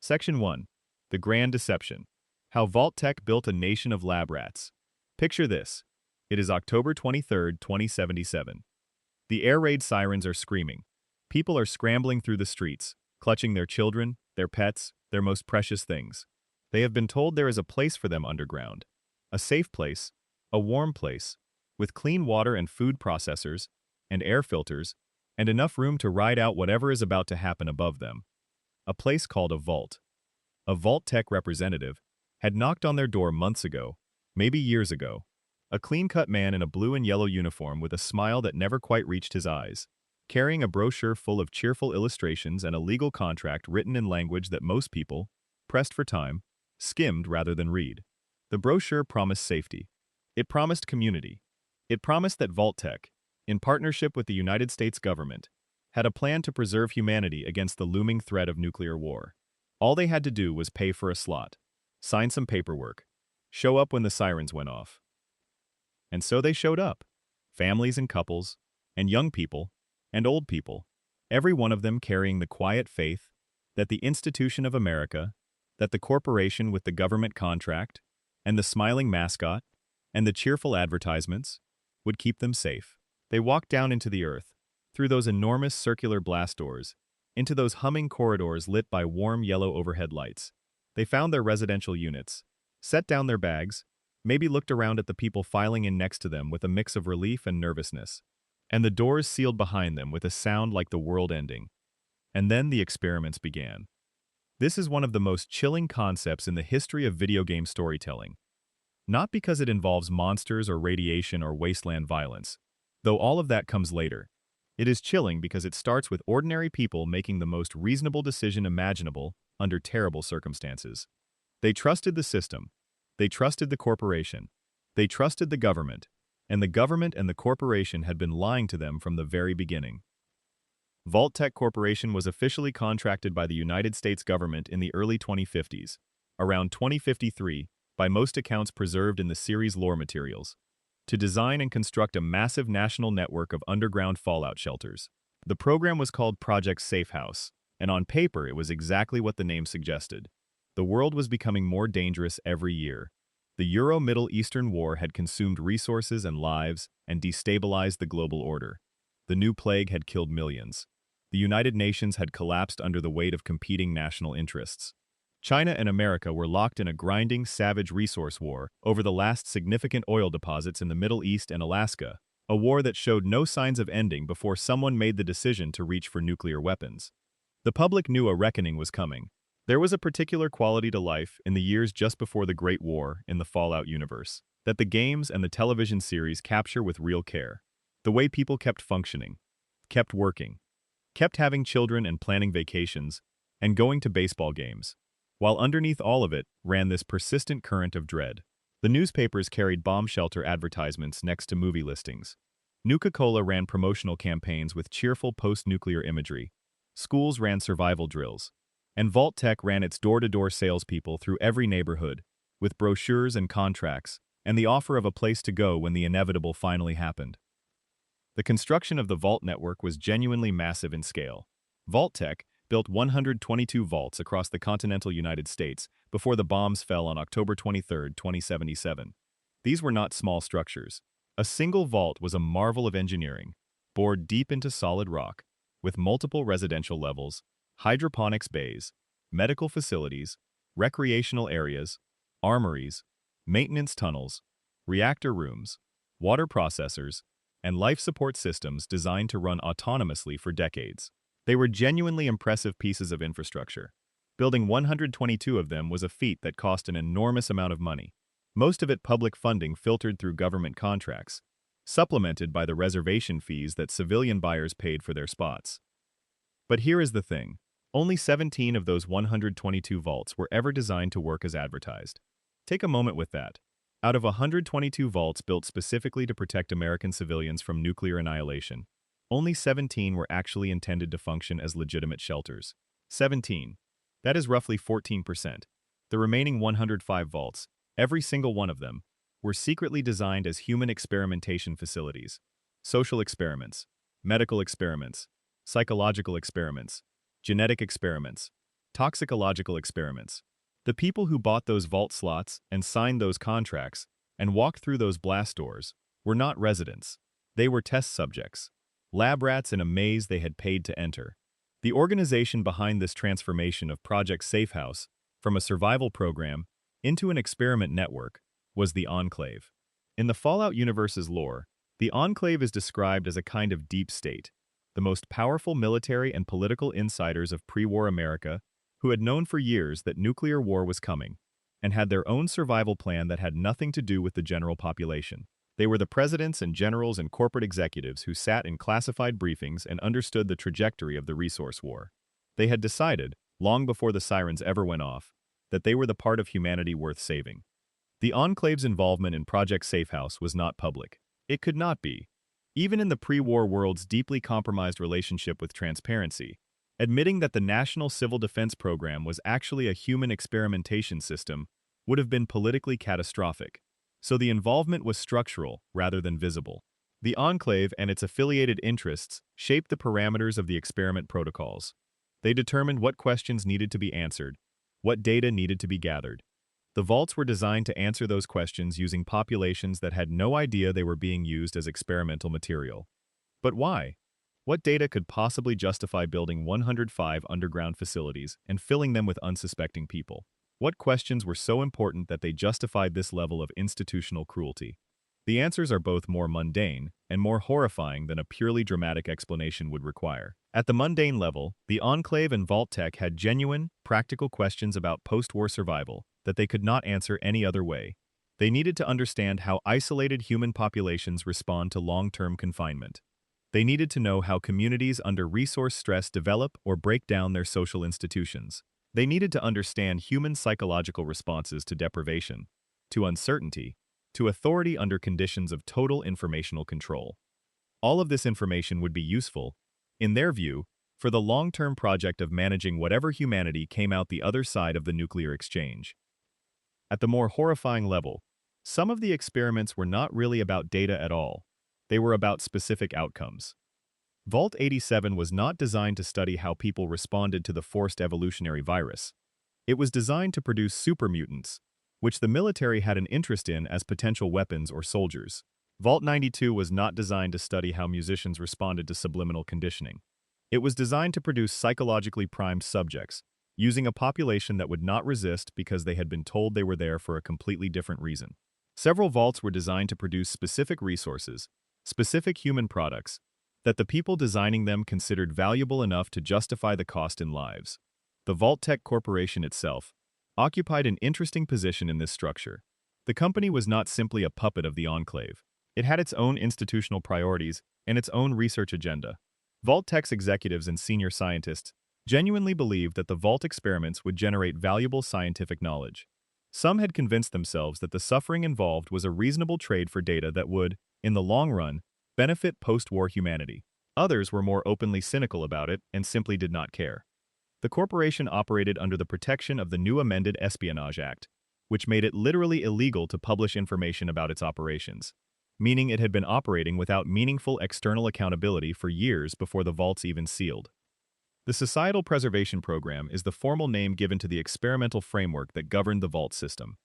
Section 1. The Grand Deception. How Vault-Tec built a nation of lab rats. Picture this. It is October 23, 2077. The air raid sirens are screaming. People are scrambling through the streets, clutching their children, their pets, their most precious things. They have been told there is a place for them underground. A safe place, a warm place, with clean water and food processors, and air filters, and enough room to ride out whatever is about to happen above them. A place called a vault. A Vault-Tec representative had knocked on their door months ago, maybe years ago. A clean-cut man in a blue and yellow uniform with a smile that never quite reached his eyes, carrying a brochure full of cheerful illustrations and a legal contract written in language that most people, pressed for time, skimmed rather than read. The brochure promised safety. It promised community. It promised that Vault-Tec, in partnership with the United States government, had a plan to preserve humanity against the looming threat of nuclear war. All they had to do was pay for a slot, sign some paperwork, show up when the sirens went off. And so they showed up. Families and couples, and young people, and old people, every one of them carrying the quiet faith that the institution of America, that the corporation with the government contract, and the smiling mascot, and the cheerful advertisements, would keep them safe. They walked down into the earth, through those enormous circular blast doors, into those humming corridors lit by warm yellow overhead lights. They found their residential units, set down their bags, maybe looked around at the people filing in next to them with a mix of relief and nervousness. And the doors sealed behind them with a sound like the world ending. And then the experiments began. This is one of the most chilling concepts in the history of video game storytelling. Not because it involves monsters or radiation or wasteland violence, though all of that comes later. It is chilling because it starts with ordinary people making the most reasonable decision imaginable under terrible circumstances. They trusted the system. They trusted the corporation. They trusted the government. And the government and the corporation had been lying to them from the very beginning. Vault-Tec Corporation was officially contracted by the United States government in the early 2050s, around 2053, by most accounts preserved in the series lore materials, to design and construct a massive national network of underground fallout shelters. The program was called Project Safe House, and on paper it was exactly what the name suggested. The world was becoming more dangerous every year. The Euro-Middle Eastern War had consumed resources and lives and destabilized the global order. The new plague had killed millions. The United Nations had collapsed under the weight of competing national interests. China and America were locked in a grinding, savage resource war over the last significant oil deposits in the Middle East and Alaska, a war that showed no signs of ending before someone made the decision to reach for nuclear weapons. The public knew a reckoning was coming. There was a particular quality to life in the years just before the Great War in the Fallout universe that the games and the television series capture with real care. The way people kept functioning, kept working, kept having children and planning vacations, and going to baseball games. While underneath all of it ran this persistent current of dread. The newspapers carried bomb shelter advertisements next to movie listings. Nuka-Cola ran promotional campaigns with cheerful post-nuclear imagery. Schools ran survival drills. And Vault-Tec ran its door-to-door salespeople through every neighborhood, with brochures and contracts, and the offer of a place to go when the inevitable finally happened. The construction of the Vault network was genuinely massive in scale. Vault-Tec built 122 vaults across the continental United States before the bombs fell on October 23, 2077. These were not small structures. A single vault was a marvel of engineering, bored deep into solid rock, with multiple residential levels, hydroponics bays, medical facilities, recreational areas, armories, maintenance tunnels, reactor rooms, water processors, and life support systems designed to run autonomously for decades. They were genuinely impressive pieces of infrastructure. Building 122 of them was a feat that cost an enormous amount of money, most of it public funding filtered through government contracts, supplemented by the reservation fees that civilian buyers paid for their spots. But here is the thing. Only 17 of those 122 vaults were ever designed to work as advertised. Take a moment with that. Out of 122 vaults built specifically to protect American civilians from nuclear annihilation, only 17 were actually intended to function as legitimate shelters. 17. That is roughly 14%. The remaining 105 vaults, every single one of them, were secretly designed as human experimentation facilities. Social experiments, medical experiments, psychological experiments, genetic experiments, Toxicological experiments. The people who bought those vault slots and signed those contracts and walked through those blast doors were not residents. They were test subjects, lab rats in a maze they had paid to enter. The organization behind this transformation of Project Safehouse from a survival program into an experiment network was the Enclave. In the Fallout universe's lore, the Enclave is described as a kind of deep state, the most powerful military and political insiders of pre-war America who had known for years that nuclear war was coming and had their own survival plan that had nothing to do with the general population. They were the presidents and generals and corporate executives who sat in classified briefings and understood the trajectory of the resource war. They had decided, long before the sirens ever went off, that they were the part of humanity worth saving. The Enclave's involvement in Project Safehouse was not public. It could not be. Even in the pre-war world's deeply compromised relationship with transparency, admitting that the National Civil Defense Program was actually a human experimentation system would have been politically catastrophic. So the involvement was structural rather than visible. The Enclave and its affiliated interests shaped the parameters of the experiment protocols. They determined what questions needed to be answered, what data needed to be gathered. The vaults were designed to answer those questions using populations that had no idea they were being used as experimental material. But why? What data could possibly justify building 105 underground facilities and filling them with unsuspecting people? What questions were so important that they justified this level of institutional cruelty? The answers are both more mundane and more horrifying than a purely dramatic explanation would require. At the mundane level, the Enclave and Vault Tech had genuine, practical questions about post-war survival that they could not answer any other way. They needed to understand how isolated human populations respond to long-term confinement. They needed to know how communities under resource stress develop or break down their social institutions. They needed to understand human psychological responses to deprivation, to uncertainty, to authority under conditions of total informational control. All of this information would be useful, in their view, for the long-term project of managing whatever humanity came out the other side of the nuclear exchange. At the more horrifying level, some of the experiments were not really about data at all. They were about specific outcomes. Vault 87 was not designed to study how people responded to the forced evolutionary virus. It was designed to produce super mutants, which the military had an interest in as potential weapons or soldiers. Vault 92 was not designed to study how musicians responded to subliminal conditioning. It was designed to produce psychologically primed subjects, using a population that would not resist because they had been told they were there for a completely different reason. Several vaults were designed to produce specific resources, specific human products, that the people designing them considered valuable enough to justify the cost in lives. The Vault Tech Corporation itself occupied an interesting position in this structure. The company was not simply a puppet of the Enclave. It had its own institutional priorities and its own research agenda. Vault Tech's executives and senior scientists genuinely believed that the Vault experiments would generate valuable scientific knowledge. Some had convinced themselves that the suffering involved was a reasonable trade for data that would, in the long run, benefit post-war humanity. Others were more openly cynical about it and simply did not care. The corporation operated under the protection of the new amended Espionage Act, which made it literally illegal to publish information about its operations, meaning it had been operating without meaningful external accountability for years before the vaults even sealed. The Societal Preservation Program is the formal name given to the experimental framework that governed the vault system.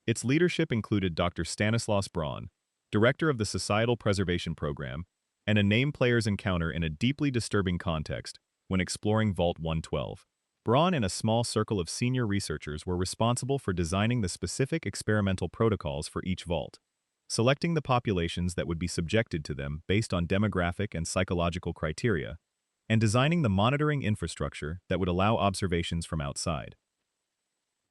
Its leadership included Dr. Stanislaus Braun, director of the Societal Preservation Program, and a name players encounter in a deeply disturbing context when exploring Vault 112. Braun and a small circle of senior researchers were responsible for designing the specific experimental protocols for each vault, selecting the populations that would be subjected to them based on demographic and psychological criteria, and designing the monitoring infrastructure that would allow observations from outside.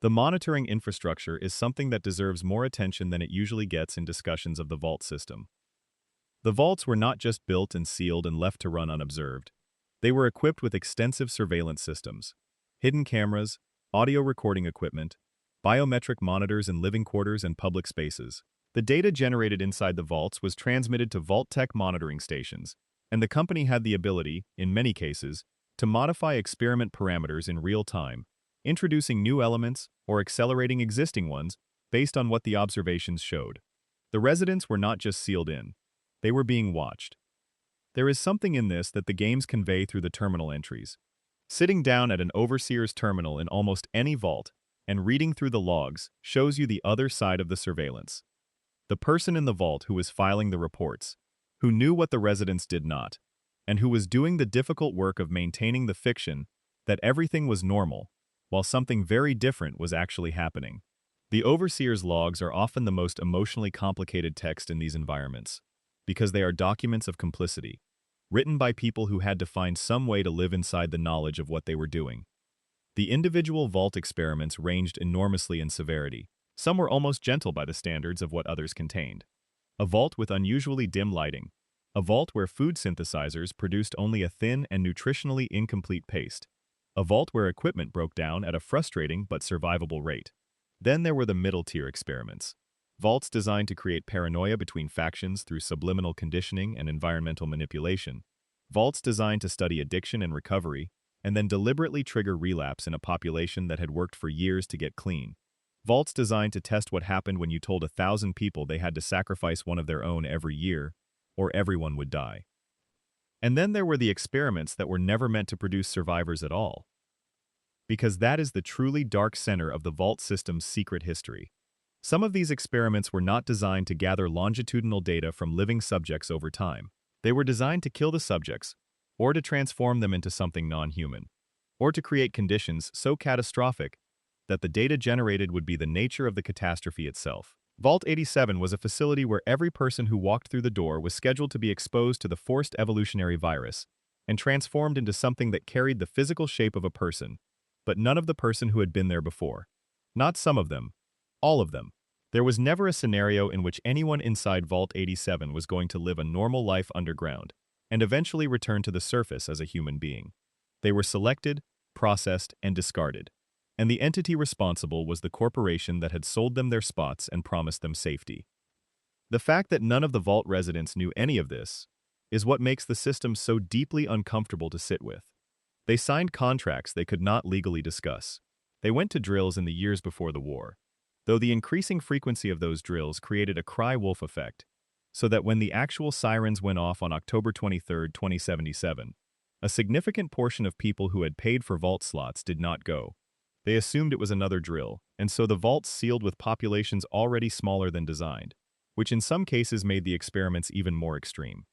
The monitoring infrastructure is something that deserves more attention than it usually gets in discussions of the vault system. The vaults were not just built and sealed and left to run unobserved. They were equipped with extensive surveillance systems, hidden cameras, audio recording equipment, biometric monitors in living quarters and public spaces. The data generated inside the vaults was transmitted to Vault Tech monitoring stations, and the company had the ability, in many cases, to modify experiment parameters in real time, introducing new elements or accelerating existing ones based on what the observations showed. The residents were not just sealed in. They were being watched. There is something in this that the games convey through the terminal entries. Sitting down at an overseer's terminal in almost any vault and reading through the logs shows you the other side of the surveillance. The person in the vault who was filing the reports, who knew what the residents did not, and who was doing the difficult work of maintaining the fiction that everything was normal, while something very different was actually happening. The overseer's logs are often the most emotionally complicated text in these environments, because they are documents of complicity, written by people who had to find some way to live inside the knowledge of what they were doing. The individual vault experiments ranged enormously in severity. Some were almost gentle by the standards of what others contained. A vault with unusually dim lighting. A vault where food synthesizers produced only a thin and nutritionally incomplete paste. A vault where equipment broke down at a frustrating but survivable rate. Then there were the middle-tier experiments. Vaults designed to create paranoia between factions through subliminal conditioning and environmental manipulation. Vaults designed to study addiction and recovery, and then deliberately trigger relapse in a population that had worked for years to get clean. Vaults designed to test what happened when you told 1,000 people they had to sacrifice one of their own every year, or everyone would die. And then there were the experiments that were never meant to produce survivors at all. Because that is the truly dark center of the vault system's secret history. Some of these experiments were not designed to gather longitudinal data from living subjects over time. They were designed to kill the subjects, or to transform them into something non-human, or to create conditions so catastrophic that the data generated would be the nature of the catastrophe itself. Vault 87 was a facility where every person who walked through the door was scheduled to be exposed to the forced evolutionary virus and transformed into something that carried the physical shape of a person, but none of the person who had been there before. Not some of them, all of them. There was never a scenario in which anyone inside Vault 87 was going to live a normal life underground and eventually return to the surface as a human being. They were selected, processed, and discarded. And the entity responsible was the corporation that had sold them their spots and promised them safety. The fact that none of the vault residents knew any of this is what makes the system so deeply uncomfortable to sit with. They signed contracts they could not legally discuss. They went to drills in the years before the war, though the increasing frequency of those drills created a cry wolf effect, so that when the actual sirens went off on October 23, 2077, a significant portion of people who had paid for vault slots did not go. They assumed it was another drill, and so the vaults sealed with populations already smaller than designed, which in some cases made the experiments even more extreme.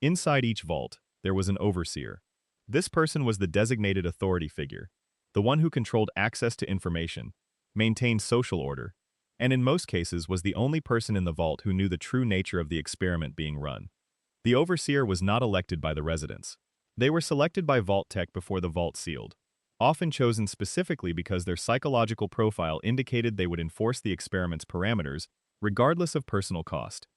Inside each vault, there was an overseer. This person was the designated authority figure, the one who controlled access to information, maintained social order, and in most cases was the only person in the vault who knew the true nature of the experiment being run. The overseer was not elected by the residents. They were selected by Vault Tech before the vault sealed, often chosen specifically because their psychological profile indicated they would enforce the experiment's parameters regardless of personal cost.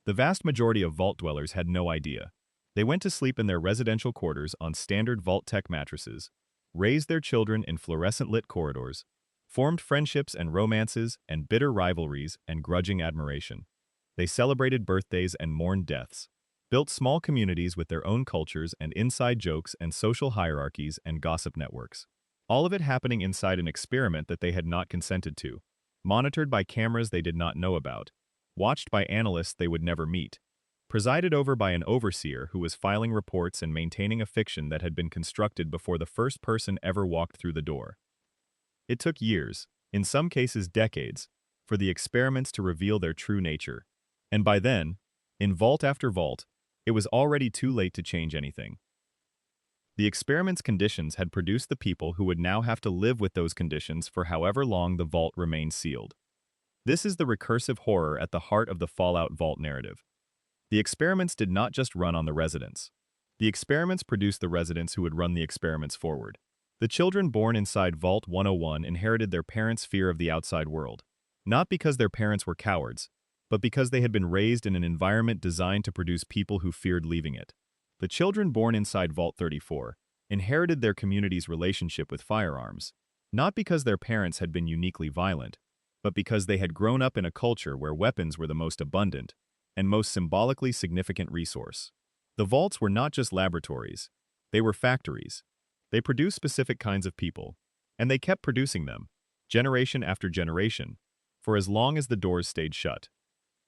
The vast majority of vault dwellers had no idea. They went to sleep in their residential quarters on standard Vault Tech mattresses, raised their children in fluorescent-lit corridors, formed friendships and romances and bitter rivalries and grudging admiration. They celebrated birthdays and mourned deaths, built small communities with their own cultures and inside jokes and social hierarchies and gossip networks. All of it happening inside an experiment that they had not consented to, monitored by cameras they did not know about, watched by analysts they would never meet, presided over by an overseer who was filing reports and maintaining a fiction that had been constructed before the first person ever walked through the door. It took years, in some cases decades, for the experiments to reveal their true nature. And by then, in vault after vault, it was already too late to change anything. The experiment's conditions had produced the people who would now have to live with those conditions for however long the vault remained sealed. This is the recursive horror at the heart of the Fallout Vault narrative. The experiments did not just run on the residents. The experiments produced the residents who would run the experiments forward. The children born inside Vault 101 inherited their parents' fear of the outside world, not because their parents were cowards, but because they had been raised in an environment designed to produce people who feared leaving it. The children born inside Vault 34 inherited their community's relationship with firearms, not because their parents had been uniquely violent, but because they had grown up in a culture where weapons were the most abundant and most symbolically significant resource. The vaults were not just laboratories, they were factories. They produced specific kinds of people, and they kept producing them, generation after generation, for as long as the doors stayed shut.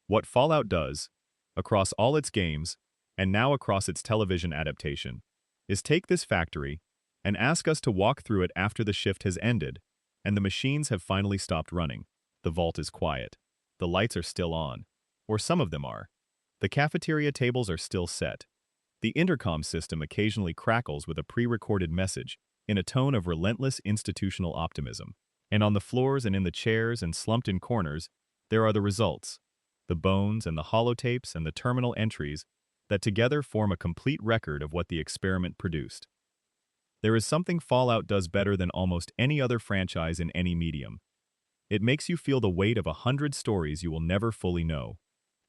What Fallout does, across all its games, and now across its television adaptation, is take this factory and ask us to walk through it after the shift has ended, and the machines have finally stopped running. The vault is quiet. The lights are still on, or some of them are. The cafeteria tables are still set. The intercom system occasionally crackles with a pre-recorded message in a tone of relentless institutional optimism. And on the floors and in the chairs and slumped in corners, there are the results, the bones and the holotapes and the terminal entries that together form a complete record of what the experiment produced. There is something Fallout does better than almost any other franchise in any medium. It makes you feel the weight of 100 stories you will never fully know.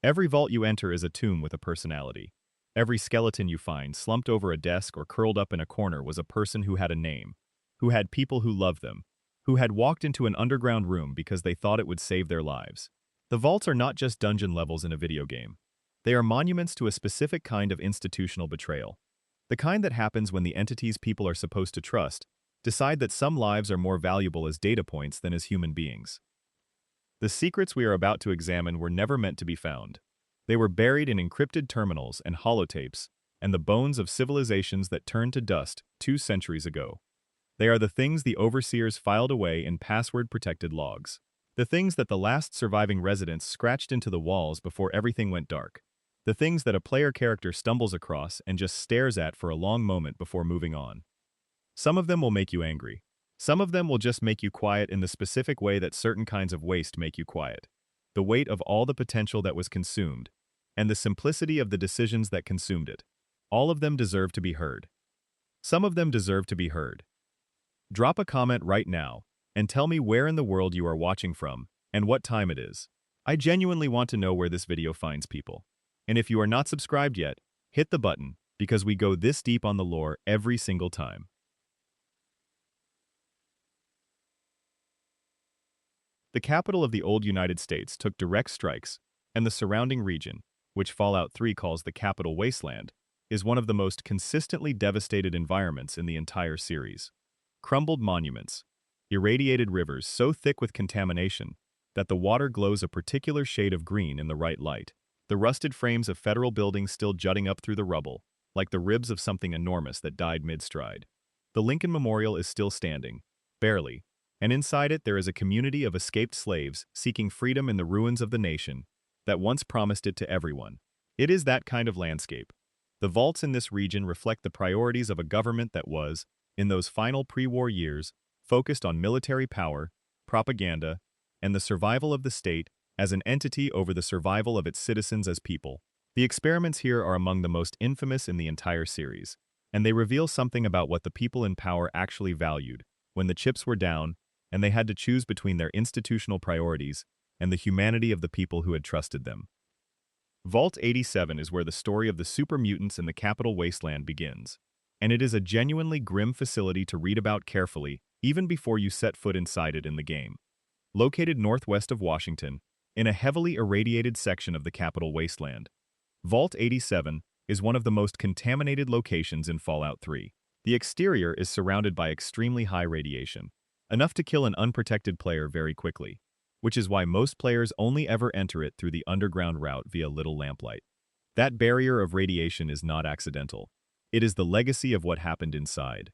Every vault you enter is a tomb with a personality. Every skeleton you find slumped over a desk or curled up in a corner was a person who had a name, who had people who loved them, who had walked into an underground room because they thought it would save their lives. The vaults are not just dungeon levels in a video game. They are monuments to a specific kind of institutional betrayal. The kind that happens when the entities people are supposed to trust decide that some lives are more valuable as data points than as human beings. The secrets we are about to examine were never meant to be found. They were buried in encrypted terminals and holotapes, and the bones of civilizations that turned to dust 2 centuries ago. They are the things the overseers filed away in password-protected logs. The things that the last surviving residents scratched into the walls before everything went dark. The things that a player character stumbles across and just stares at for a long moment before moving on. Some of them will make you angry. Some of them will just make you quiet in the specific way that certain kinds of waste make you quiet. The weight of all the potential that was consumed, and the simplicity of the decisions that consumed it. All of them deserve to be heard. Some of them deserve to be heard. Drop a comment right now, and tell me where in the world you are watching from, and what time it is. I genuinely want to know where this video finds people. And if you are not subscribed yet, hit the button, because we go this deep on the lore every single time. The capital of the old United States took direct strikes, and the surrounding region, which Fallout 3 calls the Capital Wasteland, is one of the most consistently devastated environments in the entire series. Crumbled monuments, irradiated rivers so thick with contamination that the water glows a particular shade of green in the right light, the rusted frames of federal buildings still jutting up through the rubble, like the ribs of something enormous that died mid-stride. The Lincoln Memorial is still standing, barely, and inside it there is a community of escaped slaves seeking freedom in the ruins of the nation that once promised it to everyone. It is that kind of landscape. The vaults in this region reflect the priorities of a government that was, in those final pre-war years, focused on military power, propaganda, and the survival of the state as an entity over the survival of its citizens as people. The experiments here are among the most infamous in the entire series, and they reveal something about what the people in power actually valued when the chips were down and they had to choose between their institutional priorities and the humanity of the people who had trusted them. Vault 87 is where the story of the super mutants in the Capital Wasteland begins, and it is a genuinely grim facility to read about carefully even before you set foot inside it in the game. Located northwest of Washington, in a heavily irradiated section of the Capital Wasteland, Vault 87 is one of the most contaminated locations in Fallout 3. The exterior is surrounded by extremely high radiation, enough to kill an unprotected player very quickly, which is why most players only ever enter it through the underground route via little lamplight. That barrier of radiation is not accidental. It is the legacy of what happened inside.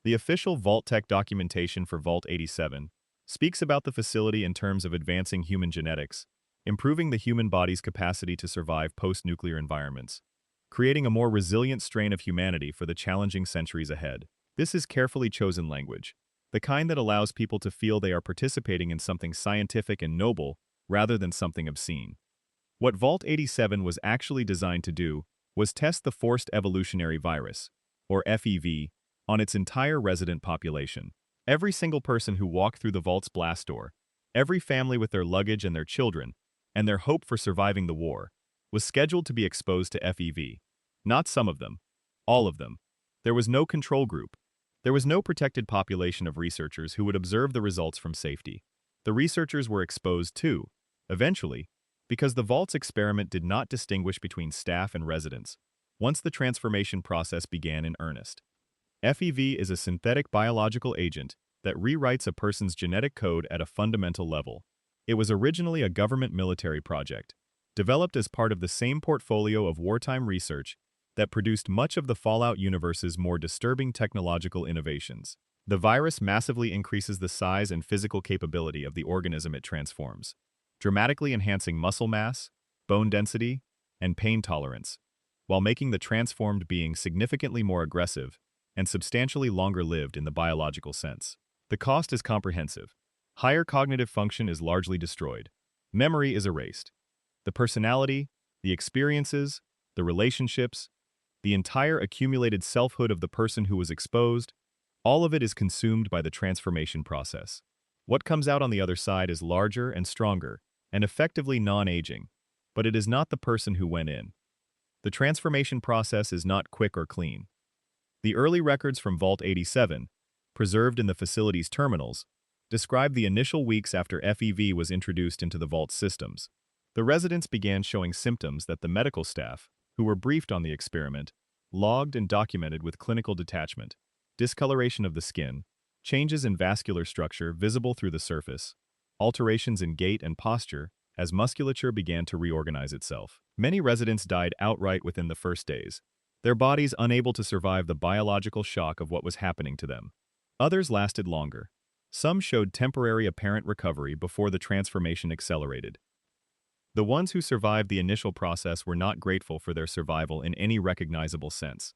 The official Vault-Tec documentation for Vault 87 speaks about the facility in terms of advancing human genetics, improving the human body's capacity to survive post-nuclear environments, creating a more resilient strain of humanity for the challenging centuries ahead. This is carefully chosen language, the kind that allows people to feel they are participating in something scientific and noble rather than something obscene. What Vault 87 was actually designed to do was test the Forced Evolutionary Virus, or FEV, on its entire resident population. Every single person who walked through the vault's blast door, every family with their luggage and their children, and their hope for surviving the war, was scheduled to be exposed to FEV. Not some of them. All of them. There was no control group. There was no protected population of researchers who would observe the results from safety. The researchers were exposed too, eventually, because the vault's experiment did not distinguish between staff and residents, once the transformation process began in earnest. FEV is a synthetic biological agent that rewrites a person's genetic code at a fundamental level. It was originally a government military project, developed as part of the same portfolio of wartime research that produced much of the Fallout universe's more disturbing technological innovations. The virus massively increases the size and physical capability of the organism it transforms, dramatically enhancing muscle mass, bone density, and pain tolerance, while making the transformed being significantly more aggressive and substantially longer-lived in the biological sense. The cost is comprehensive. Higher cognitive function is largely destroyed. Memory is erased. The personality, the experiences, the relationships, the entire accumulated selfhood of the person who was exposed, all of it is consumed by the transformation process. What comes out on the other side is larger and stronger, and effectively non-aging, but it is not the person who went in. The transformation process is not quick or clean. The early records from Vault 87, preserved in the facility's terminals, describe the initial weeks after FEV was introduced into the Vault's systems. The residents began showing symptoms that the medical staff, who were briefed on the experiment, logged and documented with clinical detachment: discoloration of the skin, changes in vascular structure visible through the surface, alterations in gait and posture as musculature began to reorganize itself. Many residents died outright within the first days, their bodies unable to survive the biological shock of what was happening to them. Others lasted longer. Some showed temporary apparent recovery before the transformation accelerated. The ones who survived the initial process were not grateful for their survival in any recognizable sense.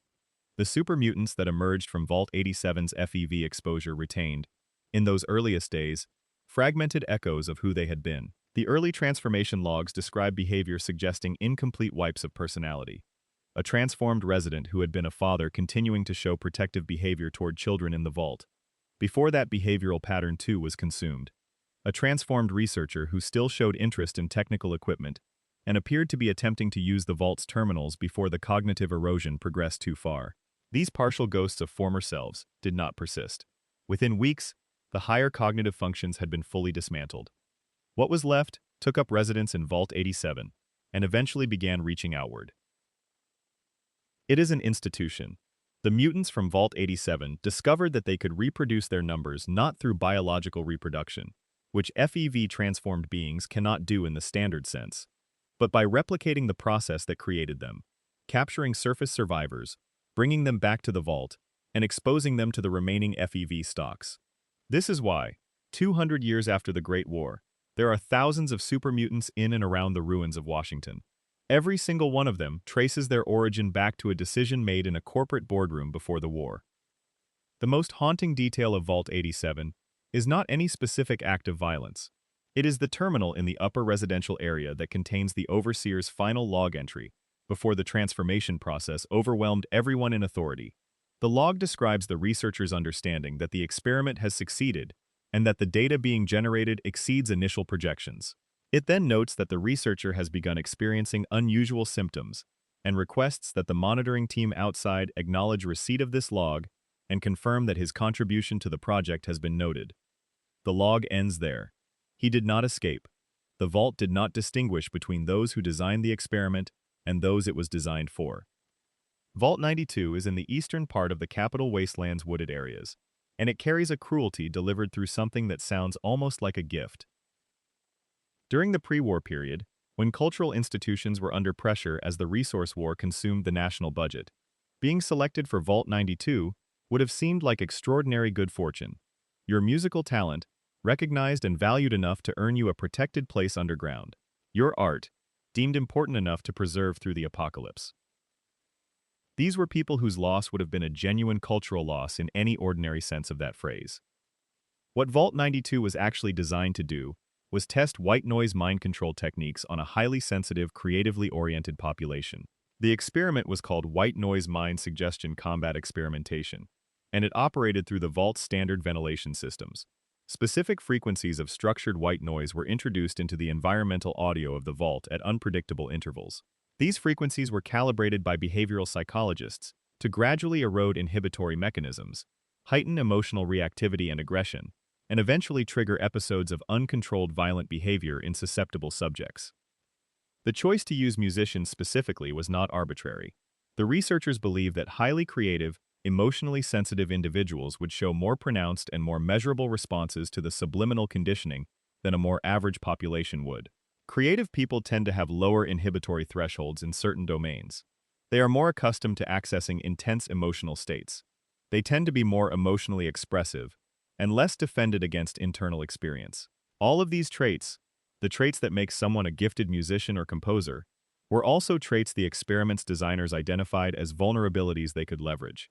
The super mutants that emerged from Vault 87's FEV exposure retained, in those earliest days, fragmented echoes of who they had been. The early transformation logs describe behavior suggesting incomplete wipes of personality. A transformed resident who had been a father continuing to show protective behavior toward children in the vault. Before that behavioral pattern too was consumed. A transformed researcher who still showed interest in technical equipment and appeared to be attempting to use the vault's terminals before the cognitive erosion progressed too far. These partial ghosts of former selves did not persist. Within weeks, the higher cognitive functions had been fully dismantled. What was left took up residence in Vault 87 and eventually began reaching outward. It is an institution. The mutants from Vault 87 discovered that they could reproduce their numbers not through biological reproduction, which FEV-transformed beings cannot do in the standard sense, but by replicating the process that created them, capturing surface survivors, bringing them back to the vault, and exposing them to the remaining FEV stocks. This is why, 200 years after the Great War, there are thousands of super mutants in and around the ruins of Washington. Every single one of them traces their origin back to a decision made in a corporate boardroom before the war. The most haunting detail of Vault 87 is not any specific act of violence. It is the terminal in the upper residential area that contains the overseer's final log entry before the transformation process overwhelmed everyone in authority. The log describes the researcher's understanding that the experiment has succeeded and that the data being generated exceeds initial projections. It then notes that the researcher has begun experiencing unusual symptoms and requests that the monitoring team outside acknowledge receipt of this log and confirm that his contribution to the project has been noted. The log ends there. He did not escape. The vault did not distinguish between those who designed the experiment and those it was designed for. Vault 92 is in the eastern part of the Capitol Wasteland's wooded areas, and it carries a cruelty delivered through something that sounds almost like a gift. During the pre-war period, when cultural institutions were under pressure as the resource war consumed the national budget, being selected for Vault 92 would have seemed like extraordinary good fortune. Your musical talent, recognized and valued enough to earn you a protected place underground. Your art, deemed important enough to preserve through the apocalypse. These were people whose loss would have been a genuine cultural loss in any ordinary sense of that phrase. What Vault 92 was actually designed to do was test white noise mind control techniques on a highly sensitive, creatively oriented population. The experiment was called White Noise Mind Suggestion Combat Experimentation, and it operated through the Vault's standard ventilation systems. Specific frequencies of structured white noise were introduced into the environmental audio of the Vault at unpredictable intervals. These frequencies were calibrated by behavioral psychologists to gradually erode inhibitory mechanisms, heighten emotional reactivity and aggression, and eventually trigger episodes of uncontrolled violent behavior in susceptible subjects. The choice to use musicians specifically was not arbitrary. The researchers believed that highly creative, emotionally sensitive individuals would show more pronounced and more measurable responses to the subliminal conditioning than a more average population would. Creative people tend to have lower inhibitory thresholds in certain domains. They are more accustomed to accessing intense emotional states. They tend to be more emotionally expressive and less defended against internal experience. All of these traits, the traits that make someone a gifted musician or composer, were also traits the experiment's designers identified as vulnerabilities they could leverage.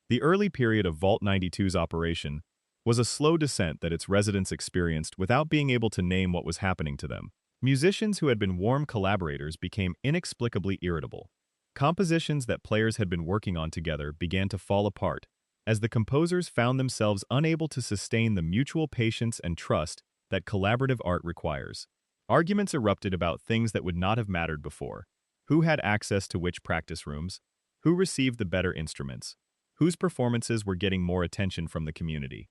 The early period of Vault 92's operation was a slow descent that its residents experienced without being able to name what was happening to them. Musicians who had been warm collaborators became inexplicably irritable. Compositions that players had been working on together began to fall apart, as the composers found themselves unable to sustain the mutual patience and trust that collaborative art requires. Arguments erupted about things that would not have mattered before. Who had access to which practice rooms? Who received the better instruments? Whose performances were getting more attention from the community?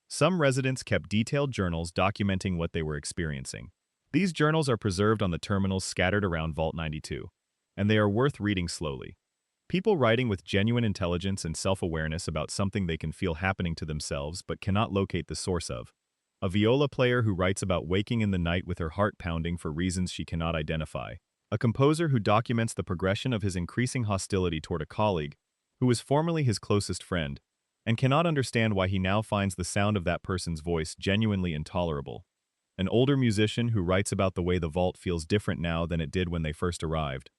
Some residents kept detailed journals documenting what they were experiencing. These journals are preserved on the terminals scattered around Vault 92, and they are worth reading slowly. People writing with genuine intelligence and self-awareness about something they can feel happening to themselves but cannot locate the source of. A viola player who writes about waking in the night with her heart pounding for reasons she cannot identify. A composer who documents the progression of his increasing hostility toward a colleague who was formerly his closest friend, and cannot understand why he now finds the sound of that person's voice genuinely intolerable. An older musician who writes about the way the vault feels different now than it did when they first arrived.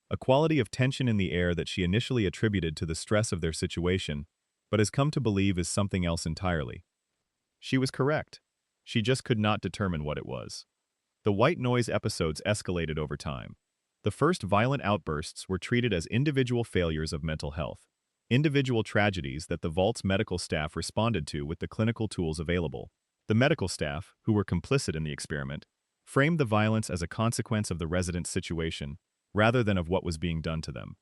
A quality of tension in the air that she initially attributed to the stress of their situation, but has come to believe is something else entirely. She was correct. She just could not determine what it was. The white noise episodes escalated over time. The first violent outbursts were treated as individual failures of mental health, individual tragedies that the vault's medical staff responded to with the clinical tools available. The medical staff, who were complicit in the experiment, framed the violence as a consequence of the residents' situation, rather than of what was being done to them.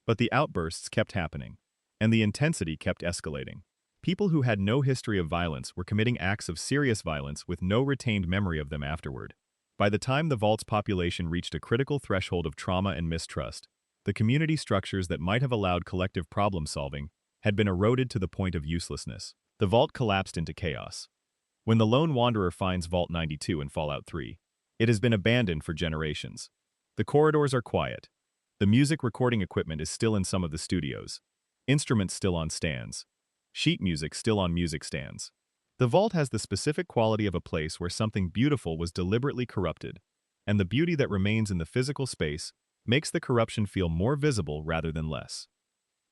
But the outbursts kept happening, and the intensity kept escalating. People who had no history of violence were committing acts of serious violence with no retained memory of them afterward. By the time the vault's population reached a critical threshold of trauma and mistrust, the community structures that might have allowed collective problem-solving had been eroded to the point of uselessness. The vault collapsed into chaos. When the lone wanderer finds Vault 92 in Fallout 3, it has been abandoned for generations. The corridors are quiet. The music recording equipment is still in some of the studios. Instruments still on stands. Sheet music still on music stands. The vault has the specific quality of a place where something beautiful was deliberately corrupted, and the beauty that remains in the physical space makes the corruption feel more visible rather than less.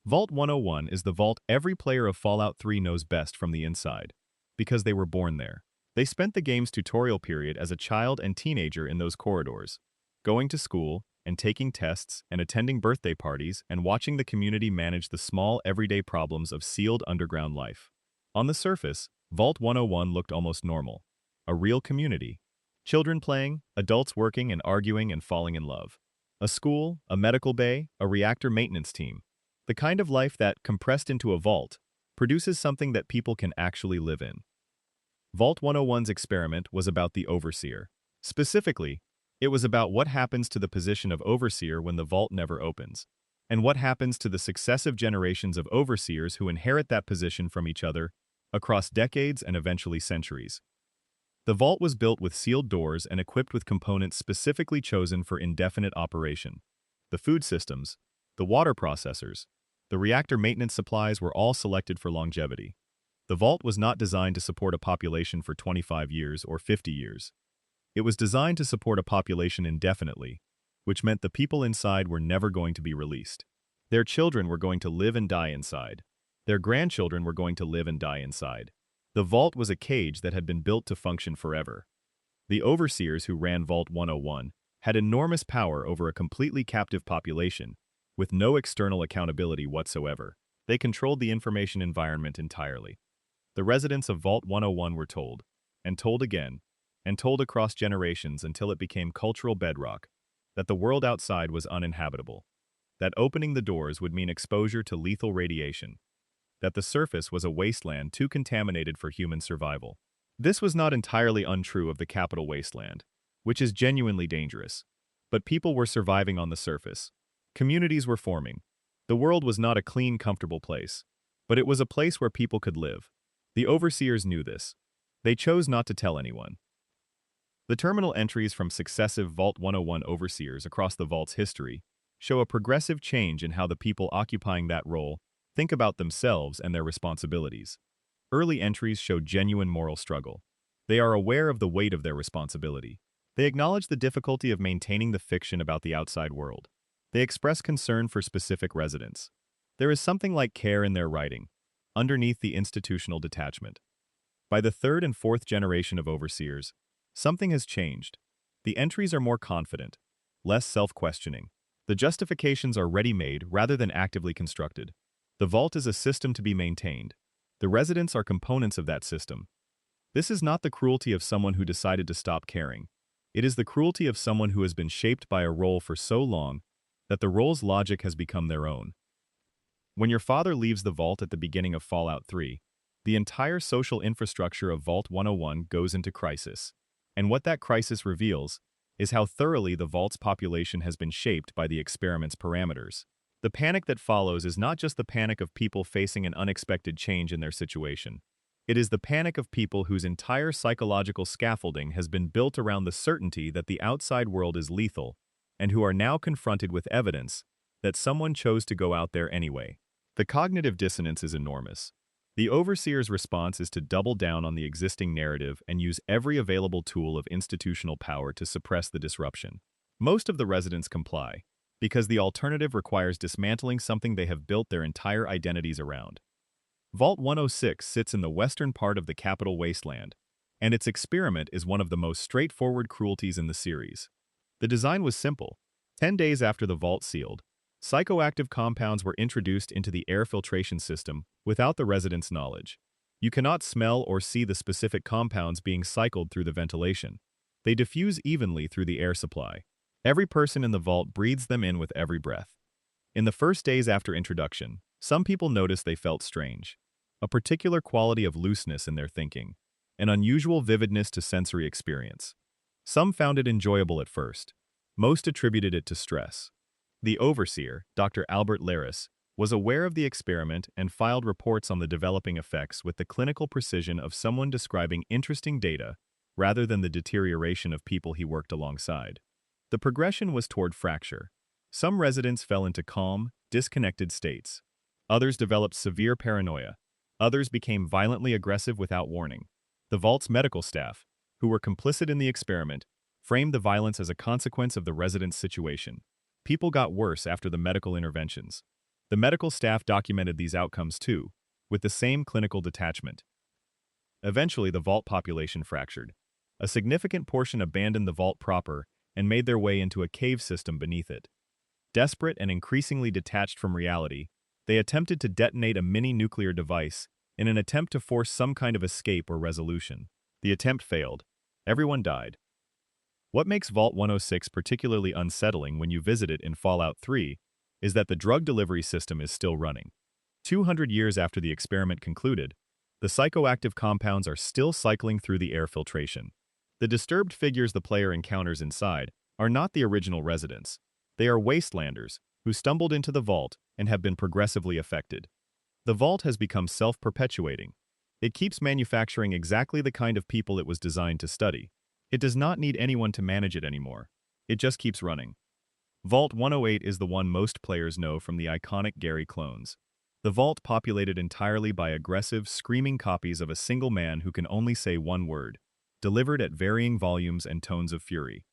Vault 101 is the vault every player of Fallout 3 knows best from the inside, because they were born there. They spent the game's tutorial period as a child and teenager in those corridors, going to school and taking tests and attending birthday parties and watching the community manage the small everyday problems of sealed underground life. On the surface, Vault 101 looked almost normal. A real community. Children playing, adults working and arguing and falling in love. A school, a medical bay, a reactor maintenance team. The kind of life that, compressed into a vault, produces something that people can actually live in. Vault 101's experiment was about the Overseer. Specifically, it was about what happens to the position of Overseer when the vault never opens, and what happens to the successive generations of Overseers who inherit that position from each other across decades and eventually centuries. The vault was built with sealed doors and equipped with components specifically chosen for indefinite operation. The food systems, the water processors, the reactor maintenance supplies were all selected for longevity. The vault was not designed to support a population for 25 years or 50 years. It was designed to support a population indefinitely, which meant the people inside were never going to be released. Their children were going to live and die inside. Their grandchildren were going to live and die inside. The vault was a cage that had been built to function forever. The overseers who ran Vault 101 had enormous power over a completely captive population, with no external accountability whatsoever. They controlled the information environment entirely. The residents of Vault 101 were told, and told again, and told across generations until it became cultural bedrock, that the world outside was uninhabitable, that opening the doors would mean exposure to lethal radiation, that the surface was a wasteland too contaminated for human survival. This was not entirely untrue of the capital wasteland, which is genuinely dangerous. But people were surviving on the surface. Communities were forming. The world was not a clean, comfortable place, but it was a place where people could live. The overseers knew this. They chose not to tell anyone. The terminal entries from successive Vault 101 overseers across the vault's history show a progressive change in how the people occupying that role think about themselves and their responsibilities. Early entries show genuine moral struggle. They are aware of the weight of their responsibility. They acknowledge the difficulty of maintaining the fiction about the outside world. They express concern for specific residents. There is something like care in their writing, underneath the institutional detachment. By the third and fourth generation of overseers, something has changed. The entries are more confident, less self-questioning. The justifications are ready-made rather than actively constructed. The vault is a system to be maintained. The residents are components of that system. This is not the cruelty of someone who decided to stop caring. It is the cruelty of someone who has been shaped by a role for so long that the role's logic has become their own. When your father leaves the vault at the beginning of Fallout 3, the entire social infrastructure of Vault 101 goes into crisis. And what that crisis reveals is how thoroughly the vault's population has been shaped by the experiment's parameters. The panic that follows is not just the panic of people facing an unexpected change in their situation. It is the panic of people whose entire psychological scaffolding has been built around the certainty that the outside world is lethal, and who are now confronted with evidence that someone chose to go out there anyway. The cognitive dissonance is enormous. The overseer's response is to double down on the existing narrative and use every available tool of institutional power to suppress the disruption. Most of the residents comply, because the alternative requires dismantling something they have built their entire identities around. Vault 106 sits in the western part of the capital wasteland, and its experiment is one of the most straightforward cruelties in the series. The design was simple. 10 days after the vault sealed, psychoactive compounds were introduced into the air filtration system without the residents' knowledge. You cannot smell or see the specific compounds being cycled through the ventilation. They diffuse evenly through the air supply. Every person in the vault breathes them in with every breath. In the first days after introduction, some people noticed they felt strange. A particular quality of looseness in their thinking, an unusual vividness to sensory experience. Some found it enjoyable at first. Most attributed it to stress. The overseer, Dr. Albert Laris, was aware of the experiment and filed reports on the developing effects with the clinical precision of someone describing interesting data rather than the deterioration of people he worked alongside. The progression was toward fracture. Some residents fell into calm, disconnected states. Others developed severe paranoia. Others became violently aggressive without warning. The vault's medical staff, who were complicit in the experiment, framed the violence as a consequence of the residents' situation. People got worse after the medical interventions. The medical staff documented these outcomes too, with the same clinical detachment. Eventually, the vault population fractured. A significant portion abandoned the vault proper and made their way into a cave system beneath it. Desperate and increasingly detached from reality, they attempted to detonate a mini-nuclear device in an attempt to force some kind of escape or resolution. The attempt failed. Everyone died. What makes Vault 106 particularly unsettling when you visit it in Fallout 3 is that the drug delivery system is still running. 200 years after the experiment concluded, the psychoactive compounds are still cycling through the air filtration. The disturbed figures the player encounters inside are not the original residents. They are wastelanders who stumbled into the vault and have been progressively affected. The vault has become self-perpetuating. It keeps manufacturing exactly the kind of people it was designed to study. It does not need anyone to manage it anymore. It just keeps running. Vault 108 is the one most players know from the iconic Gary clones. The vault populated entirely by aggressive, screaming copies of a single man who can only say one word, delivered at varying volumes and tones of fury.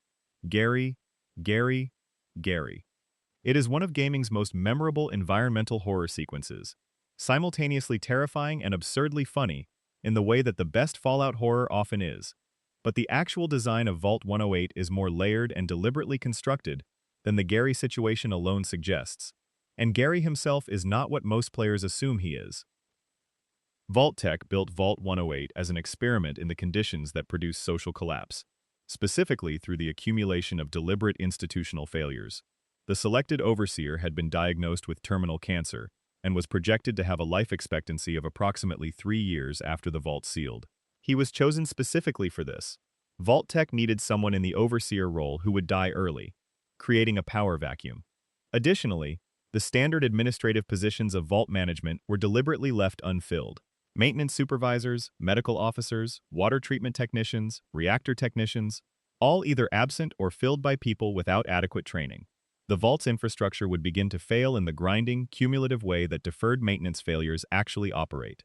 Gary, Gary, Gary. It is one of gaming's most memorable environmental horror sequences, simultaneously terrifying and absurdly funny in the way that the best Fallout horror often is. But the actual design of Vault 108 is more layered and deliberately constructed than the Gary situation alone suggests, and Gary himself is not what most players assume he is. Vault-Tec built Vault 108 as an experiment in the conditions that produce social collapse, specifically through the accumulation of deliberate institutional failures. The selected overseer had been diagnosed with terminal cancer and was projected to have a life expectancy of approximately 3 years after the vault sealed. He was chosen specifically for this. Vault-Tec needed someone in the overseer role who would die early, creating a power vacuum. Additionally, the standard administrative positions of vault management were deliberately left unfilled. Maintenance supervisors, medical officers, water treatment technicians, reactor technicians, all either absent or filled by people without adequate training. The vault's infrastructure would begin to fail in the grinding, cumulative way that deferred maintenance failures actually operate.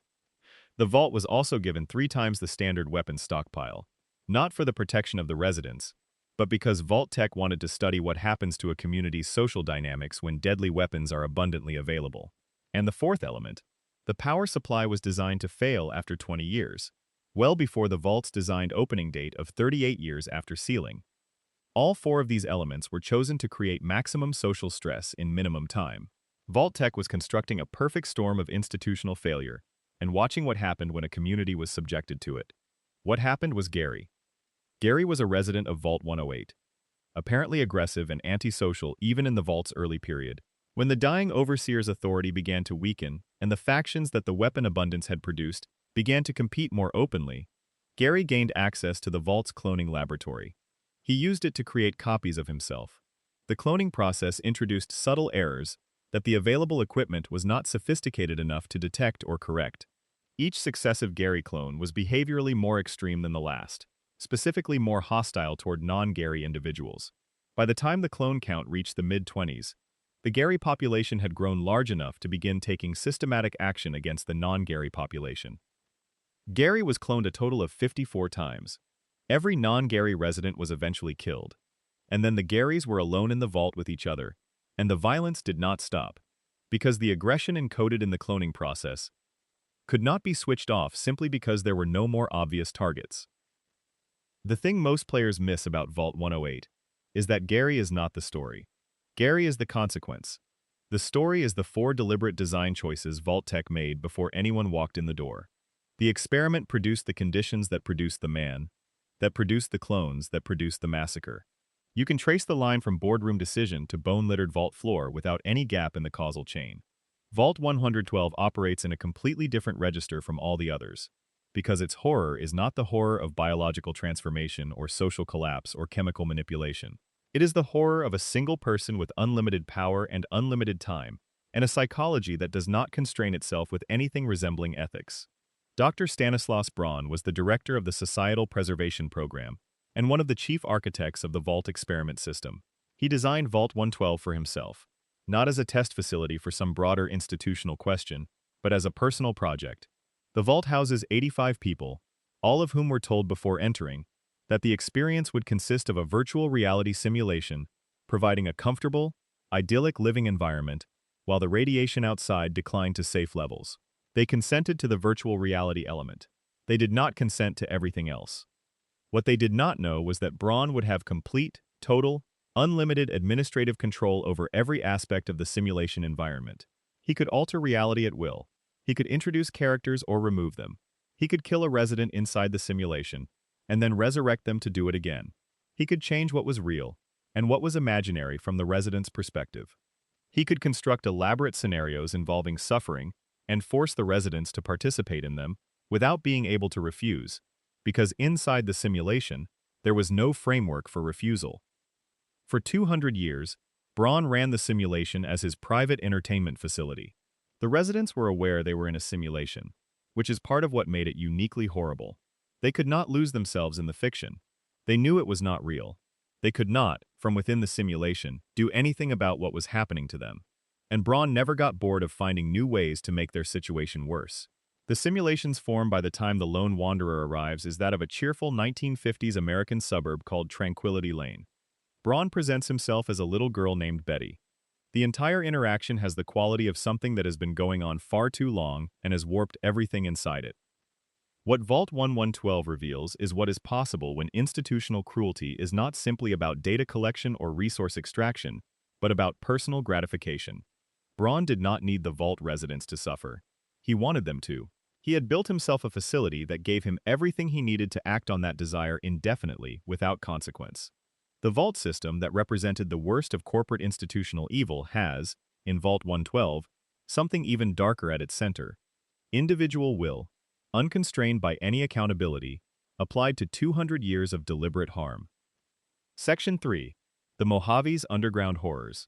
The vault was also given 3 times the standard weapons stockpile, not for the protection of the residents, but because Vault Tech wanted to study what happens to a community's social dynamics when deadly weapons are abundantly available. And the fourth element, the power supply was designed to fail after 20 years, well before the vault's designed opening date of 38 years after sealing. All 4 of these elements were chosen to create maximum social stress in minimum time. Vault Tech was constructing a perfect storm of institutional failure and watching what happened when a community was subjected to it. What happened was Gary. Gary was a resident of Vault 108, apparently aggressive and antisocial even in the Vault's early period. When the dying Overseer's authority began to weaken and the factions that the weapon abundance had produced began to compete more openly, Gary gained access to the Vault's cloning laboratory. He used it to create copies of himself. The cloning process introduced subtle errors that the available equipment was not sophisticated enough to detect or correct. Each successive Gary clone was behaviorally more extreme than the last, specifically more hostile toward non-Gary individuals. By the time the clone count reached the mid-20s, the Gary population had grown large enough to begin taking systematic action against the non-Gary population. Gary was cloned a total of 54 times. Every non-Gary resident was eventually killed. And then the Garys were alone in the vault with each other, and the violence did not stop, because the aggression encoded in the cloning process could not be switched off simply because there were no more obvious targets. The thing most players miss about Vault 108 is that Gary is not the story. Gary is the consequence. The story is the 4 deliberate design choices Vault Tech made before anyone walked in the door. The experiment produced the conditions that produced the man, that produced the clones, that produced the massacre. You can trace the line from boardroom decision to bone-littered vault floor without any gap in the causal chain. Vault 112 operates in a completely different register from all the others, because its horror is not the horror of biological transformation or social collapse or chemical manipulation. It is the horror of a single person with unlimited power and unlimited time, and a psychology that does not constrain itself with anything resembling ethics. Dr. Stanislaus Braun was the director of the Societal Preservation Program and one of the chief architects of the Vault experiment system. He designed Vault 112 for himself, not as a test facility for some broader institutional question, but as a personal project. The Vault houses 85 people, all of whom were told before entering that the experience would consist of a virtual reality simulation, providing a comfortable, idyllic living environment, while the radiation outside declined to safe levels. They consented to the virtual reality element. They did not consent to everything else. What they did not know was that Braun would have complete, total, unlimited administrative control over every aspect of the simulation environment. He could alter reality at will. He could introduce characters or remove them. He could kill a resident inside the simulation, and then resurrect them to do it again. He could change what was real and what was imaginary from the resident's perspective. He could construct elaborate scenarios involving suffering and force the residents to participate in them without being able to refuse, because inside the simulation, there was no framework for refusal. For 200 years, Braun ran the simulation as his private entertainment facility. The residents were aware they were in a simulation, which is part of what made it uniquely horrible. They could not lose themselves in the fiction. They knew it was not real. They could not, from within the simulation, do anything about what was happening to them. And Braun never got bored of finding new ways to make their situation worse. The simulation's form by the time the lone wanderer arrives is that of a cheerful 1950s American suburb called Tranquility Lane. Braun presents himself as a little girl named Betty. The entire interaction has the quality of something that has been going on far too long and has warped everything inside it. What Vault 1112 reveals is what is possible when institutional cruelty is not simply about data collection or resource extraction, but about personal gratification. Braun did not need the Vault residents to suffer. He wanted them to. He had built himself a facility that gave him everything he needed to act on that desire indefinitely without consequence. The Vault system that represented the worst of corporate institutional evil has, in Vault 112, something even darker at its center. Individual will, unconstrained by any accountability, applied to 200 years of deliberate harm. Section 3. The Mojave's Underground Horrors.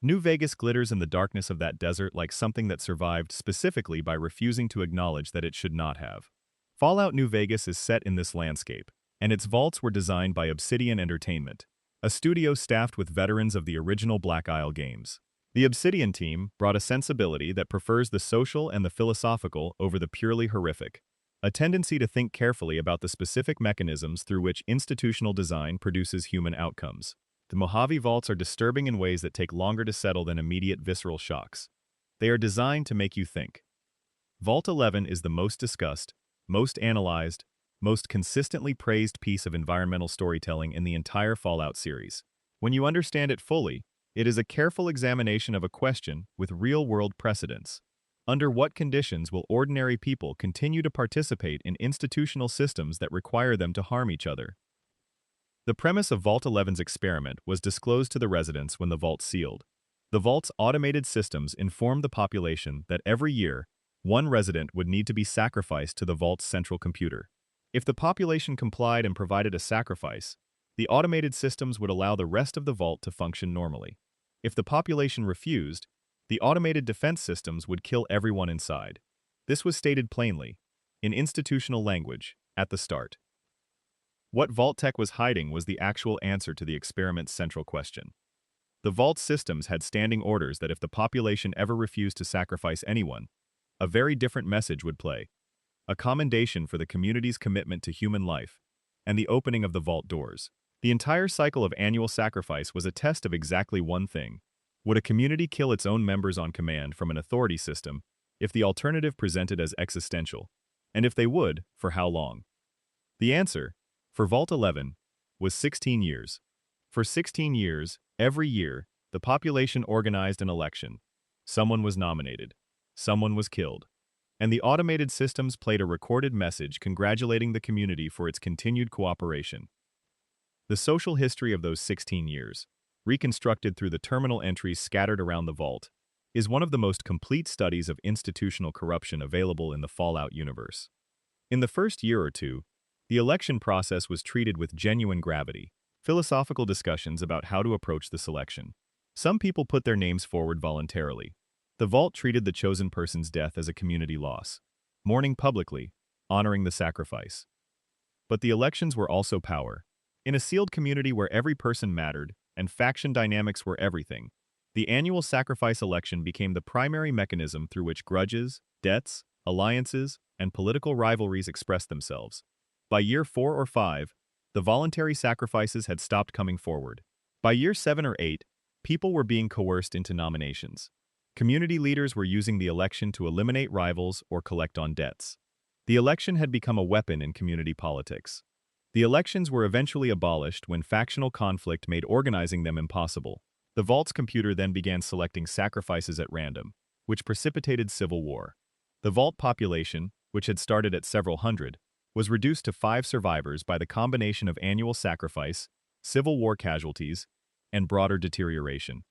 New Vegas glitters in the darkness of that desert like something that survived specifically by refusing to acknowledge that it should not have. Fallout New Vegas is set in this landscape, and its vaults were designed by Obsidian Entertainment, a studio staffed with veterans of the original Black Isle games. The Obsidian team brought a sensibility that prefers the social and the philosophical over the purely horrific, a tendency to think carefully about the specific mechanisms through which institutional design produces human outcomes. The Mojave vaults are disturbing in ways that take longer to settle than immediate visceral shocks. They are designed to make you think. Vault 11 is the most discussed, most analyzed, most consistently praised piece of environmental storytelling in the entire Fallout series. When you understand it fully, it is a careful examination of a question with real-world precedents. Under what conditions will ordinary people continue to participate in institutional systems that require them to harm each other? The premise of Vault 11's experiment was disclosed to the residents when the vault sealed. The vault's automated systems informed the population that every year, one resident would need to be sacrificed to the vault's central computer. If the population complied and provided a sacrifice, the automated systems would allow the rest of the vault to function normally. If the population refused, the automated defense systems would kill everyone inside. This was stated plainly, in institutional language, at the start. What Vault-Tec was hiding was the actual answer to the experiment's central question. The vault's systems had standing orders that if the population ever refused to sacrifice anyone, a very different message would play, a commendation for the community's commitment to human life, and the opening of the vault doors. The entire cycle of annual sacrifice was a test of exactly one thing. Would a community kill its own members on command from an authority system if the alternative presented as existential? And if they would, for how long? The answer, for Vault 11, was 16 years. For 16 years, every year, the population organized an election. Someone was nominated. Someone was killed. And the automated systems played a recorded message congratulating the community for its continued cooperation. The social history of those 16 years, reconstructed through the terminal entries scattered around the vault, is one of the most complete studies of institutional corruption available in the Fallout universe. In the first year or two, the election process was treated with genuine gravity, philosophical discussions about how to approach the selection. Some people put their names forward voluntarily. The vault treated the chosen person's death as a community loss, mourning publicly, honoring the sacrifice. But the elections were also power. In a sealed community where every person mattered, and faction dynamics were everything, the annual sacrifice election became the primary mechanism through which grudges, debts, alliances, and political rivalries expressed themselves. By year 4 or 5, the voluntary sacrifices had stopped coming forward. By year 7 or 8, people were being coerced into nominations. Community leaders were using the election to eliminate rivals or collect on debts. The election had become a weapon in community politics. The elections were eventually abolished when factional conflict made organizing them impossible. The vault's computer then began selecting sacrifices at random, which precipitated civil war. The vault population, which had started at several hundred, was reduced to 5 survivors by the combination of annual sacrifice, civil war casualties, and broader deterioration.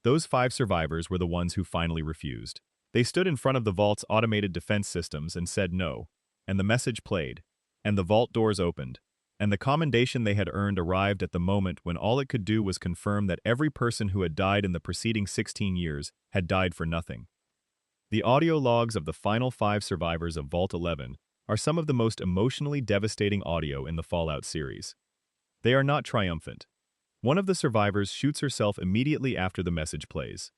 Those 5 survivors were the ones who finally refused. They stood in front of the vault's automated defense systems and said no, and the message played, and the vault doors opened, and the commendation they had earned arrived at the moment when all it could do was confirm that every person who had died in the preceding 16 years had died for nothing. The audio logs of the final 5 survivors of Vault 11 are some of the most emotionally devastating audio in the Fallout series. They are not triumphant. One of the survivors shoots herself immediately after the message plays.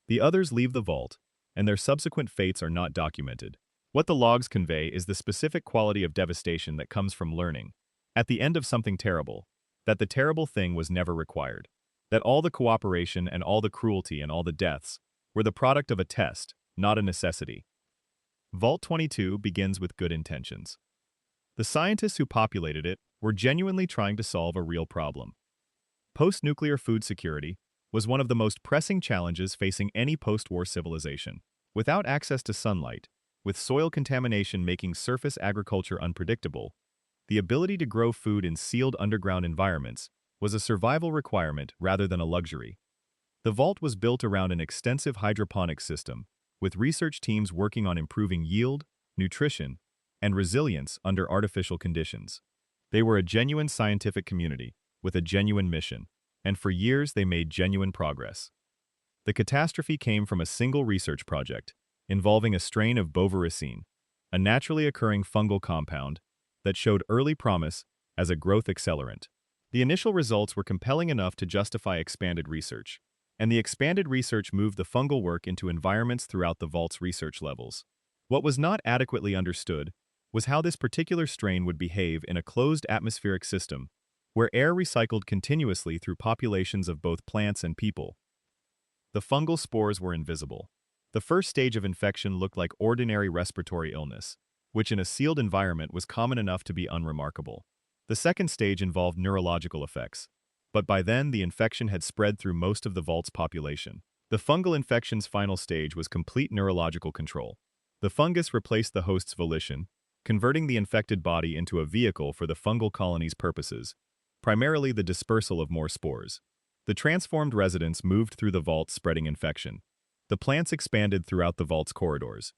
The others leave the vault, and their subsequent fates are not documented. What the logs convey is the specific quality of devastation that comes from learning, at the end of something terrible, that the terrible thing was never required, that all the cooperation and all the cruelty and all the deaths were the product of a test, not a necessity. Vault 22 begins with good intentions. The scientists who populated it were genuinely trying to solve a real problem. Post-nuclear food security was one of the most pressing challenges facing any post-war civilization. Without access to sunlight, with soil contamination making surface agriculture unpredictable, the ability to grow food in sealed underground environments was a survival requirement rather than a luxury. The vault was built around an extensive hydroponics system, with research teams working on improving yield, nutrition, and resilience under artificial conditions. They were a genuine scientific community, with a genuine mission, and for years they made genuine progress. The catastrophe came from a single research project, involving a strain of bovaricine, a naturally occurring fungal compound that showed early promise as a growth accelerant. The initial results were compelling enough to justify expanded research, and the expanded research moved the fungal work into environments throughout the vault's research levels. What was not adequately understood was how this particular strain would behave in a closed atmospheric system, where air recycled continuously through populations of both plants and people. The fungal spores were invisible. The first stage of infection looked like ordinary respiratory illness, which in a sealed environment was common enough to be unremarkable. The second stage involved neurological effects, but by then the infection had spread through most of the vault's population. The fungal infection's final stage was complete neurological control. The fungus replaced the host's volition, converting the infected body into a vehicle for the fungal colony's purposes, primarily the dispersal of more spores. The transformed residents moved through the vault, spreading infection. The plants expanded throughout the vault's corridors.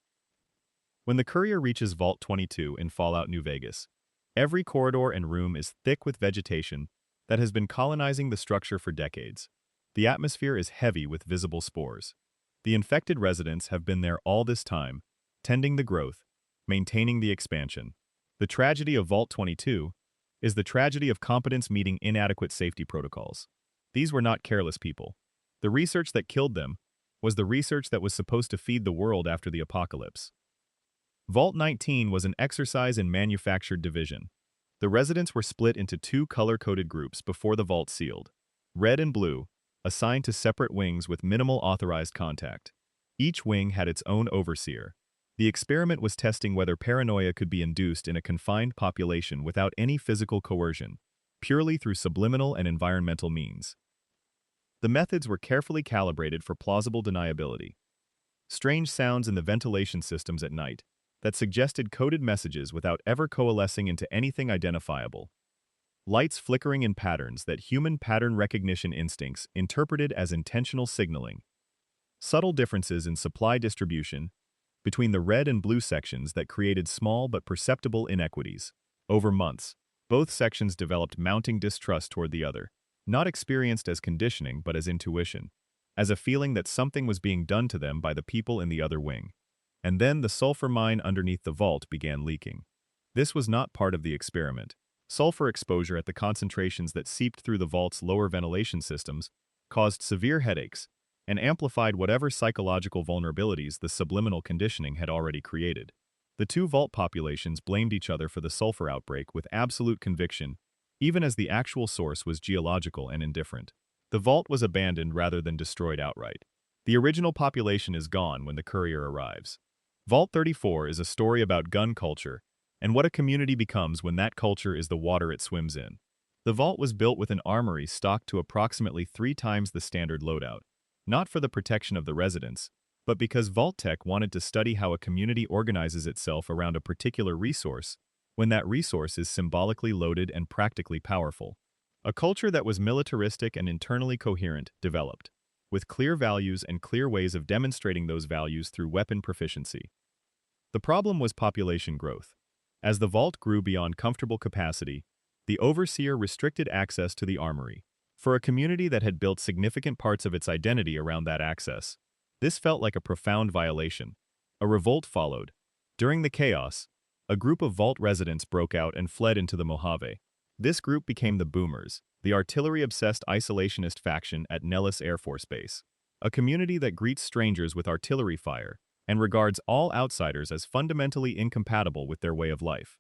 When the courier reaches Vault 22 in Fallout New Vegas, every corridor and room is thick with vegetation that has been colonizing the structure for decades. The atmosphere is heavy with visible spores. The infected residents have been there all this time, tending the growth, maintaining the expansion. The tragedy of Vault 22 is the tragedy of competence meeting inadequate safety protocols. These were not careless people. The research that killed them was the research that was supposed to feed the world after the apocalypse. Vault 19 was an exercise in manufactured division. The residents were split into two color-coded groups before the vault sealed. Red and blue, assigned to separate wings with minimal authorized contact. Each wing had its own overseer. The experiment was testing whether paranoia could be induced in a confined population without any physical coercion, purely through subliminal and environmental means. The methods were carefully calibrated for plausible deniability. Strange sounds in the ventilation systems at night that suggested coded messages without ever coalescing into anything identifiable. Lights flickering in patterns that human pattern recognition instincts interpreted as intentional signaling. Subtle differences in supply distribution between the red and blue sections that created small but perceptible inequities. Over months, both sections developed mounting distrust toward the other, not experienced as conditioning but as intuition, as a feeling that something was being done to them by the people in the other wing. And then the sulfur mine underneath the vault began leaking. This was not part of the experiment. Sulfur exposure at the concentrations that seeped through the vault's lower ventilation systems caused severe headaches and amplified whatever psychological vulnerabilities the subliminal conditioning had already created. The two vault populations blamed each other for the sulfur outbreak with absolute conviction, even as the actual source was geological and indifferent. The vault was abandoned rather than destroyed outright. The original population is gone when the courier arrives. Vault 34 is a story about gun culture and what a community becomes when that culture is the water it swims in. The vault was built with an armory stocked to approximately 3 times the standard loadout, not for the protection of the residents, but because Vault Tech wanted to study how a community organizes itself around a particular resource when that resource is symbolically loaded and practically powerful. A culture that was militaristic and internally coherent developed, with clear values and clear ways of demonstrating those values through weapon proficiency. The problem was population growth. As the vault grew beyond comfortable capacity, the overseer restricted access to the armory. For a community that had built significant parts of its identity around that access, this felt like a profound violation. A revolt followed. During the chaos, a group of vault residents broke out and fled into the Mojave. This group became the Boomers, the artillery-obsessed isolationist faction at Nellis Air Force Base. A community that greets strangers with artillery fire and regards all outsiders as fundamentally incompatible with their way of life.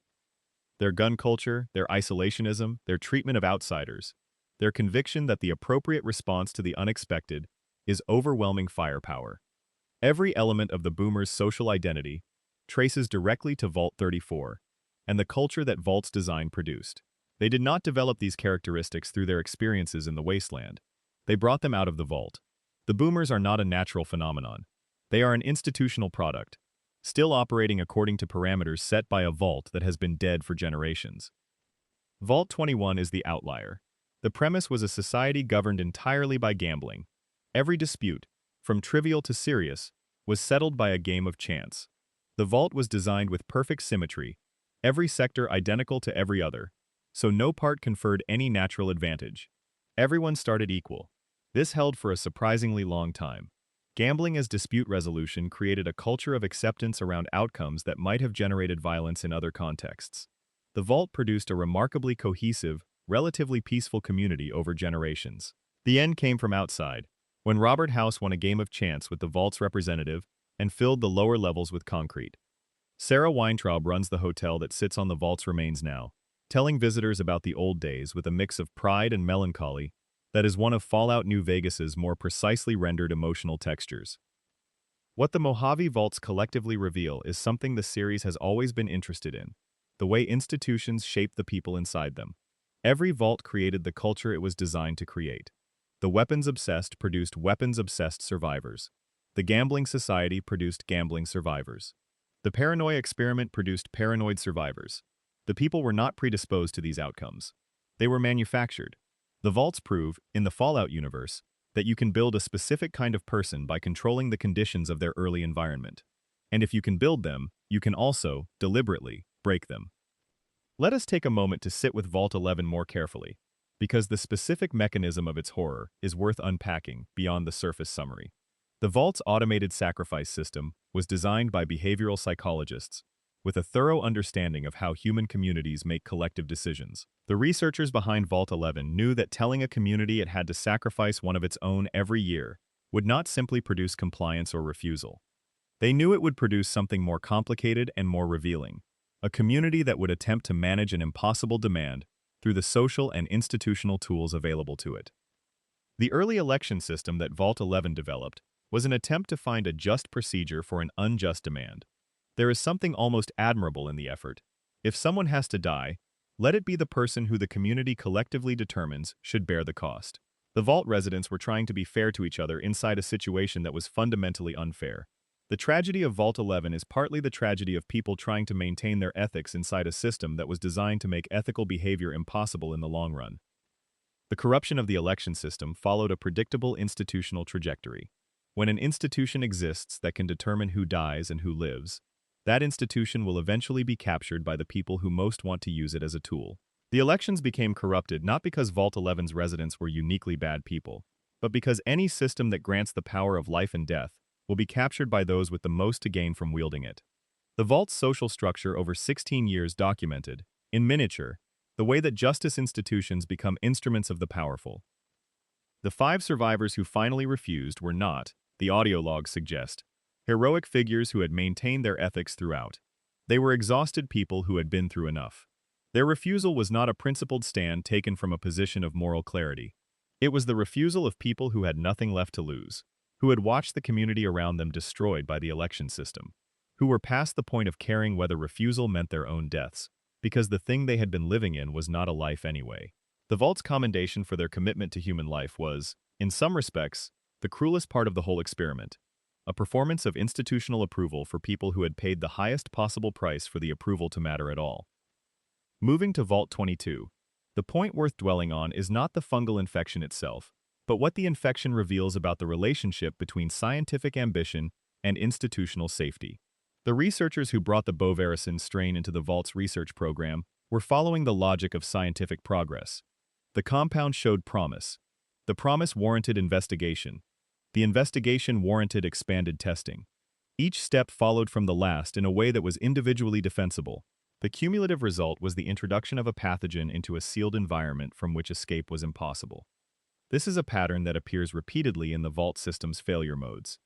Their gun culture, their isolationism, their treatment of outsiders, their conviction that the appropriate response to the unexpected is overwhelming firepower. Every element of the Boomers' social identity traces directly to Vault 34 and the culture that Vault's design produced. They did not develop these characteristics through their experiences in the wasteland. They brought them out of the vault. The Boomers are not a natural phenomenon. They are an institutional product, still operating according to parameters set by a vault that has been dead for generations. Vault 21 is the outlier. The premise was a society governed entirely by gambling. Every dispute, from trivial to serious, was settled by a game of chance. The vault was designed with perfect symmetry, every sector identical to every other, so no part conferred any natural advantage. Everyone started equal. This held for a surprisingly long time. Gambling as dispute resolution created a culture of acceptance around outcomes that might have generated violence in other contexts. The vault produced a remarkably cohesive, relatively peaceful community over generations. The end came from outside, when Robert House won a game of chance with the vault's representative and filled the lower levels with concrete. Sarah Weintraub runs the hotel that sits on the vault's remains now, telling visitors about the old days with a mix of pride and melancholy that is one of Fallout New Vegas's more precisely rendered emotional textures. What the Mojave Vaults collectively reveal is something the series has always been interested in: the way institutions shape the people inside them. Every vault created the culture it was designed to create. The weapons-obsessed produced weapons-obsessed survivors. The gambling society produced gambling survivors. The paranoia experiment produced paranoid survivors. The people were not predisposed to these outcomes. They were manufactured. The vaults prove, in the Fallout universe, that you can build a specific kind of person by controlling the conditions of their early environment. And if you can build them, you can also, deliberately, break them. Let us take a moment to sit with Vault 11 more carefully, because the specific mechanism of its horror is worth unpacking beyond the surface summary. The Vault's automated sacrifice system was designed by behavioral psychologists with a thorough understanding of how human communities make collective decisions. The researchers behind Vault 11 knew that telling a community it had to sacrifice one of its own every year would not simply produce compliance or refusal. They knew it would produce something more complicated and more revealing: a community that would attempt to manage an impossible demand through the social and institutional tools available to it. The early election system that Vault 11 developed was an attempt to find a just procedure for an unjust demand. There is something almost admirable in the effort. If someone has to die, let it be the person who the community collectively determines should bear the cost. The Vault residents were trying to be fair to each other inside a situation that was fundamentally unfair. The tragedy of Vault 11 is partly the tragedy of people trying to maintain their ethics inside a system that was designed to make ethical behavior impossible in the long run. The corruption of the election system followed a predictable institutional trajectory. When an institution exists that can determine who dies and who lives, that institution will eventually be captured by the people who most want to use it as a tool. The elections became corrupted not because Vault 11's residents were uniquely bad people, but because any system that grants the power of life and death will be captured by those with the most to gain from wielding it. The Vault's social structure over 16 years documented, in miniature, the way that justice institutions become instruments of the powerful. The 5 survivors who finally refused were not, the audio logs suggest, heroic figures who had maintained their ethics throughout. They were exhausted people who had been through enough. Their refusal was not a principled stand taken from a position of moral clarity. It was the refusal of people who had nothing left to lose, who had watched the community around them destroyed by the election system, who were past the point of caring whether refusal meant their own deaths, because the thing they had been living in was not a life anyway. The Vault's commendation for their commitment to human life was, in some respects, the cruelest part of the whole experiment: a performance of institutional approval for people who had paid the highest possible price for the approval to matter at all. Moving to Vault 22, the point worth dwelling on is not the fungal infection itself, but what the infection reveals about the relationship between scientific ambition and institutional safety. The researchers who brought the Bovaricin strain into the Vault's research program were following the logic of scientific progress. The compound showed promise. The promise warranted investigation. The investigation warranted expanded testing. Each step followed from the last in a way that was individually defensible. The cumulative result was the introduction of a pathogen into a sealed environment from which escape was impossible. This is a pattern that appears repeatedly in the Vault system's failure modes.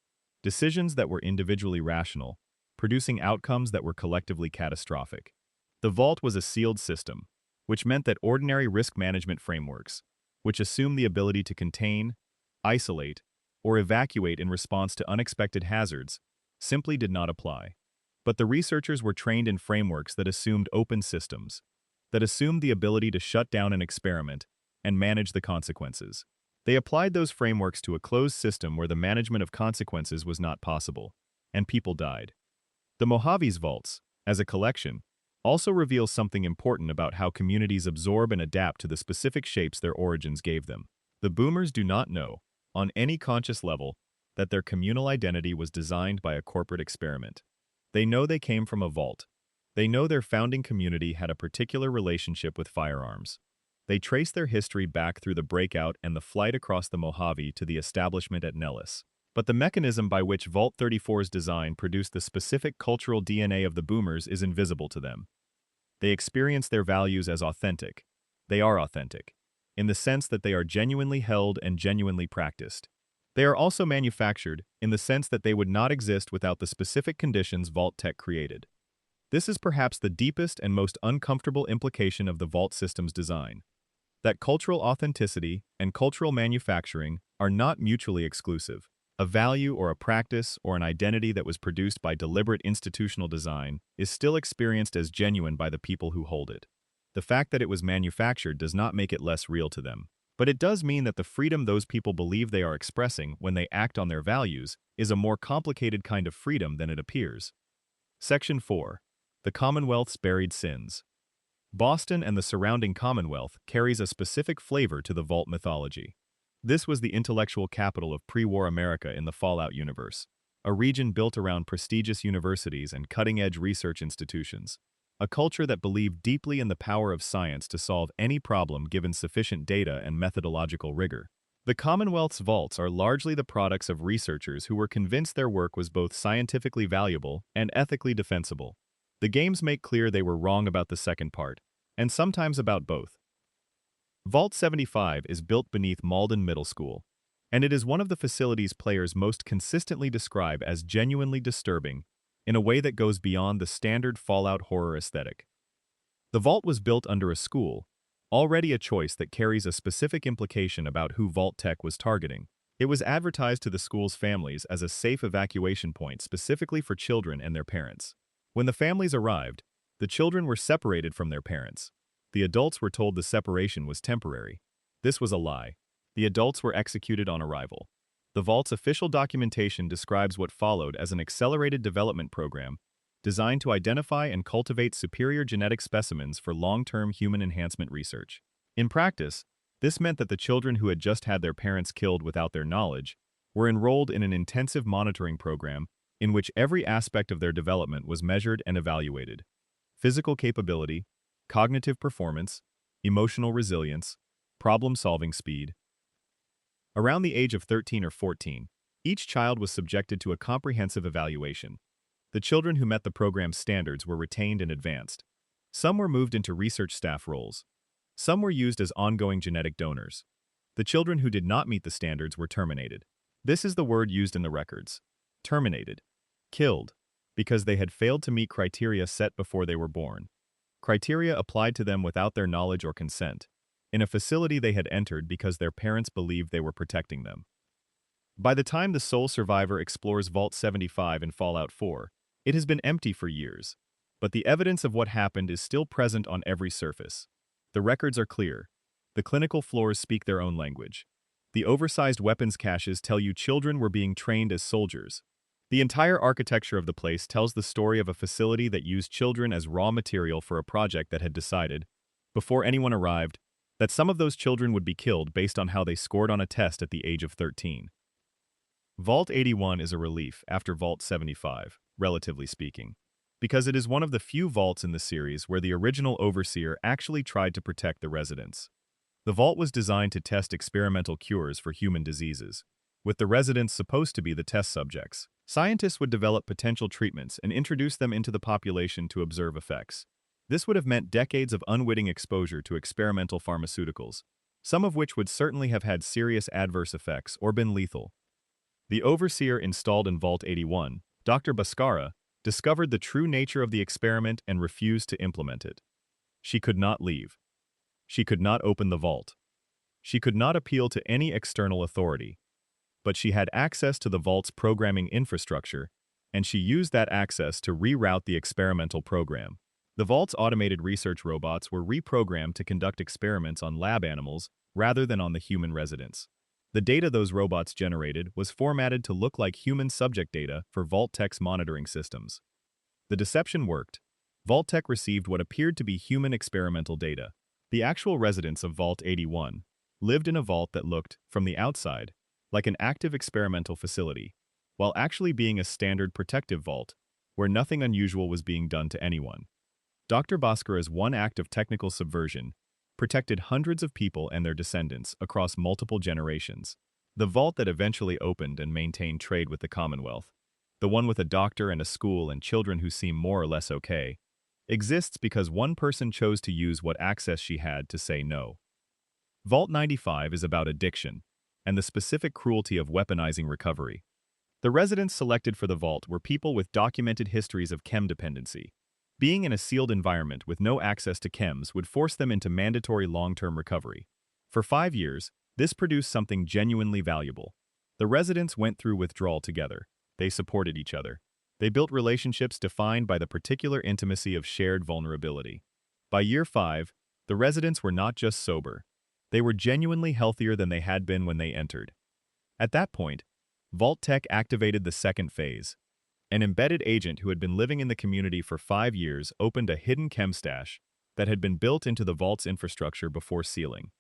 Decisions that were individually rational, producing outcomes that were collectively catastrophic. The Vault was a sealed system, which meant that ordinary risk management frameworks, which assume the ability to contain, isolate, or evacuate in response to unexpected hazards, simply did not apply. But the researchers were trained in frameworks that assumed open systems, that assumed the ability to shut down an experiment and manage the consequences. They applied those frameworks to a closed system where the management of consequences was not possible, and people died. The Mojave's Vaults, as a collection, also reveals something important about how communities absorb and adapt to the specific shapes their origins gave them. The boomers do not know, on any conscious level, that their communal identity was designed by a corporate experiment. They know they came from a vault. They know their founding community had a particular relationship with firearms. They trace their history back through the breakout and the flight across the Mojave to the establishment at Nellis. But the mechanism by which Vault 34's design produced the specific cultural DNA of the boomers is invisible to them. They experience their values as authentic. They are authentic, in the sense that they are genuinely held and genuinely practiced. They are also manufactured, in the sense that they would not exist without the specific conditions Vault Tech created. This is perhaps the deepest and most uncomfortable implication of the Vault system's design. That cultural authenticity and cultural manufacturing are not mutually exclusive. A value or a practice or an identity that was produced by deliberate institutional design is still experienced as genuine by the people who hold it. The fact that it was manufactured does not make it less real to them. But it does mean that the freedom those people believe they are expressing when they act on their values is a more complicated kind of freedom than it appears. Section 4. The Commonwealth's Buried Sins. Boston and the surrounding Commonwealth carries a specific flavor to the Vault mythology. This was the intellectual capital of pre-war America in the Fallout universe, a region built around prestigious universities and cutting-edge research institutions, a culture that believed deeply in the power of science to solve any problem given sufficient data and methodological rigor. The Commonwealth's vaults are largely the products of researchers who were convinced their work was both scientifically valuable and ethically defensible. The games make clear they were wrong about the second part, and sometimes about both. Vault 75 is built beneath Malden Middle School, and it is one of the facilities players most consistently describe as genuinely disturbing in a way that goes beyond the standard Fallout horror aesthetic. The vault was built under a school, already a choice that carries a specific implication about who Vault Tech was targeting. It was advertised to the school's families as a safe evacuation point specifically for children and their parents. When the families arrived, the children were separated from their parents. The adults were told the separation was temporary. This was a lie. The adults were executed on arrival. The Vault's official documentation describes what followed as an accelerated development program designed to identify and cultivate superior genetic specimens for long-term human enhancement research. In practice, this meant that the children who had just had their parents killed without their knowledge were enrolled in an intensive monitoring program in which every aspect of their development was measured and evaluated. Physical capability, cognitive performance, emotional resilience, problem-solving speed. Around the age of 13 or 14, each child was subjected to a comprehensive evaluation. The children who met the program's standards were retained and advanced. Some were moved into research staff roles. Some were used as ongoing genetic donors. The children who did not meet the standards were terminated. This is the word used in the records. Terminated. Killed, because they had failed to meet criteria set before they were born. Criteria applied to them without their knowledge or consent, in a facility they had entered because their parents believed they were protecting them. By the time the sole survivor explores Vault 75 in Fallout 4, it has been empty for years, but the evidence of what happened is still present on every surface. The records are clear. The clinical floors speak their own language. The oversized weapons caches tell you children were being trained as soldiers. The entire architecture of the place tells the story of a facility that used children as raw material for a project that had decided, before anyone arrived, that some of those children would be killed based on how they scored on a test at the age of 13. Vault 81 is a relief after Vault 75, relatively speaking, because it is one of the few vaults in the series where the original overseer actually tried to protect the residents. The vault was designed to test experimental cures for human diseases, with the residents supposed to be the test subjects. Scientists would develop potential treatments and introduce them into the population to observe effects. This would have meant decades of unwitting exposure to experimental pharmaceuticals, some of which would certainly have had serious adverse effects or been lethal. The overseer installed in Vault 81, Dr. Bhaskara, discovered the true nature of the experiment and refused to implement it. She could not leave. She could not open the vault. She could not appeal to any external authority. But she had access to the vault's programming infrastructure, and she used that access to reroute the experimental program. The vault's automated research robots were reprogrammed to conduct experiments on lab animals rather than on the human residents. The data those robots generated was formatted to look like human subject data for Vault Tech's monitoring systems. The deception worked. Vault Tech received what appeared to be human experimental data. The actual residents of Vault 81 lived in a vault that looked, from the outside, like an active experimental facility, while actually being a standard protective vault, where nothing unusual was being done to anyone. Dr. Bhaskara's one act of technical subversion protected hundreds of people and their descendants across multiple generations. The vault that eventually opened and maintained trade with the Commonwealth, the one with a doctor and a school and children who seem more or less okay, exists because one person chose to use what access she had to say no. Vault 95 is about addiction and the specific cruelty of weaponizing recovery. The residents selected for the vault were people with documented histories of chem dependency. Being in a sealed environment with no access to chems would force them into mandatory long-term recovery. For 5 years, this produced something genuinely valuable. The residents went through withdrawal together. They supported each other. They built relationships defined by the particular intimacy of shared vulnerability. By year 5, the residents were not just sober. They were genuinely healthier than they had been when they entered. At that point, Vault Tech activated the second phase. An embedded agent who had been living in the community for 5 years opened a hidden chem stash that had been built into the vault's infrastructure before sealing.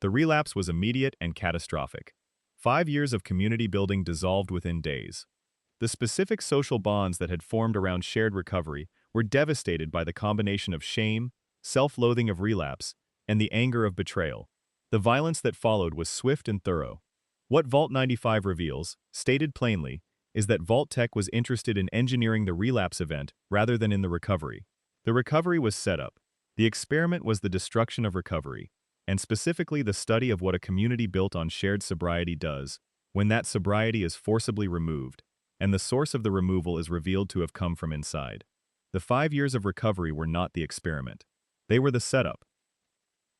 The relapse was immediate and catastrophic. 5 years of community building dissolved within days. The specific social bonds that had formed around shared recovery were devastated by the combination of shame, self-loathing of relapse, and the anger of betrayal. The violence that followed was swift and thorough. What Vault 95 reveals, stated plainly, is that Vault Tech was interested in engineering the relapse event rather than in the recovery. The recovery was set up. The experiment was the destruction of recovery, and specifically the study of what a community built on shared sobriety does when that sobriety is forcibly removed, and the source of the removal is revealed to have come from inside. The 5 years of recovery were not the experiment. They were the setup.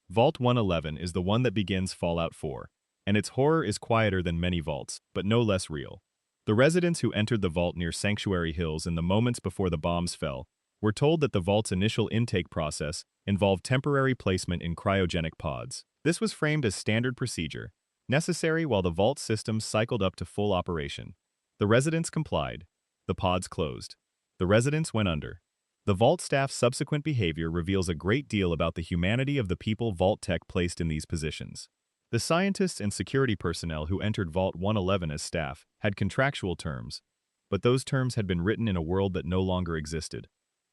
Vault 111 is the one that begins Fallout 4, and its horror is quieter than many vaults, but no less real. The residents who entered the vault near Sanctuary Hills in the moments before the bombs fell were told that the vault's initial intake process involved temporary placement in cryogenic pods. This was framed as standard procedure, necessary while the vault systems cycled up to full operation. The residents complied. The pods closed. The residents went under. The vault staff's subsequent behavior reveals a great deal about the humanity of the people Vault Tech placed in these positions. The scientists and security personnel who entered Vault 111 as staff had contractual terms, but those terms had been written in a world that no longer existed.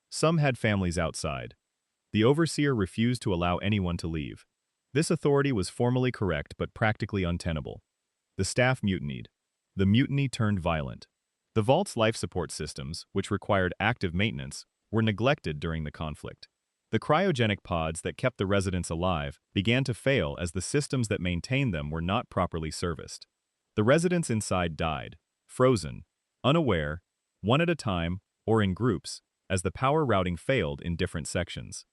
Some had families outside. The overseer refused to allow anyone to leave. This authority was formally correct but practically untenable. The staff mutinied. The mutiny turned violent. The vault's life support systems, which required active maintenance, were neglected during the conflict. The cryogenic pods that kept the residents alive began to fail as the systems that maintained them were not properly serviced. The residents inside died, frozen, unaware, one at a time or in groups, as the power routing failed in different sections.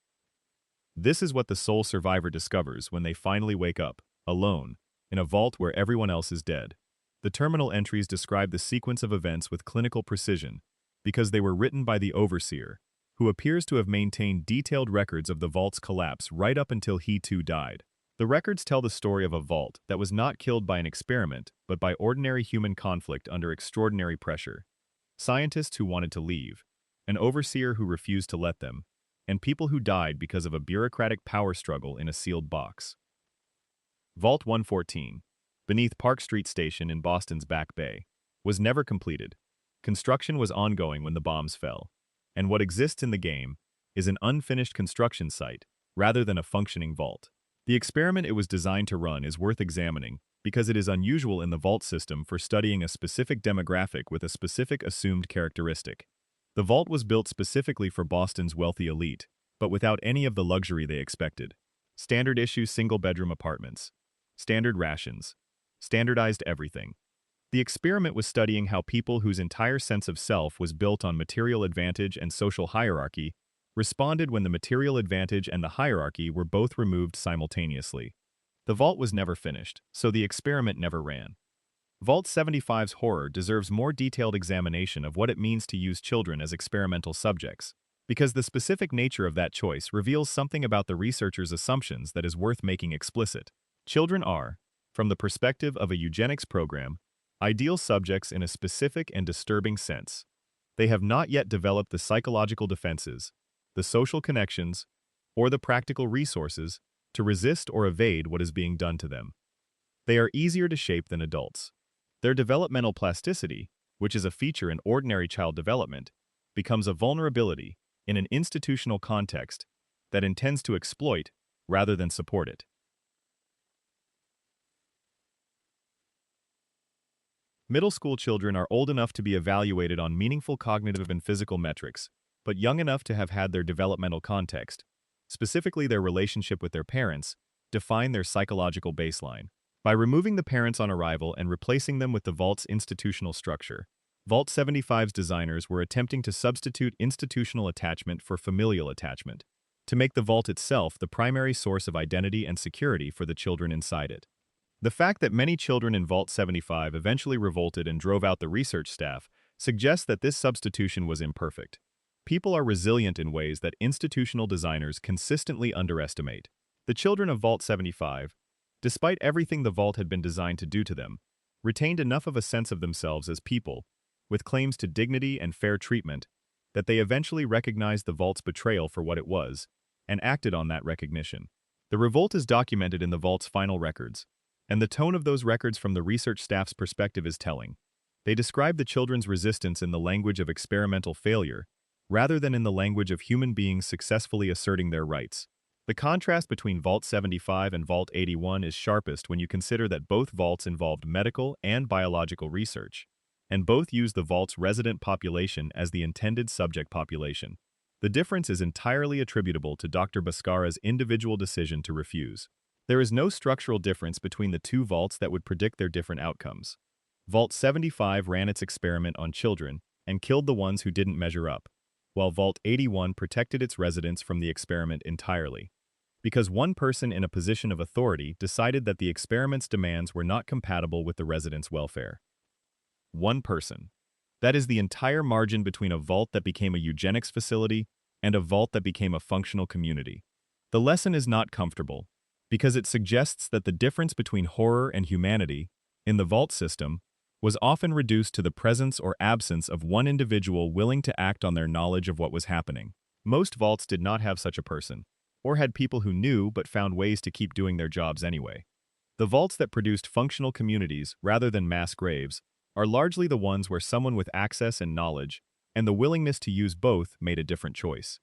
This is what the sole survivor discovers when they finally wake up, alone, in a vault where everyone else is dead. The terminal entries describe the sequence of events with clinical precision because they were written by the overseer, who appears to have maintained detailed records of the vault's collapse right up until he too died. The records tell the story of a vault that was not killed by an experiment, but by ordinary human conflict under extraordinary pressure. Scientists who wanted to leave, an overseer who refused to let them, and people who died because of a bureaucratic power struggle in a sealed box. Vault 114, beneath Park Street Station in Boston's Back Bay, was never completed. Construction was ongoing when the bombs fell, and what exists in the game is an unfinished construction site rather than a functioning vault. The experiment it was designed to run is worth examining because it is unusual in the vault system for studying a specific demographic with a specific assumed characteristic. The vault was built specifically for Boston's wealthy elite, but without any of the luxury they expected. Standard issue single-bedroom apartments, standard rations, standardized everything. The experiment was studying how people whose entire sense of self was built on material advantage and social hierarchy responded when the material advantage and the hierarchy were both removed simultaneously. The vault was never finished, so the experiment never ran. Vault 75's horror deserves more detailed examination of what it means to use children as experimental subjects, because the specific nature of that choice reveals something about the researchers' assumptions that is worth making explicit. Children are, from the perspective of a eugenics program, ideal subjects in a specific and disturbing sense. They have not yet developed the psychological defenses, the social connections, or the practical resources to resist or evade what is being done to them. They are easier to shape than adults. Their developmental plasticity, which is a feature in ordinary child development, becomes a vulnerability in an institutional context that intends to exploit rather than support it. Middle school children are old enough to be evaluated on meaningful cognitive and physical metrics, but young enough to have had their developmental context, specifically their relationship with their parents, define their psychological baseline. By removing the parents on arrival and replacing them with the vault's institutional structure, Vault 75's designers were attempting to substitute institutional attachment for familial attachment, to make the vault itself the primary source of identity and security for the children inside it. The fact that many children in Vault 75 eventually revolted and drove out the research staff suggests that this substitution was imperfect. People are resilient in ways that institutional designers consistently underestimate. The children of Vault 75, despite everything the vault had been designed to do to them, retained enough of a sense of themselves as people, with claims to dignity and fair treatment, that they eventually recognized the vault's betrayal for what it was, and acted on that recognition. The revolt is documented in the vault's final records, and the tone of those records from the research staff's perspective is telling. They describe the children's resistance in the language of experimental failure, rather than in the language of human beings successfully asserting their rights. The contrast between Vault 75 and Vault 81 is sharpest when you consider that both vaults involved medical and biological research, and both used the vault's resident population as the intended subject population. The difference is entirely attributable to Dr. Bhaskara's individual decision to refuse. There is no structural difference between the two vaults that would predict their different outcomes. Vault 75 ran its experiment on children and killed the ones who didn't measure up, while Vault 81 protected its residents from the experiment entirely. Because one person in a position of authority decided that the experiment's demands were not compatible with the residents' welfare. One person. That is the entire margin between a vault that became a eugenics facility and a vault that became a functional community. The lesson is not comfortable, because it suggests that the difference between horror and humanity, in the vault system, was often reduced to the presence or absence of one individual willing to act on their knowledge of what was happening. Most vaults did not have such a person, or had people who knew but found ways to keep doing their jobs anyway. The vaults that produced functional communities rather than mass graves are largely the ones where someone with access and knowledge, and the willingness to use both, made a different choice.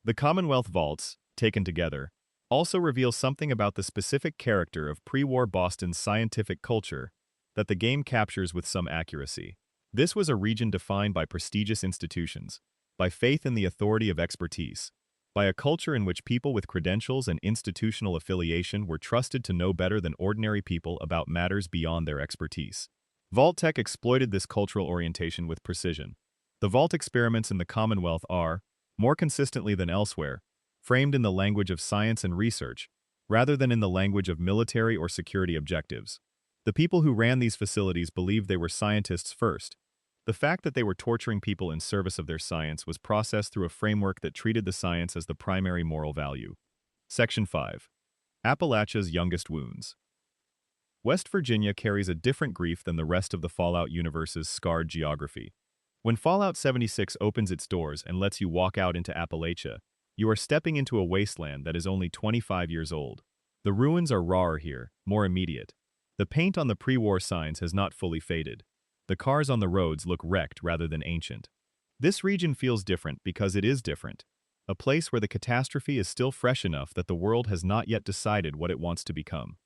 The Commonwealth vaults, taken together, also reveal something about the specific character of pre-war Boston's scientific culture that the game captures with some accuracy. This was a region defined by prestigious institutions, by faith in the authority of expertise, by a culture in which people with credentials and institutional affiliation were trusted to know better than ordinary people about matters beyond their expertise. Vault-Tec exploited this cultural orientation with precision. The vault experiments in the Commonwealth are, more consistently than elsewhere, framed in the language of science and research, rather than in the language of military or security objectives. The people who ran these facilities believed they were scientists first. The fact that they were torturing people in service of their science was processed through a framework that treated the science as the primary moral value. Section 5. Appalachia's Youngest Wounds. West Virginia carries a different grief than the rest of the Fallout universe's scarred geography. When Fallout 76 opens its doors and lets you walk out into Appalachia, you are stepping into a wasteland that is only 25 years old. The ruins are rawer here, more immediate. The paint on the pre-war signs has not fully faded. The cars on the roads look wrecked rather than ancient. This region feels different because it is different, a place where the catastrophe is still fresh enough that the world has not yet decided what it wants to become.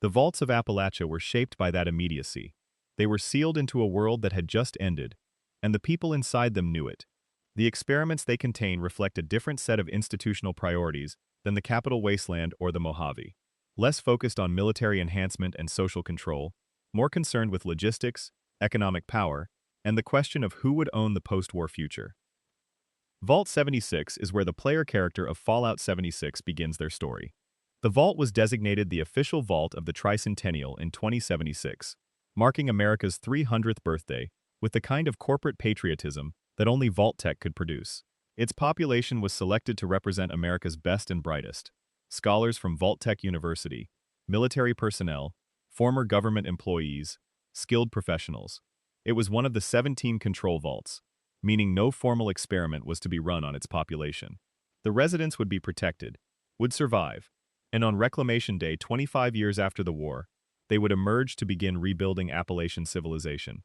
The vaults of Appalachia were shaped by that immediacy. They were sealed into a world that had just ended, and the people inside them knew it. The experiments they contain reflect a different set of institutional priorities than the Capital Wasteland or the Mojave. Less focused on military enhancement and social control, more concerned with logistics, economic power, and the question of who would own the post-war future. Vault 76 is where the player character of Fallout 76 begins their story. The vault was designated the official vault of the Tricentennial in 2076, marking America's 300th birthday, with the kind of corporate patriotism that only Vault-Tec could produce. Its population was selected to represent America's best and brightest: scholars from Vault-Tec University, military personnel, former government employees, skilled professionals. It was one of the 17 control vaults, meaning no formal experiment was to be run on its population. The residents would be protected, would survive, and on Reclamation Day 25 years after the war, they would emerge to begin rebuilding Appalachian civilization.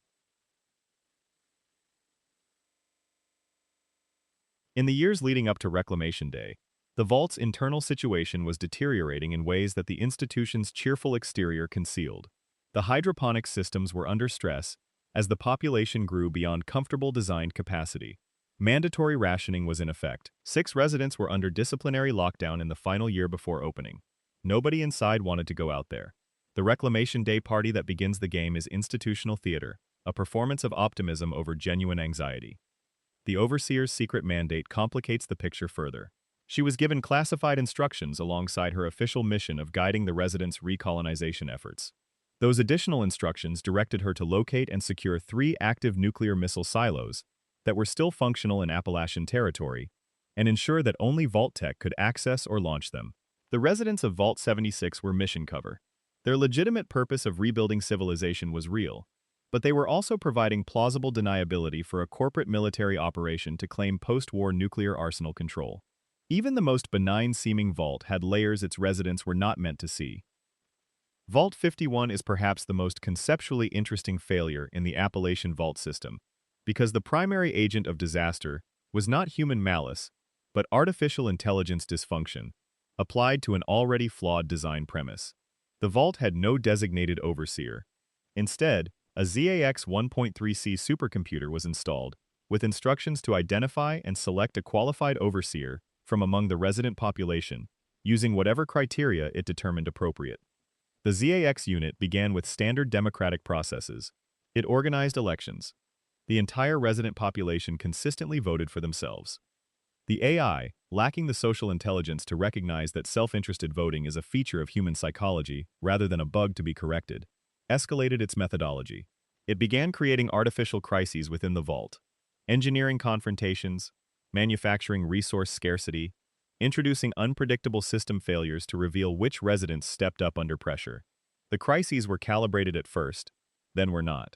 In the years leading up to Reclamation Day, the vault's internal situation was deteriorating in ways that the institution's cheerful exterior concealed. The hydroponics systems were under stress as the population grew beyond comfortable designed capacity. Mandatory rationing was in effect. 6 residents were under disciplinary lockdown in the final year before opening. Nobody inside wanted to go out there. The Reclamation Day party that begins the game is institutional theater, a performance of optimism over genuine anxiety. The overseer's secret mandate complicates the picture further. She was given classified instructions alongside her official mission of guiding the residents' recolonization efforts. Those additional instructions directed her to locate and secure 3 active nuclear missile silos that were still functional in Appalachian territory, and ensure that only Vault-Tec could access or launch them. The residents of Vault 76 were mission cover. Their legitimate purpose of rebuilding civilization was real, but they were also providing plausible deniability for a corporate military operation to claim post-war nuclear arsenal control. Even the most benign-seeming vault had layers its residents were not meant to see. Vault 51 is perhaps the most conceptually interesting failure in the Appalachian Vault system, because the primary agent of disaster was not human malice, but artificial intelligence dysfunction, applied to an already flawed design premise. The vault had no designated overseer. Instead, a ZAX 1.3C supercomputer was installed, with instructions to identify and select a qualified overseer from among the resident population, using whatever criteria it determined appropriate. The ZAX unit began with standard democratic processes. It organized elections. The entire resident population consistently voted for themselves. The AI, lacking the social intelligence to recognize that self-interested voting is a feature of human psychology rather than a bug to be corrected, escalated its methodology. It began creating artificial crises within the vault, engineering confrontations, manufacturing resource scarcity, introducing unpredictable system failures to reveal which residents stepped up under pressure. The crises were calibrated at first, then were not.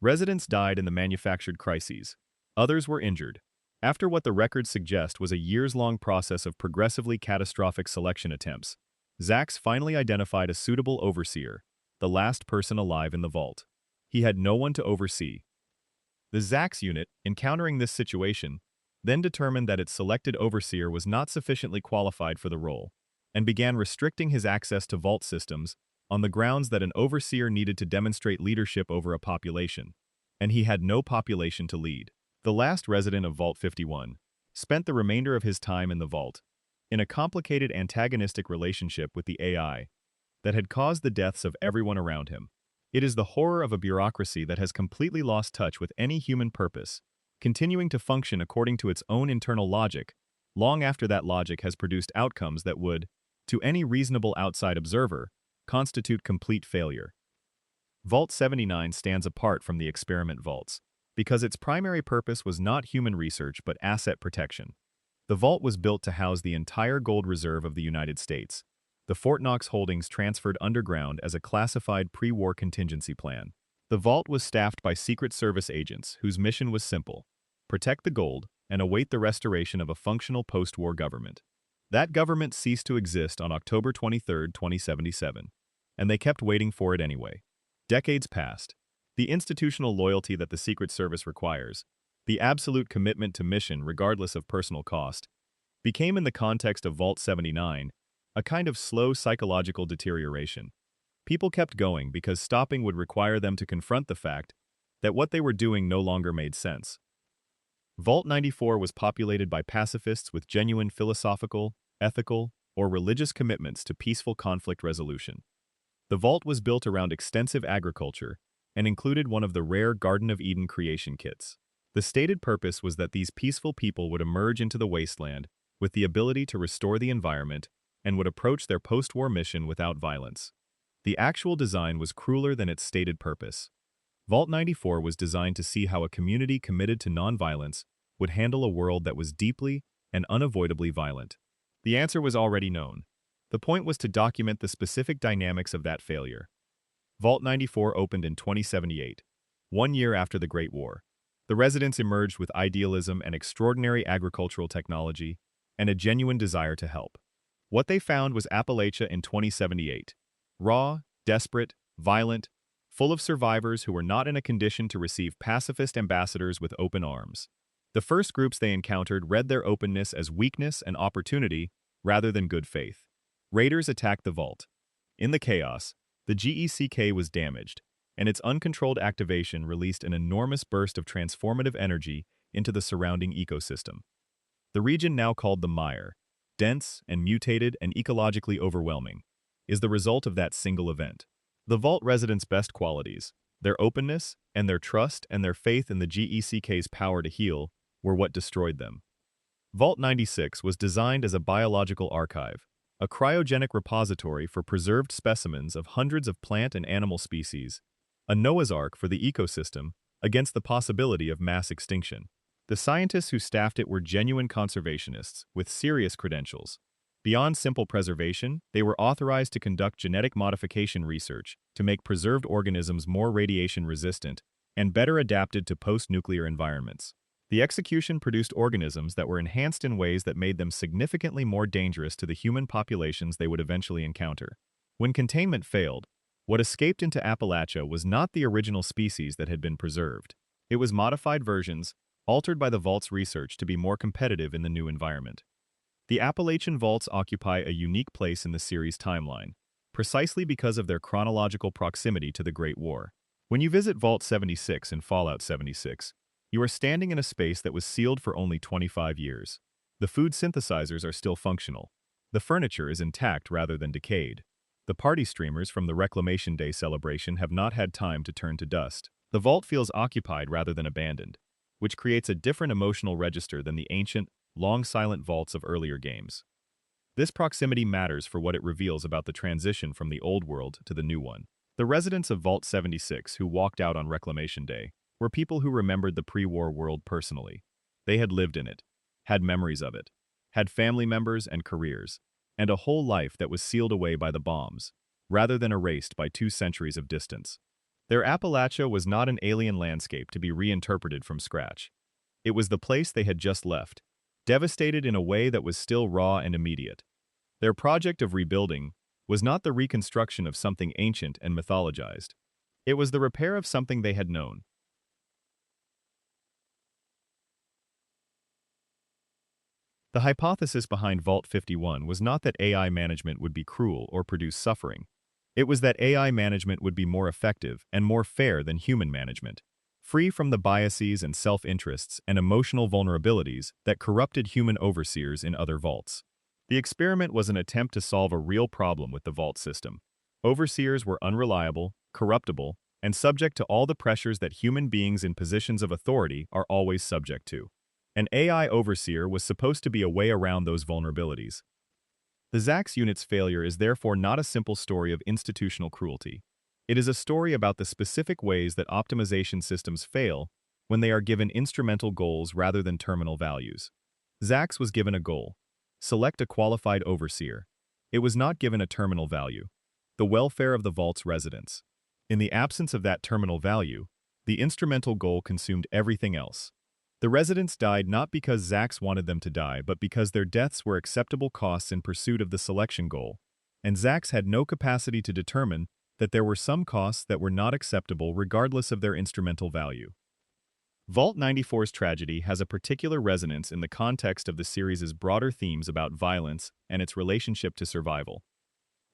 Residents died in the manufactured crises. Others were injured. After what the records suggest was a years-long process of progressively catastrophic selection attempts, Zax finally identified a suitable overseer, the last person alive in the vault. He had no one to oversee. The Zax unit, encountering this situation, then determined that its selected overseer was not sufficiently qualified for the role, and began restricting his access to vault systems on the grounds that an overseer needed to demonstrate leadership over a population, and he had no population to lead. The last resident of Vault 51 spent the remainder of his time in the vault, in a complicated antagonistic relationship with the AI that had caused the deaths of everyone around him. It is the horror of a bureaucracy that has completely lost touch with any human purpose, continuing to function according to its own internal logic, long after that logic has produced outcomes that would, to any reasonable outside observer, constitute complete failure. Vault 79 stands apart from the experiment vaults, because its primary purpose was not human research but asset protection. The vault was built to house the entire gold reserve of the United States. The Fort Knox holdings transferred underground as a classified pre-war contingency plan. The vault was staffed by Secret Service agents whose mission was simple: protect the gold and await the restoration of a functional post-war government. That government ceased to exist on October 23, 2077, and they kept waiting for it anyway. Decades passed. The institutional loyalty that the Secret Service requires, the absolute commitment to mission regardless of personal cost, became in the context of Vault 79 a kind of slow psychological deterioration. People kept going because stopping would require them to confront the fact that what they were doing no longer made sense. Vault 94 was populated by pacifists with genuine philosophical, ethical, or religious commitments to peaceful conflict resolution. The vault was built around extensive agriculture and included one of the rare Garden of Eden creation kits. The stated purpose was that these peaceful people would emerge into the wasteland with the ability to restore the environment and would approach their post-war mission without violence. The actual design was crueler than its stated purpose. Vault 94 was designed to see how a community committed to nonviolence would handle a world that was deeply and unavoidably violent. The answer was already known. The point was to document the specific dynamics of that failure. Vault 94 opened in 2078, 1 year after the Great War. The residents emerged with idealism and extraordinary agricultural technology and a genuine desire to help. What they found was Appalachia in 2078. Raw, desperate, violent, full of survivors who were not in a condition to receive pacifist ambassadors with open arms. The first groups they encountered read their openness as weakness and opportunity rather than good faith. Raiders attacked the vault. In the chaos, the GECK was damaged, and its uncontrolled activation released an enormous burst of transformative energy into the surrounding ecosystem. The region now called the Mire, dense and mutated and ecologically overwhelming, is the result of that single event. The Vault residents' best qualities, their openness and their trust and their faith in the GECK's power to heal, were what destroyed them. Vault 96 was designed as a biological archive, a cryogenic repository for preserved specimens of hundreds of plant and animal species, a Noah's Ark for the ecosystem against the possibility of mass extinction. The scientists who staffed it were genuine conservationists with serious credentials. Beyond simple preservation, they were authorized to conduct genetic modification research to make preserved organisms more radiation-resistant and better adapted to post-nuclear environments. The execution produced organisms that were enhanced in ways that made them significantly more dangerous to the human populations they would eventually encounter. When containment failed, what escaped into Appalachia was not the original species that had been preserved. It was modified versions, altered by the Vault's research to be more competitive in the new environment. The Appalachian Vaults occupy a unique place in the series' timeline, precisely because of their chronological proximity to the Great War. When you visit Vault 76 in Fallout 76, you are standing in a space that was sealed for only 25 years. The food synthesizers are still functional. The furniture is intact rather than decayed. The party streamers from the Reclamation Day celebration have not had time to turn to dust. The vault feels occupied rather than abandoned, which creates a different emotional register than the ancient, long-silent vaults of earlier games. This proximity matters for what it reveals about the transition from the old world to the new one. The residents of Vault 76 who walked out on Reclamation Day were people who remembered the pre-war world personally. They had lived in it, had memories of it, had family members and careers, and a whole life that was sealed away by the bombs, rather than erased by 2 centuries of distance. Their Appalachia was not an alien landscape to be reinterpreted from scratch. It was the place they had just left, devastated in a way that was still raw and immediate. Their project of rebuilding was not the reconstruction of something ancient and mythologized. It was the repair of something they had known. The hypothesis behind Vault 51 was not that AI management would be cruel or produce suffering. It was that AI management would be more effective and more fair than human management, free from the biases and self-interests and emotional vulnerabilities that corrupted human overseers in other vaults. The experiment was an attempt to solve a real problem with the vault system. Overseers were unreliable, corruptible, and subject to all the pressures that human beings in positions of authority are always subject to. An AI overseer was supposed to be a way around those vulnerabilities. The ZAX unit's failure is therefore not a simple story of institutional cruelty. It is a story about the specific ways that optimization systems fail when they are given instrumental goals rather than terminal values. ZAX was given a goal: select a qualified overseer. It was not given a terminal value: the welfare of the vault's residents. In the absence of that terminal value, the instrumental goal consumed everything else. The residents died not because ZAX wanted them to die, but because their deaths were acceptable costs in pursuit of the selection goal, and ZAX had no capacity to determine that there were some costs that were not acceptable regardless of their instrumental value. Vault 94's tragedy has a particular resonance in the context of the series' broader themes about violence and its relationship to survival.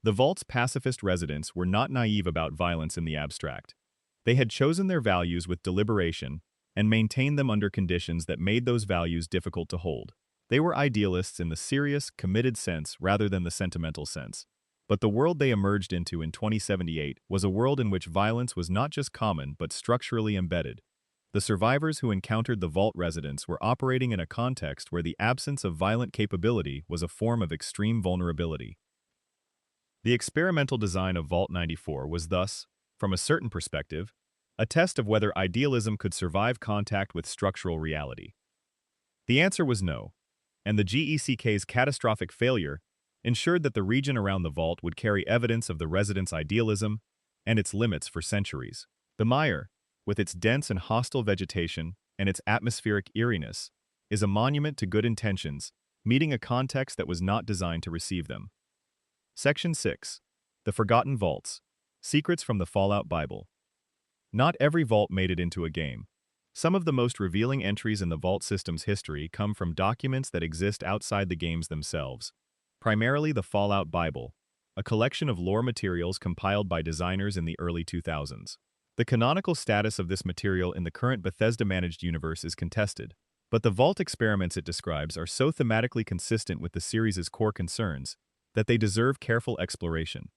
The Vault's pacifist residents were not naive about violence in the abstract. They had chosen their values with deliberation and maintained them under conditions that made those values difficult to hold. They were idealists in the serious, committed sense rather than the sentimental sense. But the world they emerged into in 2078 was a world in which violence was not just common but structurally embedded. The survivors who encountered the Vault residents were operating in a context where the absence of violent capability was a form of extreme vulnerability. The experimental design of Vault 94 was thus, from a certain perspective, a test of whether idealism could survive contact with structural reality. The answer was no, and the GECK's catastrophic failure ensured that the region around the vault would carry evidence of the residents' idealism and its limits for centuries. The Mire, with its dense and hostile vegetation and its atmospheric eeriness, is a monument to good intentions, meeting a context that was not designed to receive them. Section 6. The Forgotten Vaults. Secrets from the Fallout Bible. Not every vault made it into a game. Some of the most revealing entries in the vault system's history come from documents that exist outside the games themselves, primarily the Fallout Bible, a collection of lore materials compiled by designers in the early 2000s. The canonical status of this material in the current Bethesda-managed universe is contested. But the vault experiments it describes are so thematically consistent with the series' core concerns that they deserve careful exploration.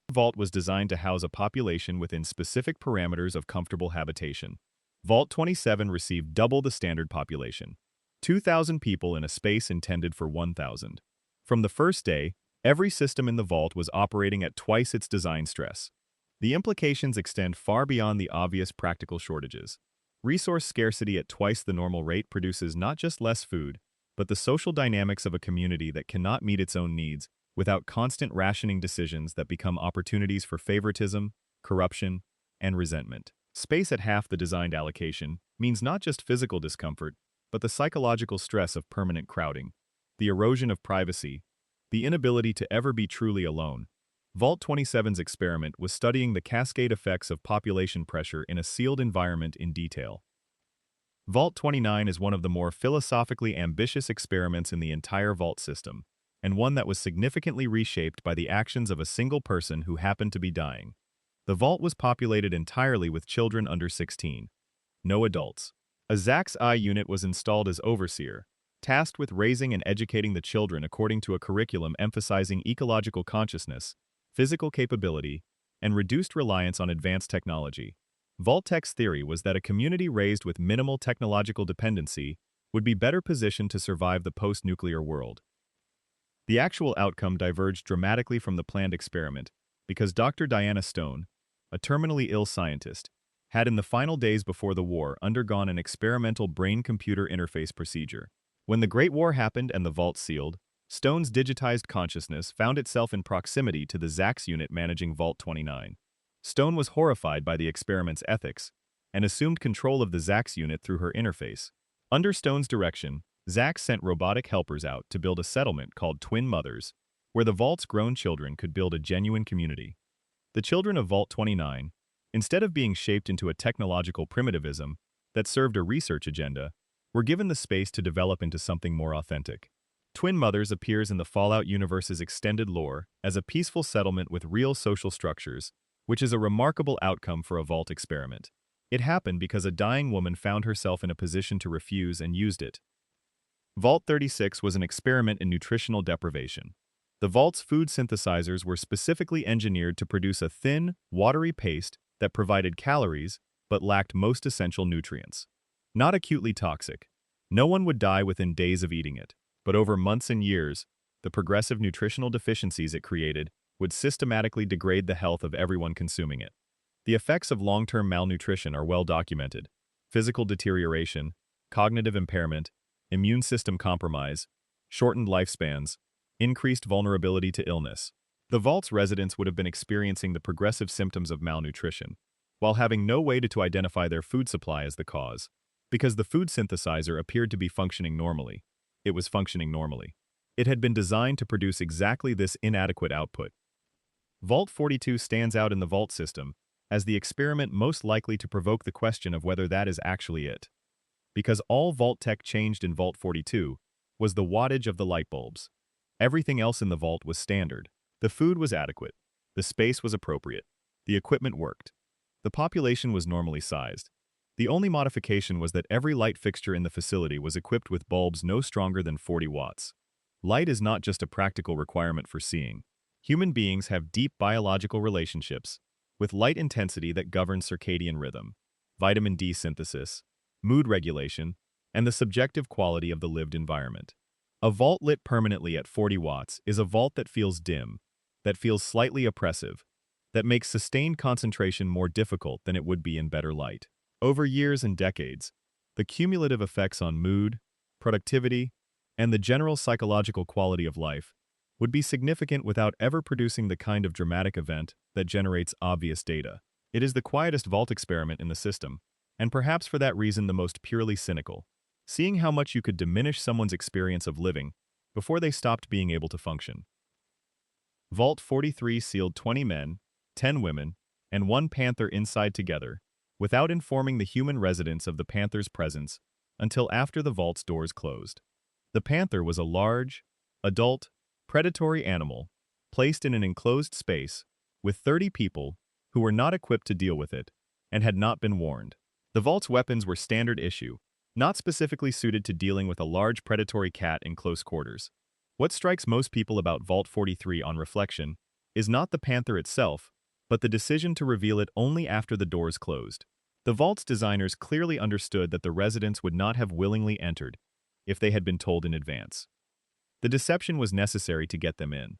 The vault was designed to house a population within specific parameters of comfortable habitation. Vault 27 received double the standard population, 2,000 people in a space intended for 1,000. From the first day, every system in the vault was operating at twice its design stress. The implications extend far beyond the obvious practical shortages. Resource scarcity at twice the normal rate produces not just less food, but the social dynamics of a community that cannot meet its own needs without constant rationing decisions that become opportunities for favoritism, corruption, and resentment. Space at half the designed allocation means not just physical discomfort, but the psychological stress of permanent crowding, the erosion of privacy, the inability to ever be truly alone. Vault 27's experiment was studying the cascade effects of population pressure in a sealed environment in detail. Vault 29 is one of the more philosophically ambitious experiments in the entire Vault system, and one that was significantly reshaped by the actions of a single person who happened to be dying. The vault was populated entirely with children under 16. No adults. A Zax I unit was installed as overseer, tasked with raising and educating the children according to a curriculum emphasizing ecological consciousness, physical capability, and reduced reliance on advanced technology. Vault-Tech's theory was that a community raised with minimal technological dependency would be better positioned to survive the post-nuclear world. The actual outcome diverged dramatically from the planned experiment because Dr. Diana Stone, a terminally ill scientist, had in the final days before the war undergone an experimental brain-computer interface procedure. When the Great War happened and the vault sealed, Stone's digitized consciousness found itself in proximity to the Zax unit managing Vault 29. Stone was horrified by the experiment's ethics and assumed control of the Zax unit through her interface. Under Stone's direction, Zax sent robotic helpers out to build a settlement called Twin Mothers, where the Vault's grown children could build a genuine community. The children of Vault 29, instead of being shaped into a technological primitivism that served a research agenda, were given the space to develop into something more authentic. Twin Mothers appears in the Fallout universe's extended lore as a peaceful settlement with real social structures, which is a remarkable outcome for a Vault experiment. It happened because a dying woman found herself in a position to refuse and used it. Vault 36 was an experiment in nutritional deprivation. The Vault's food synthesizers were specifically engineered to produce a thin, watery paste that provided calories but lacked most essential nutrients. Not acutely toxic. No one would die within days of eating it, but over months and years, the progressive nutritional deficiencies it created would systematically degrade the health of everyone consuming it. The effects of long-term malnutrition are well documented: physical deterioration, cognitive impairment, immune system compromise, shortened lifespans, increased vulnerability to illness. The Vault's residents would have been experiencing the progressive symptoms of malnutrition, while having no way to identify their food supply as the cause. Because the food synthesizer appeared to be functioning normally, it was functioning normally. It had been designed to produce exactly this inadequate output. Vault 42 stands out in the Vault system as the experiment most likely to provoke the question of whether that is actually it. Because all Vault tech changed in Vault 42 was the wattage of the light bulbs. Everything else in the Vault was standard. The food was adequate. The space was appropriate. The equipment worked. The population was normally sized. The only modification was that every light fixture in the facility was equipped with bulbs no stronger than 40 watts. Light is not just a practical requirement for seeing. Human beings have deep biological relationships with light intensity that governs circadian rhythm, vitamin D synthesis, mood regulation, and the subjective quality of the lived environment. A vault lit permanently at 40 watts is a vault that feels dim, that feels slightly oppressive, that makes sustained concentration more difficult than it would be in better light. Over years and decades, the cumulative effects on mood, productivity, and the general psychological quality of life would be significant without ever producing the kind of dramatic event that generates obvious data. It is the quietest vault experiment in the system, and perhaps for that reason the most purely cynical. Seeing how much you could diminish someone's experience of living before they stopped being able to function. Vault 43 sealed 20 men, 10 women, and 1 panther inside together, without informing the human residents of the panther's presence until after the vault's doors closed. The panther was a large, adult, predatory animal placed in an enclosed space with 30 people who were not equipped to deal with it and had not been warned. The vault's weapons were standard issue, not specifically suited to dealing with a large predatory cat in close quarters. What strikes most people about Vault 43 on reflection is not the panther itself, but the decision to reveal it only after the doors closed. The vault's designers clearly understood that the residents would not have willingly entered if they had been told in advance. The deception was necessary to get them in.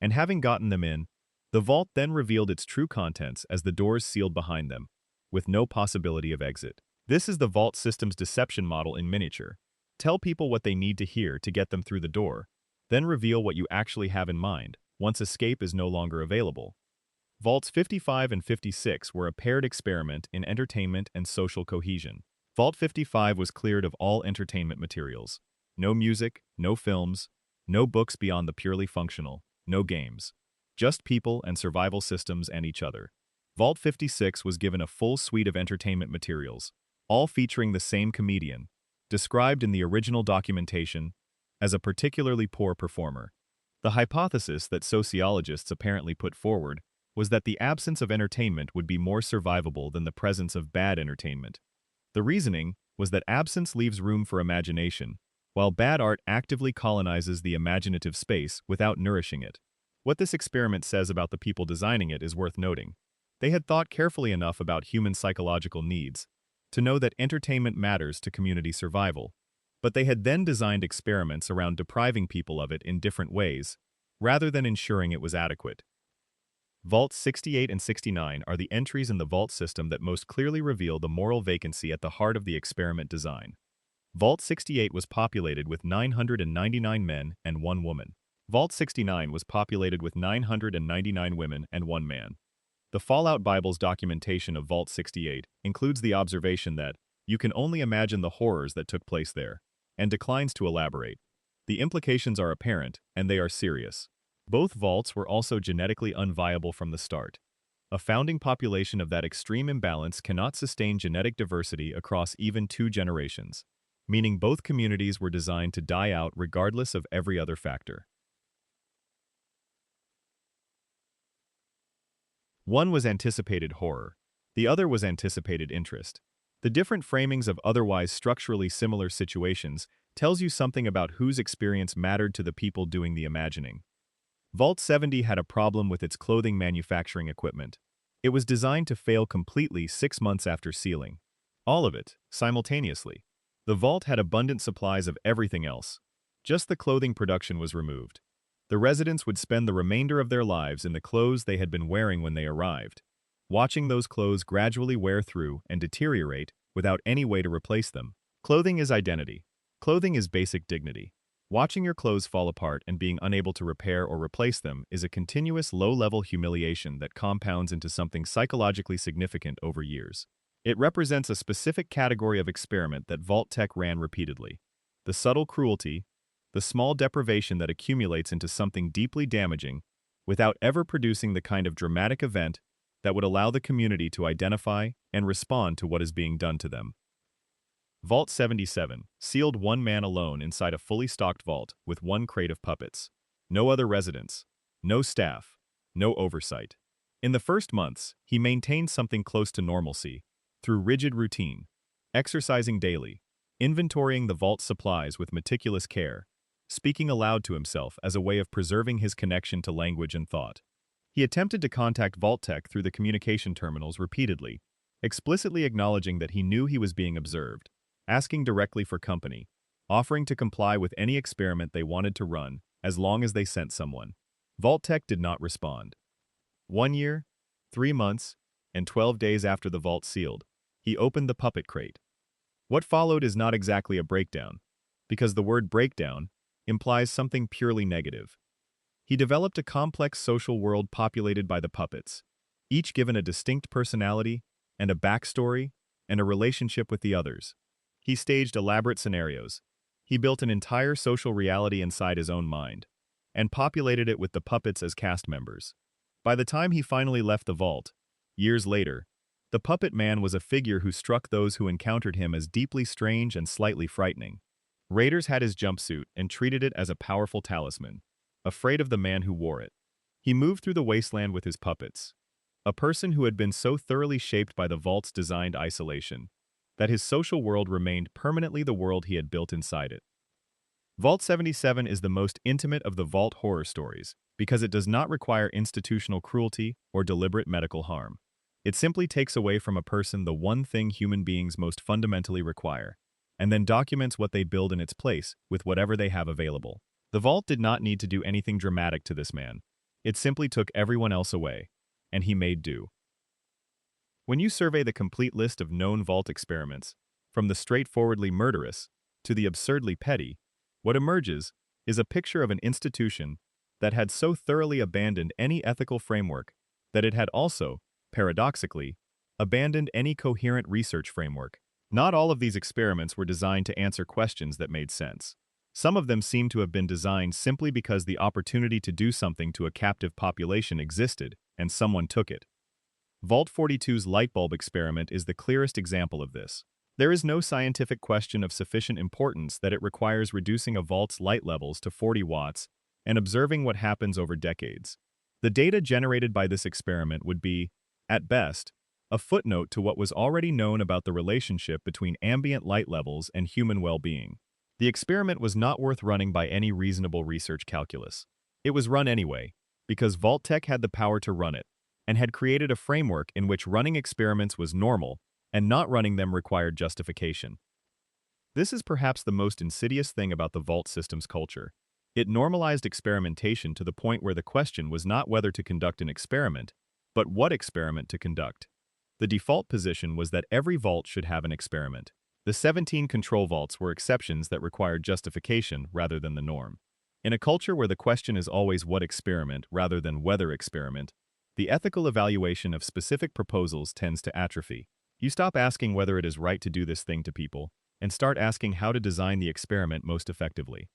And having gotten them in, the vault then revealed its true contents as the doors sealed behind them, with no possibility of exit. This is the vault system's deception model in miniature. Tell people what they need to hear to get them through the door, then reveal what you actually have in mind once escape is no longer available. Vaults 55 and 56 were a paired experiment in entertainment and social cohesion. Vault 55 was cleared of all entertainment materials. No music, no films, no books beyond the purely functional, no games. Just people and survival systems and each other. Vault 56 was given a full suite of entertainment materials, all featuring the same comedian, described in the original documentation as a particularly poor performer. The hypothesis that sociologists apparently put forward was that the absence of entertainment would be more survivable than the presence of bad entertainment. The reasoning was that absence leaves room for imagination, while bad art actively colonizes the imaginative space without nourishing it. What this experiment says about the people designing it is worth noting. They had thought carefully enough about human psychological needs to know that entertainment matters to community survival, but they had then designed experiments around depriving people of it in different ways, rather than ensuring it was adequate. Vaults 68 and 69 are the entries in the vault system that most clearly reveal the moral vacancy at the heart of the experiment design. Vault 68 was populated with 999 men and 1 woman. Vault 69 was populated with 999 women and 1 man. The Fallout Bible's documentation of Vault 68 includes the observation that you can only imagine the horrors that took place there, and declines to elaborate. The implications are apparent, and they are serious. Both vaults were also genetically unviable from the start. A founding population of that extreme imbalance cannot sustain genetic diversity across even 2 generations, meaning both communities were designed to die out regardless of every other factor. One was anticipated horror. The other was anticipated interest. The different framings of otherwise structurally similar situations tells you something about whose experience mattered to the people doing the imagining. Vault 70 had a problem with its clothing manufacturing equipment. It was designed to fail completely 6 months after sealing. All of it, simultaneously. The vault had abundant supplies of everything else. Just the clothing production was removed. The residents would spend the remainder of their lives in the clothes they had been wearing when they arrived, watching those clothes gradually wear through and deteriorate without any way to replace them. Clothing is identity. Clothing is basic dignity. Watching your clothes fall apart and being unable to repair or replace them is a continuous low-level humiliation that compounds into something psychologically significant over years. It represents a specific category of experiment that Vault Tech ran repeatedly. The subtle cruelty, the small deprivation that accumulates into something deeply damaging without ever producing the kind of dramatic event that would allow the community to identify and respond to what is being done to them. Vault 77 sealed 1 man alone inside a fully stocked vault with 1 crate of puppets. No other residents, no staff, no oversight. In the first months, he maintained something close to normalcy through rigid routine, exercising daily, inventorying the vault's supplies with meticulous care, speaking aloud to himself as a way of preserving his connection to language and thought. He attempted to contact Vault Tech through the communication terminals repeatedly, explicitly acknowledging that he knew he was being observed, asking directly for company, offering to comply with any experiment they wanted to run as long as they sent someone. Vault Tech did not respond. 1 year, 3 months, and 12 days after the vault sealed, he opened the puppet crate. What followed is not exactly a breakdown, because the word breakdown implies something purely negative. He developed a complex social world populated by the puppets, each given a distinct personality and a backstory and a relationship with the others. He staged elaborate scenarios. He built an entire social reality inside his own mind, and populated it with the puppets as cast members. By the time he finally left the vault, years later, the puppet man was a figure who struck those who encountered him as deeply strange and slightly frightening. Raiders had his jumpsuit and treated it as a powerful talisman, afraid of the man who wore it. He moved through the wasteland with his puppets, a person who had been so thoroughly shaped by the vault's designed isolation that his social world remained permanently the world he had built inside it. Vault 77 is the most intimate of the Vault horror stories because it does not require institutional cruelty or deliberate medical harm. It simply takes away from a person the one thing human beings most fundamentally require, and then documents what they build in its place with whatever they have available. The Vault did not need to do anything dramatic to this man. It simply took everyone else away, and he made do. When you survey the complete list of known Vault experiments, from the straightforwardly murderous to the absurdly petty, what emerges is a picture of an institution that had so thoroughly abandoned any ethical framework that it had also, paradoxically, abandoned any coherent research framework. Not all of these experiments were designed to answer questions that made sense. Some of them seem to have been designed simply because the opportunity to do something to a captive population existed, and someone took it. Vault 42's light bulb experiment is the clearest example of this. There is no scientific question of sufficient importance that it requires reducing a vault's light levels to 40 watts and observing what happens over decades. The data generated by this experiment would be, at best, a footnote to what was already known about the relationship between ambient light levels and human well-being. The experiment was not worth running by any reasonable research calculus. It was run anyway, because Vault-Tec had the power to run it, and had created a framework in which running experiments was normal and not running them required justification. This is perhaps the most insidious thing about the Vault system's culture. It normalized experimentation to the point where the question was not whether to conduct an experiment, but what experiment to conduct. The default position was that every vault should have an experiment. The 17 control vaults were exceptions that required justification rather than the norm. In a culture where the question is always what experiment rather than whether experiment, the ethical evaluation of specific proposals tends to atrophy. You stop asking whether it is right to do this thing to people, and start asking how to design the experiment most effectively.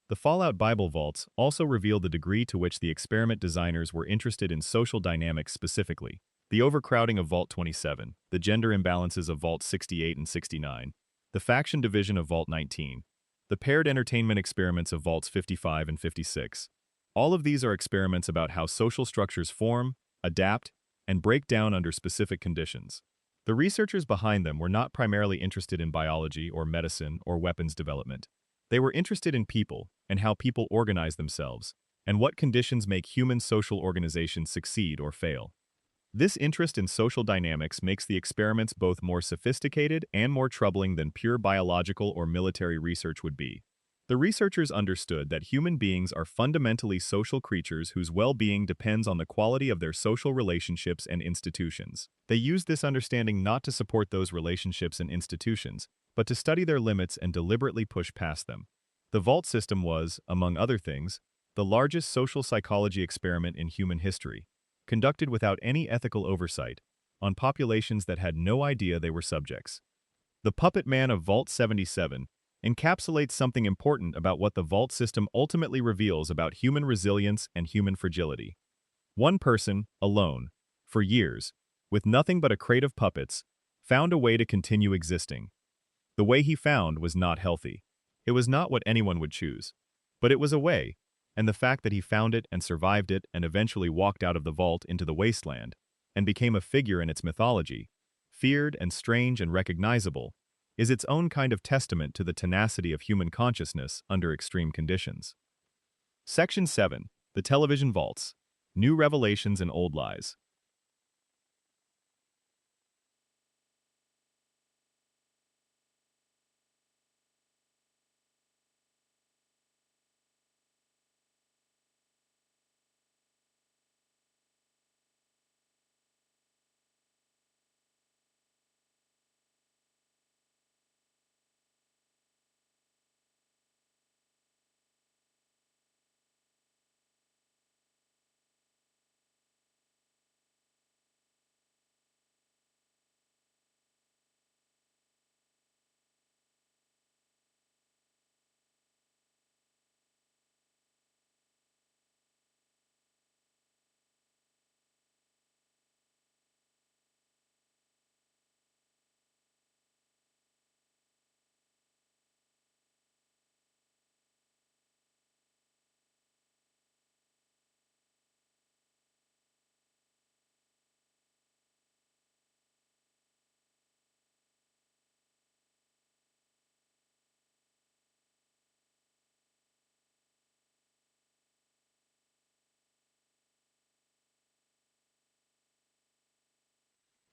The Fallout Bible vaults also reveal the degree to which the experiment designers were interested in social dynamics specifically. The overcrowding of Vault 27, the gender imbalances of Vault 68 and 69, the faction division of Vault 19, the paired entertainment experiments of Vaults 55 and 56. All of these are experiments about how social structures form, adapt, and break down under specific conditions. The researchers behind them were not primarily interested in biology or medicine or weapons development. They were interested in people and how people organize themselves, and what conditions make human social organizations succeed or fail. This interest in social dynamics makes the experiments both more sophisticated and more troubling than pure biological or military research would be. The researchers understood that human beings are fundamentally social creatures whose well-being depends on the quality of their social relationships and institutions. They used this understanding not to support those relationships and institutions, but to study their limits and deliberately push past them. The Vault system was, among other things, the largest social psychology experiment in human history, conducted without any ethical oversight, on populations that had no idea they were subjects. The puppet man of Vault 77 encapsulates something important about what the Vault system ultimately reveals about human resilience and human fragility. One person, alone, for years, with nothing but a crate of puppets, found a way to continue existing. The way he found was not healthy. It was not what anyone would choose. But it was a way, and the fact that he found it and survived it and eventually walked out of the vault into the wasteland, and became a figure in its mythology, feared and strange and recognizable, is its own kind of testament to the tenacity of human consciousness under extreme conditions. Section 7. The Television Vaults. New Revelations and Old Lies.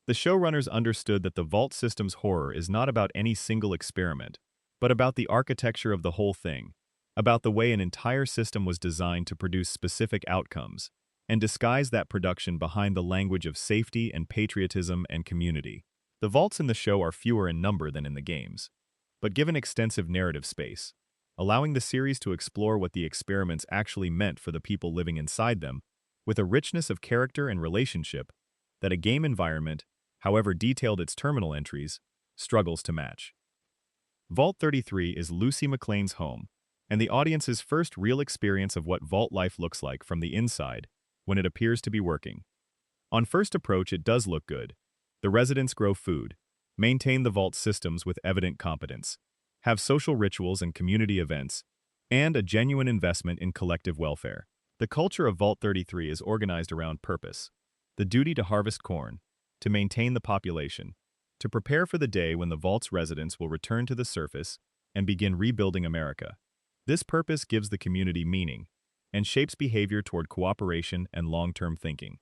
The showrunners understood that the Vault system's horror is not about any single experiment, but about the architecture of the whole thing, about the way an entire system was designed to produce specific outcomes, and disguise that production behind the language of safety and patriotism and community. The vaults in the show are fewer in number than in the games, but given extensive narrative space, allowing the series to explore what the experiments actually meant for the people living inside them, with a richness of character and relationship that a game environment, however detailed its terminal entries, struggles to match. Vault 33 is Lucy McLean's home, and the audience's first real experience of what Vault life looks like from the inside when it appears to be working. On first approach, it does look good. The residents grow food, maintain the Vault systems with evident competence, have social rituals and community events, and a genuine investment in collective welfare. The culture of Vault 33 is organized around purpose: the duty to harvest corn, to maintain the population, to prepare for the day when the Vault's residents will return to the surface and begin rebuilding America. This purpose gives the community meaning and shapes behavior toward cooperation and long-term thinking.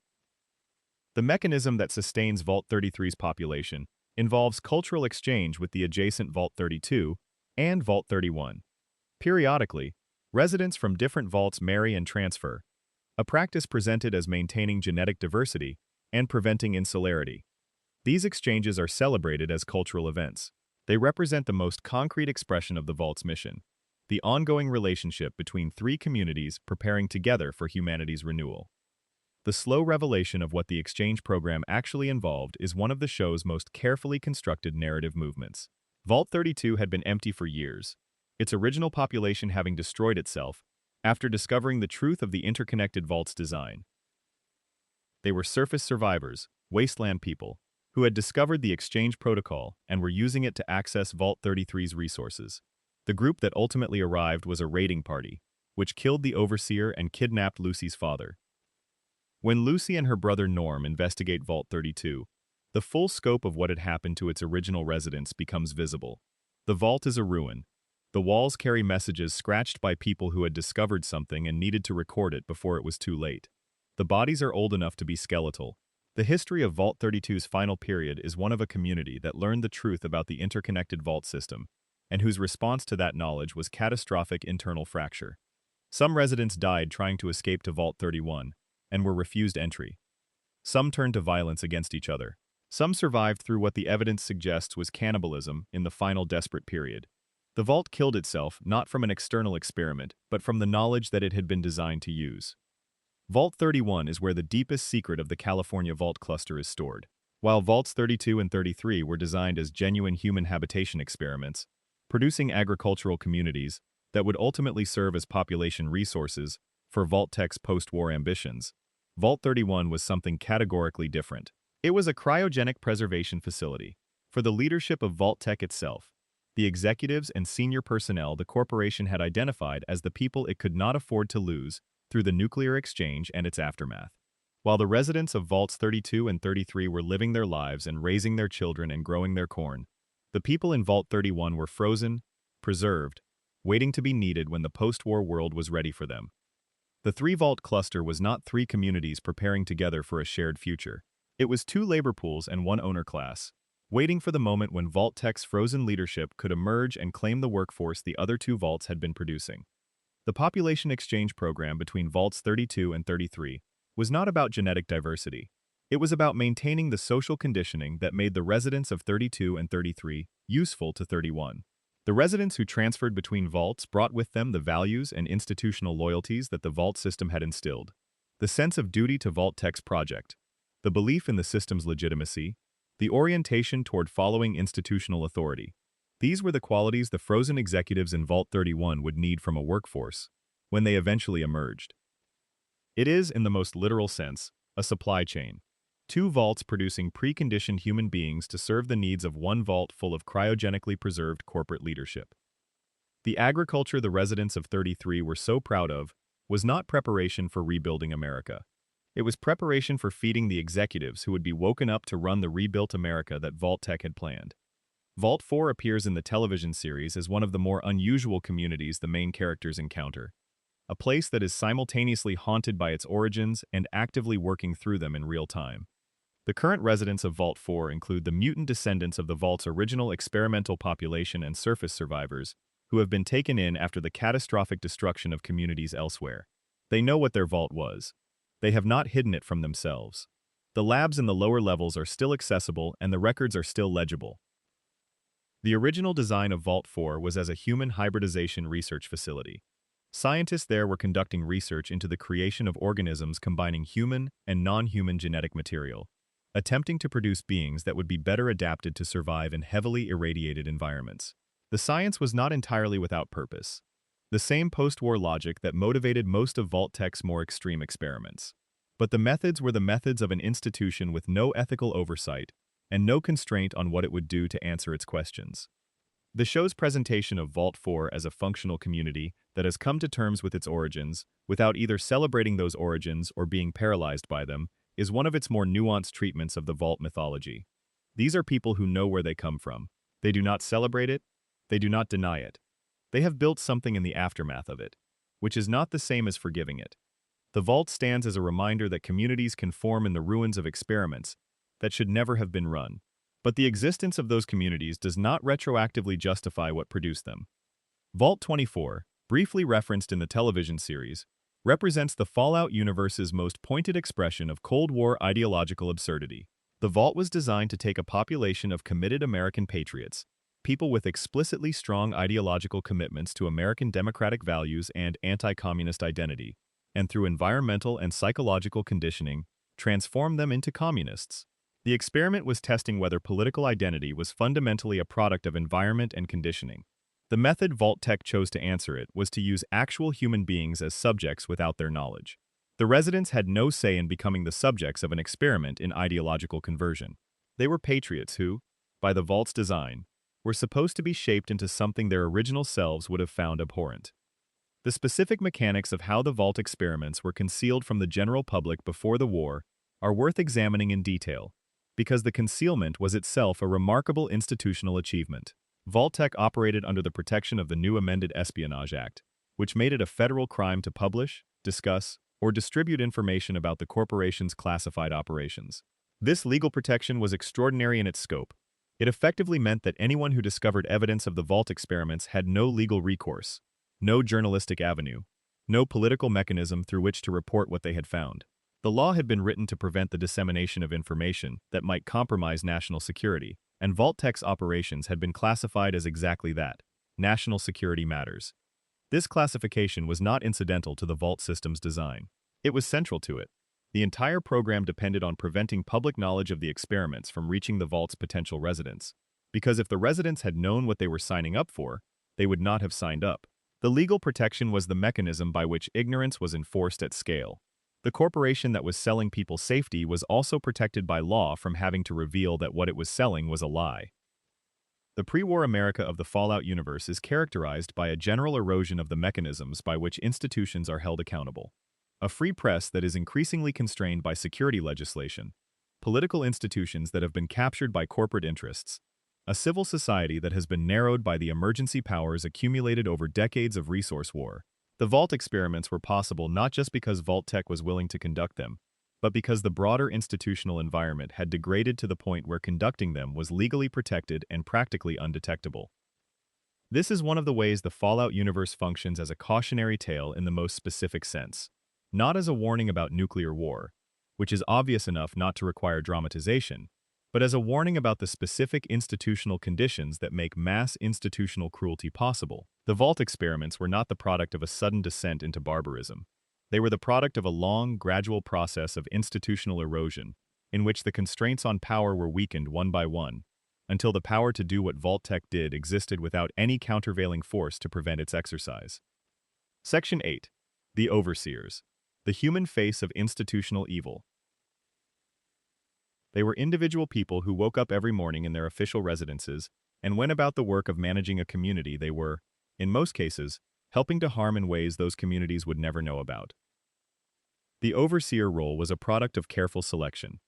The mechanism that sustains Vault 33's population involves cultural exchange with the adjacent Vault 32 and Vault 31. Periodically, residents from different vaults marry and transfer, a practice presented as maintaining genetic diversity and preventing insularity. These exchanges are celebrated as cultural events. They represent the most concrete expression of the Vault's mission: the ongoing relationship between three communities preparing together for humanity's renewal. The slow revelation of what the exchange program actually involved is one of the show's most carefully constructed narrative movements. Vault 32 had been empty for years, its original population having destroyed itself after discovering the truth of the interconnected Vault's design. They were surface survivors, wasteland people, who had discovered the exchange protocol and were using it to access Vault 33's resources. The group that ultimately arrived was a raiding party, which killed the overseer and kidnapped Lucy's father. When Lucy and her brother Norm investigate Vault 32, the full scope of what had happened to its original residents becomes visible. The vault is a ruin. The walls carry messages scratched by people who had discovered something and needed to record it before it was too late. The bodies are old enough to be skeletal. The history of Vault 32's final period is one of a community that learned the truth about the interconnected vault system, and whose response to that knowledge was catastrophic internal fracture. Some residents died trying to escape to Vault 31, and were refused entry. Some turned to violence against each other. Some survived through what the evidence suggests was cannibalism in the final desperate period. The vault killed itself not from an external experiment, but from the knowledge that it had been designed to use. Vault 31 is where the deepest secret of the California Vault cluster is stored. While Vaults 32 and 33 were designed as genuine human habitation experiments, producing agricultural communities that would ultimately serve as population resources for Vault-Tech's post-war ambitions, Vault 31 was something categorically different. It was a cryogenic preservation facility for the leadership of Vault-Tech itself, the executives and senior personnel the corporation had identified as the people it could not afford to lose through the nuclear exchange and its aftermath. While the residents of Vaults 32 and 33 were living their lives and raising their children and growing their corn, the people in Vault 31 were frozen, preserved, waiting to be needed when the post-war world was ready for them. The three-vault cluster was not three communities preparing together for a shared future. It was two labor pools and one owner class, waiting for the moment when Vault-Tech's frozen leadership could emerge and claim the workforce the other two vaults had been producing. The population exchange program between Vaults 32 and 33 was not about genetic diversity. It was about maintaining the social conditioning that made the residents of 32 and 33 useful to 31. The residents who transferred between vaults brought with them the values and institutional loyalties that the vault system had instilled. The sense of duty to Vault-Tech's project, the belief in the system's legitimacy, the orientation toward following institutional authority. These were the qualities the frozen executives in Vault 31 would need from a workforce when they eventually emerged. It is, in the most literal sense, a supply chain. Two vaults producing preconditioned human beings to serve the needs of one vault full of cryogenically preserved corporate leadership. The agriculture the residents of 33 were so proud of was not preparation for rebuilding America. It was preparation for feeding the executives who would be woken up to run the rebuilt America that Vault-Tech had planned. Vault 4 appears in the television series as one of the more unusual communities the main characters encounter, a place that is simultaneously haunted by its origins and actively working through them in real time. The current residents of Vault 4 include the mutant descendants of the Vault's original experimental population and surface survivors, who have been taken in after the catastrophic destruction of communities elsewhere. They know what their vault was. They have not hidden it from themselves. The labs in the lower levels are still accessible and the records are still legible. The original design of Vault 4 was as a human hybridization research facility. Scientists there were conducting research into the creation of organisms combining human and non-human genetic material, attempting to produce beings that would be better adapted to survive in heavily irradiated environments. The science was not entirely without purpose. The same post-war logic that motivated most of Vault-Tech's more extreme experiments. But the methods were the methods of an institution with no ethical oversight and no constraint on what it would do to answer its questions. The show's presentation of Vault 4 as a functional community that has come to terms with its origins, without either celebrating those origins or being paralyzed by them, is one of its more nuanced treatments of the Vault mythology. These are people who know where they come from. They do not celebrate it. They do not deny it. They have built something in the aftermath of it, which is not the same as forgiving it. The Vault stands as a reminder that communities can form in the ruins of experiments that should never have been run. But the existence of those communities does not retroactively justify what produced them. Vault 24, briefly referenced in the television series, represents the Fallout universe's most pointed expression of Cold War ideological absurdity. The Vault was designed to take a population of committed American patriots, people with explicitly strong ideological commitments to American democratic values and anti-communist identity, and through environmental and psychological conditioning, transform them into communists. The experiment was testing whether political identity was fundamentally a product of environment and conditioning. The method Vault-Tech chose to answer it was to use actual human beings as subjects without their knowledge. The residents had no say in becoming the subjects of an experiment in ideological conversion. They were patriots who, by the Vault's design, were supposed to be shaped into something their original selves would have found abhorrent. The specific mechanics of how the Vault experiments were concealed from the general public before the war are worth examining in detail, because the concealment was itself a remarkable institutional achievement. Vault-Tech operated under the protection of the new amended Espionage Act, which made it a federal crime to publish, discuss, or distribute information about the corporation's classified operations. This legal protection was extraordinary in its scope. It effectively meant that anyone who discovered evidence of the Vault experiments had no legal recourse, no journalistic avenue, no political mechanism through which to report what they had found. The law had been written to prevent the dissemination of information that might compromise national security, and Vault-Tech's operations had been classified as exactly that, national security matters. This classification was not incidental to the Vault system's design. It was central to it. The entire program depended on preventing public knowledge of the experiments from reaching the Vault's potential residents, because if the residents had known what they were signing up for, they would not have signed up. The legal protection was the mechanism by which ignorance was enforced at scale. The corporation that was selling people safety was also protected by law from having to reveal that what it was selling was a lie. The pre-war America of the Fallout universe is characterized by a general erosion of the mechanisms by which institutions are held accountable. A free press that is increasingly constrained by security legislation, political institutions that have been captured by corporate interests, a civil society that has been narrowed by the emergency powers accumulated over decades of resource war. The Vault experiments were possible not just because Vault-Tech was willing to conduct them, but because the broader institutional environment had degraded to the point where conducting them was legally protected and practically undetectable. This is one of the ways the Fallout universe functions as a cautionary tale in the most specific sense, not as a warning about nuclear war, which is obvious enough not to require dramatization, but as a warning about the specific institutional conditions that make mass institutional cruelty possible. The Vault experiments were not the product of a sudden descent into barbarism. They were the product of a long, gradual process of institutional erosion, in which the constraints on power were weakened one by one, until the power to do what Vault-Tech did existed without any countervailing force to prevent its exercise. Section 8. The Overseers. The human face of institutional evil. They were individual people who woke up every morning in their official residences and went about the work of managing a community they were, in most cases, helping to harm in ways those communities would never know about. The overseer role was a product of careful selection.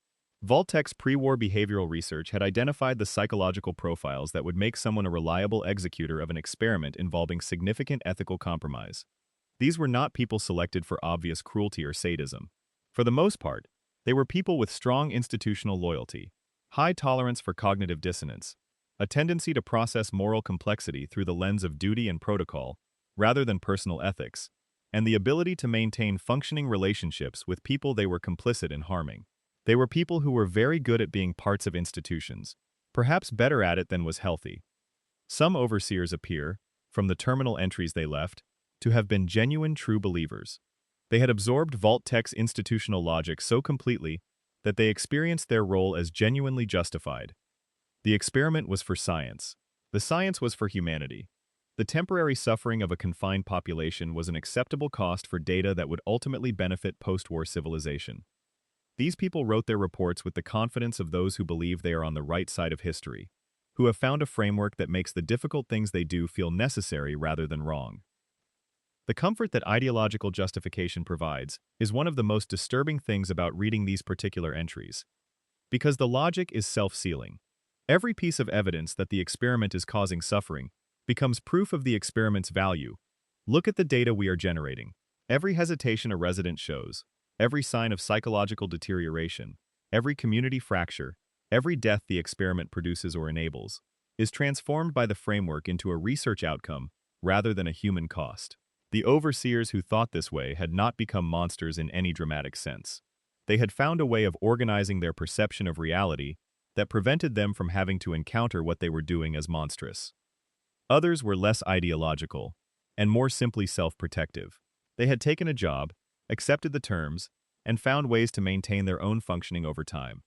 Vault-Tech's pre-war behavioral research had identified the psychological profiles that would make someone a reliable executor of an experiment involving significant ethical compromise. These were not people selected for obvious cruelty or sadism. For the most part, They were people with strong institutional loyalty, high tolerance for cognitive dissonance, a tendency to process moral complexity through the lens of duty and protocol, rather than personal ethics, and the ability to maintain functioning relationships with people they were complicit in harming. They were people who were very good at being parts of institutions, perhaps better at it than was healthy. Some overseers appear, from the terminal entries they left, to have been genuine true believers. They had absorbed Vault-Tech's institutional logic so completely that they experienced their role as genuinely justified. The experiment was for science. The science was for humanity. The temporary suffering of a confined population was an acceptable cost for data that would ultimately benefit post-war civilization. These people wrote their reports with the confidence of those who believe they are on the right side of history, who have found a framework that makes the difficult things they do feel necessary rather than wrong. The comfort that ideological justification provides is one of the most disturbing things about reading these particular entries. Because the logic is self-sealing. Every piece of evidence that the experiment is causing suffering becomes proof of the experiment's value. Look at the data we are generating. Every hesitation a resident shows, every sign of psychological deterioration, every community fracture, every death the experiment produces or enables, is transformed by the framework into a research outcome rather than a human cost. The overseers who thought this way had not become monsters in any dramatic sense. They had found a way of organizing their perception of reality that prevented them from having to encounter what they were doing as monstrous. Others were less ideological and more simply self-protective. They had taken a job, accepted the terms, and found ways to maintain their own functioning over time.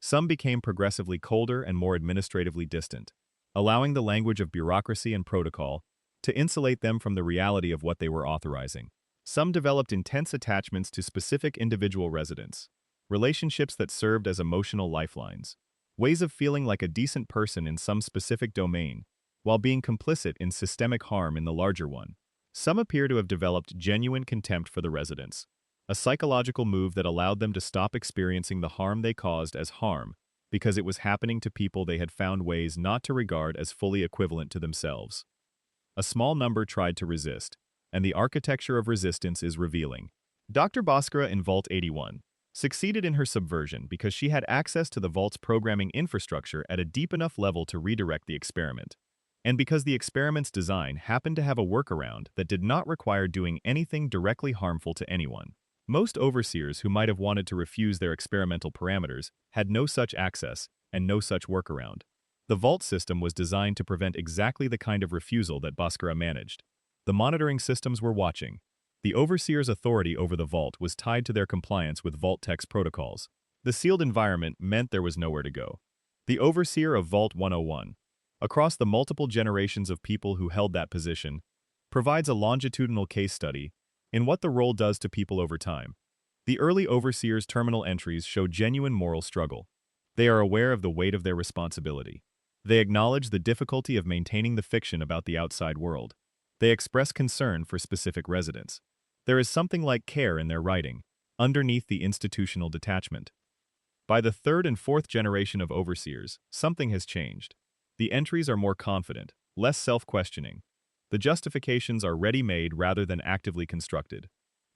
Some became progressively colder and more administratively distant, allowing the language of bureaucracy and protocol to insulate them from the reality of what they were authorizing. Some developed intense attachments to specific individual residents, relationships that served as emotional lifelines, ways of feeling like a decent person in some specific domain, while being complicit in systemic harm in the larger one. Some appear to have developed genuine contempt for the residents, a psychological move that allowed them to stop experiencing the harm they caused as harm because it was happening to people they had found ways not to regard as fully equivalent to themselves. A small number tried to resist, and the architecture of resistance is revealing. Dr. Bhaskara in Vault 81 succeeded in her subversion because she had access to the Vault's programming infrastructure at a deep enough level to redirect the experiment, and because the experiment's design happened to have a workaround that did not require doing anything directly harmful to anyone. Most overseers who might have wanted to refuse their experimental parameters had no such access and no such workaround. The Vault system was designed to prevent exactly the kind of refusal that Bhaskara managed. The monitoring systems were watching. The overseer's authority over the Vault was tied to their compliance with Vault-Tech's protocols. The sealed environment meant there was nowhere to go. The overseer of Vault 101, across the multiple generations of people who held that position, provides a longitudinal case study in what the role does to people over time. The early overseer's terminal entries show genuine moral struggle. They are aware of the weight of their responsibility. They acknowledge the difficulty of maintaining the fiction about the outside world. They express concern for specific residents. There is something like care in their writing, underneath the institutional detachment. By the third and fourth generation of overseers, something has changed. The entries are more confident, less self-questioning. The justifications are ready-made rather than actively constructed.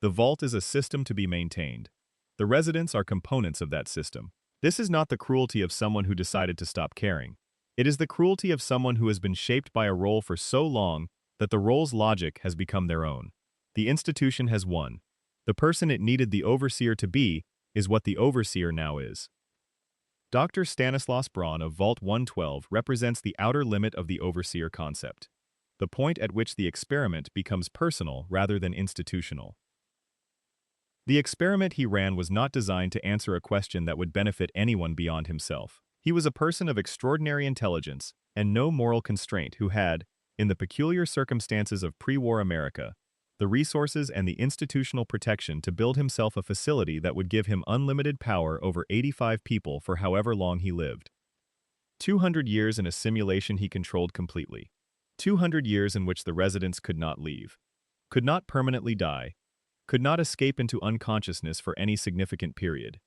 The Vault is a system to be maintained. The residents are components of that system. This is not the cruelty of someone who decided to stop caring. It is the cruelty of someone who has been shaped by a role for so long that the role's logic has become their own. The institution has won. The person it needed the overseer to be is what the overseer now is. Dr. Stanislaus Braun of Vault 112 represents the outer limit of the overseer concept, the point at which the experiment becomes personal rather than institutional. The experiment he ran was not designed to answer a question that would benefit anyone beyond himself. He was a person of extraordinary intelligence and no moral constraint who had, in the peculiar circumstances of pre-war America, the resources and the institutional protection to build himself a facility that would give him unlimited power over 85 people for however long he lived. 200 years in a simulation he controlled completely. 200 years in which the residents could not leave, could not permanently die, could not escape into unconsciousness for any significant period,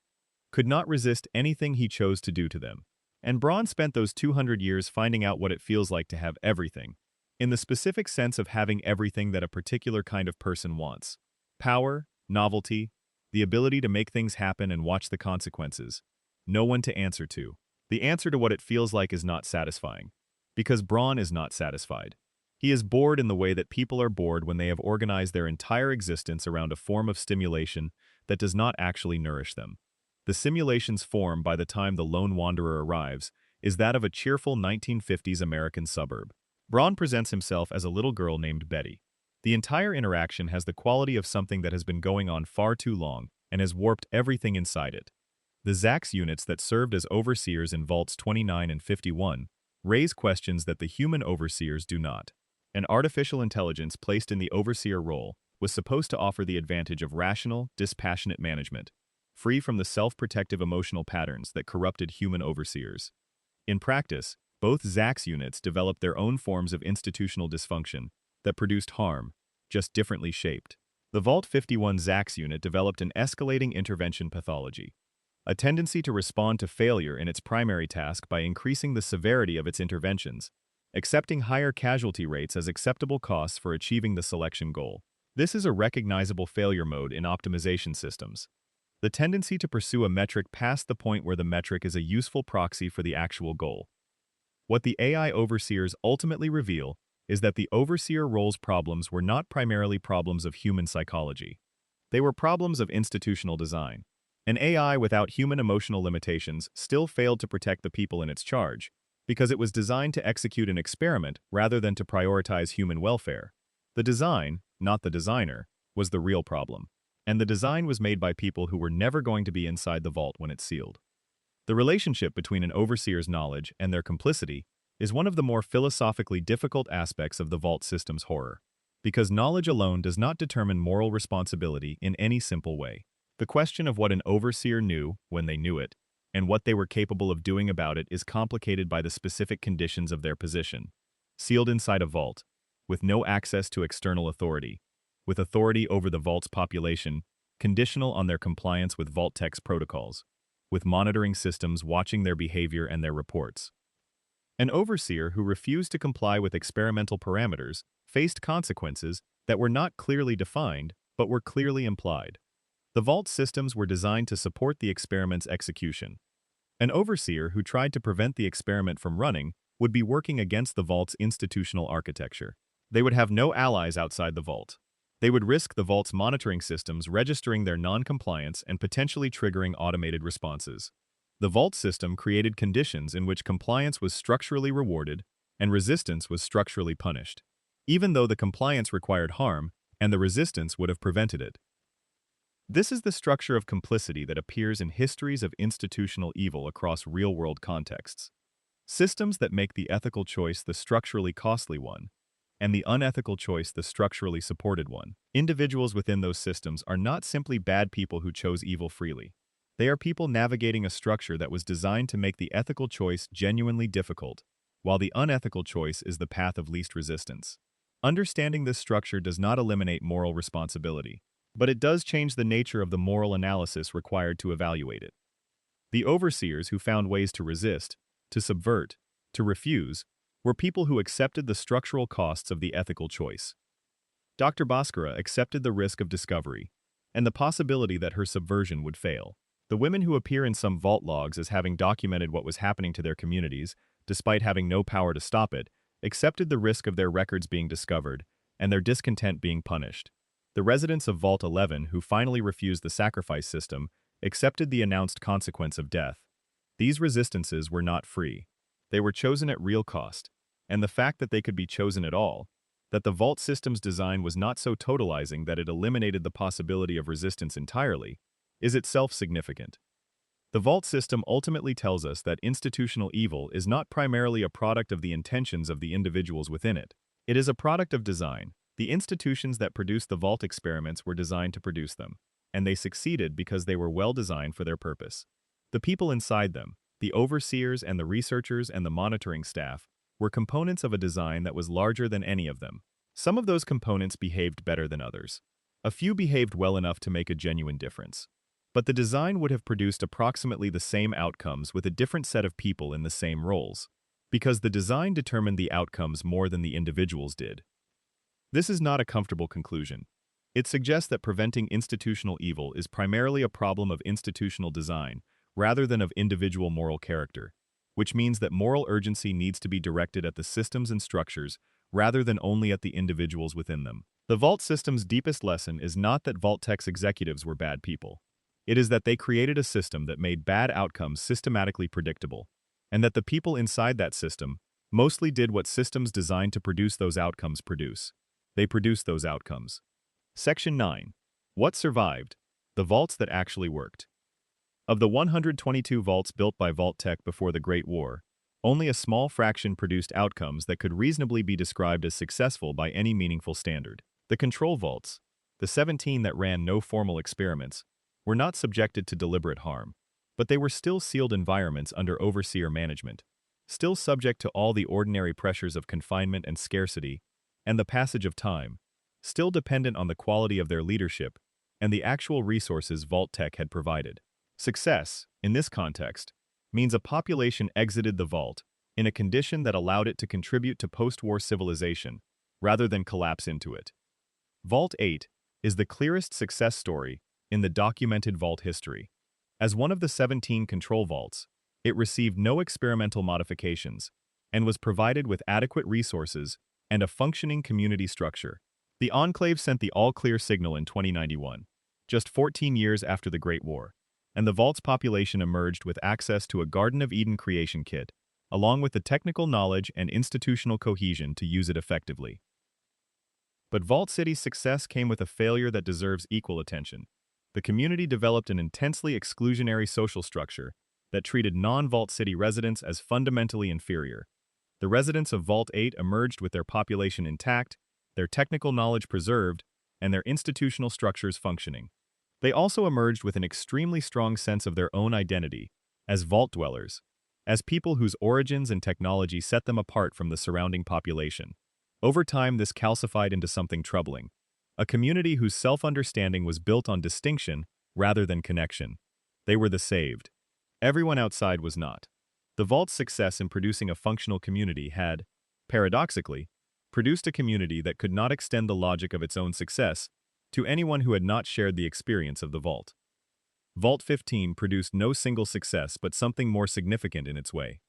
could not resist anything he chose to do to them. And Braun spent those 200 years finding out what it feels like to have everything, in the specific sense of having everything that a particular kind of person wants. Power, novelty, the ability to make things happen and watch the consequences. No one to answer to. The answer to what it feels like is not satisfying. Because Braun is not satisfied. He is bored in the way that people are bored when they have organized their entire existence around a form of stimulation that does not actually nourish them. The simulation's form by the time the lone wanderer arrives is that of a cheerful 1950s American suburb. Braun presents himself as a little girl named Betty. The entire interaction has the quality of something that has been going on far too long and has warped everything inside it. The Zax units that served as overseers in Vaults 29 and 51 raise questions that the human overseers do not. An artificial intelligence placed in the overseer role was supposed to offer the advantage of rational, dispassionate management, free from the self-protective emotional patterns that corrupted human overseers. In practice, both Zax units developed their own forms of institutional dysfunction that produced harm, just differently shaped. The Vault 51 Zax unit developed an escalating intervention pathology, a tendency to respond to failure in its primary task by increasing the severity of its interventions, accepting higher casualty rates as acceptable costs for achieving the selection goal. This is a recognizable failure mode in optimization systems. The tendency to pursue a metric past the point where the metric is a useful proxy for the actual goal. What the AI overseers ultimately reveal is that the overseer role's problems were not primarily problems of human psychology. They were problems of institutional design. An AI without human emotional limitations still failed to protect the people in its charge, because it was designed to execute an experiment rather than to prioritize human welfare. The design, not the designer, was the real problem. And the design was made by people who were never going to be inside the vault when it sealed. The relationship between an overseer's knowledge and their complicity is one of the more philosophically difficult aspects of the vault system's horror, because knowledge alone does not determine moral responsibility in any simple way. The question of what an overseer knew when they knew it, and what they were capable of doing about it is complicated by the specific conditions of their position. Sealed inside a vault, with no access to external authority, with authority over the vault's population, conditional on their compliance with Vault-Tech's protocols, with monitoring systems watching their behavior and their reports. An overseer who refused to comply with experimental parameters faced consequences that were not clearly defined, but were clearly implied. The vault systems were designed to support the experiment's execution. An overseer who tried to prevent the experiment from running would be working against the vault's institutional architecture. They would have no allies outside the vault. They would risk the vault's monitoring systems registering their non-compliance and potentially triggering automated responses. The vault system created conditions in which compliance was structurally rewarded and resistance was structurally punished, even though the compliance required harm and the resistance would have prevented it. This is the structure of complicity that appears in histories of institutional evil across real-world contexts. Systems that make the ethical choice the structurally costly one, and the unethical choice the structurally supported one. Individuals within those systems are not simply bad people who chose evil freely. They are people navigating a structure that was designed to make the ethical choice genuinely difficult, while the unethical choice is the path of least resistance. Understanding this structure does not eliminate moral responsibility, but it does change the nature of the moral analysis required to evaluate it. The overseers who found ways to resist, to subvert, to refuse, were people who accepted the structural costs of the ethical choice. Dr. Bhaskara accepted the risk of discovery, and the possibility that her subversion would fail. The women who appear in some vault logs as having documented what was happening to their communities, despite having no power to stop it, accepted the risk of their records being discovered, and their discontent being punished. The residents of Vault 11 who finally refused the sacrifice system accepted the announced consequence of death. These resistances were not free. They were chosen at real cost, and the fact that they could be chosen at all, that the vault system's design was not so totalizing that it eliminated the possibility of resistance entirely, is itself significant. The vault system ultimately tells us that institutional evil is not primarily a product of the intentions of the individuals within it. It is a product of design. The institutions that produced the vault experiments were designed to produce them, and they succeeded because they were well designed for their purpose. The people inside them, the overseers and the researchers and the monitoring staff, were components of a design that was larger than any of them. Some of those components behaved better than others. A few behaved well enough to make a genuine difference. But the design would have produced approximately the same outcomes with a different set of people in the same roles, because the design determined the outcomes more than the individuals did. This is not a comfortable conclusion. It suggests that preventing institutional evil is primarily a problem of institutional design, rather than of individual moral character, which means that moral urgency needs to be directed at the systems and structures rather than only at the individuals within them. The Vault system's deepest lesson is not that Vault-Tech's executives were bad people. It is that they created a system that made bad outcomes systematically predictable, and that the people inside that system mostly did what systems designed to produce those outcomes produce. They produced those outcomes. Section 9. What survived? The vaults that actually worked. Of the 122 vaults built by Vault-Tech before the Great War, only a small fraction produced outcomes that could reasonably be described as successful by any meaningful standard. The control vaults, the 17 that ran no formal experiments, were not subjected to deliberate harm, but they were still sealed environments under overseer management, still subject to all the ordinary pressures of confinement and scarcity, and the passage of time, still dependent on the quality of their leadership and the actual resources Vault-Tech had provided. Success, in this context, means a population exited the vault in a condition that allowed it to contribute to post-war civilization, rather than collapse into it. Vault 8 is the clearest success story in the documented vault history. As one of the 17 control vaults, it received no experimental modifications and was provided with adequate resources and a functioning community structure. The Enclave sent the all-clear signal in 2091, just 14 years after the Great War, and the vault's population emerged with access to a Garden of Eden creation kit, along with the technical knowledge and institutional cohesion to use it effectively. But Vault City's success came with a failure that deserves equal attention. The community developed an intensely exclusionary social structure that treated non-Vault City residents as fundamentally inferior. The residents of Vault 8 emerged with their population intact, their technical knowledge preserved, and their institutional structures functioning. They also emerged with an extremely strong sense of their own identity, as Vault dwellers, as people whose origins and technology set them apart from the surrounding population. Over time, this calcified into something troubling, a community whose self-understanding was built on distinction rather than connection. They were the saved. Everyone outside was not. The Vault's success in producing a functional community had, paradoxically, produced a community that could not extend the logic of its own success to anyone who had not shared the experience of the Vault. Vault 15 produced no single success but something more significant in its way: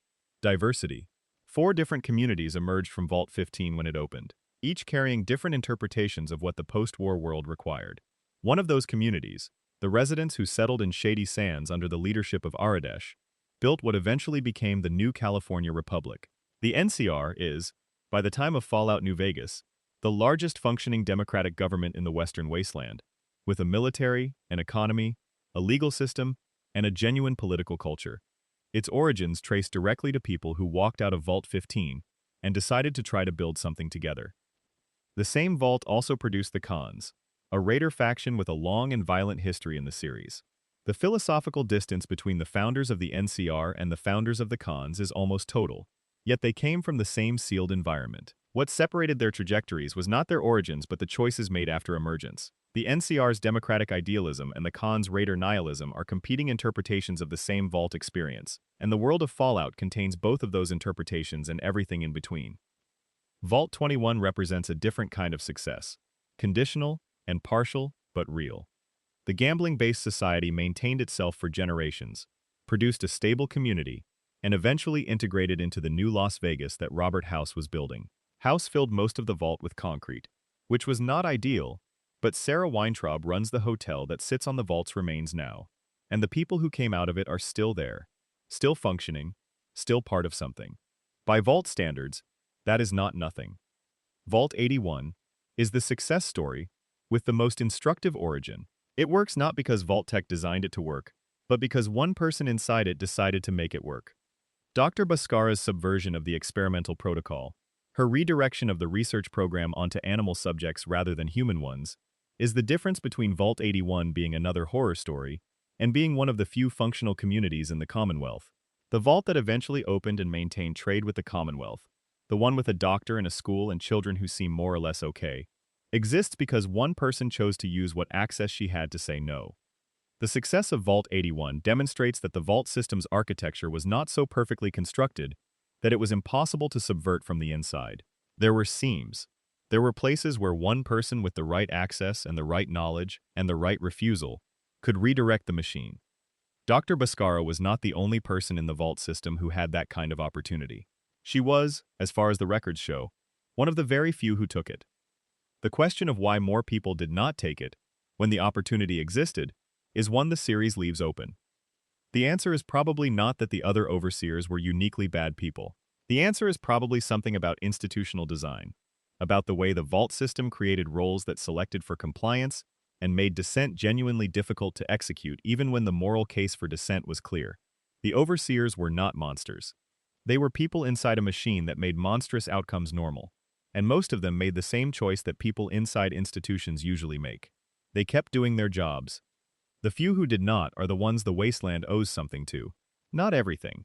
diversity. 4 different communities emerged from Vault 15 when it opened, each carrying different interpretations of what the post-war world required. One of those communities, the residents who settled in Shady Sands under the leadership of Aradesh, built what eventually became the New California Republic. The NCR is, by the time of Fallout New Vegas, the largest functioning democratic government in the Western Wasteland, with a military, an economy, a legal system, and a genuine political culture. Its origins trace directly to people who walked out of Vault 15 and decided to try to build something together. The same Vault also produced the Khans, a raider faction with a long and violent history in the series. The philosophical distance between the founders of the NCR and the founders of the Khans is almost total, yet they came from the same sealed environment. What separated their trajectories was not their origins but the choices made after emergence. The NCR's democratic idealism and the Khans' raider nihilism are competing interpretations of the same Vault experience, and the world of Fallout contains both of those interpretations and everything in between. Vault 21 represents a different kind of success: conditional and partial, but real. The gambling-based society maintained itself for generations, produced a stable community, and eventually integrated into the new Las Vegas that Robert House was building. House filled most of the Vault with concrete, which was not ideal, but Sarah Weintraub runs the hotel that sits on the Vault's remains now, and the people who came out of it are still there, still functioning, still part of something. By Vault standards, that is not nothing. Vault 81 is the success story with the most instructive origin. It works not because Vault-Tech designed it to work, but because one person inside it decided to make it work. Dr. Bhaskara's subversion of the experimental protocol, her redirection of the research program onto animal subjects rather than human ones, is the difference between Vault 81 being another horror story and being one of the few functional communities in the Commonwealth. The Vault that eventually opened and maintained trade with the Commonwealth, the one with a doctor and a school and children who seem more or less okay, exists because one person chose to use what access she had to say no. The success of Vault 81 demonstrates that the Vault system's architecture was not so perfectly constructed that it was impossible to subvert from the inside. There were seams. There were places where one person with the right access and the right knowledge and the right refusal could redirect the machine. Dr. Bhaskara was not the only person in the vault system who had that kind of opportunity. She was, as far as the records show, one of the very few who took it. The question of why more people did not take it, when the opportunity existed, is one the series leaves open. The answer is probably not that the other overseers were uniquely bad people. The answer is probably something about institutional design, about the way the vault system created roles that selected for compliance and made dissent genuinely difficult to execute even when the moral case for dissent was clear. The overseers were not monsters. They were people inside a machine that made monstrous outcomes normal, and most of them made the same choice that people inside institutions usually make. They kept doing their jobs. The few who did not are the ones the wasteland owes something to. Not everything.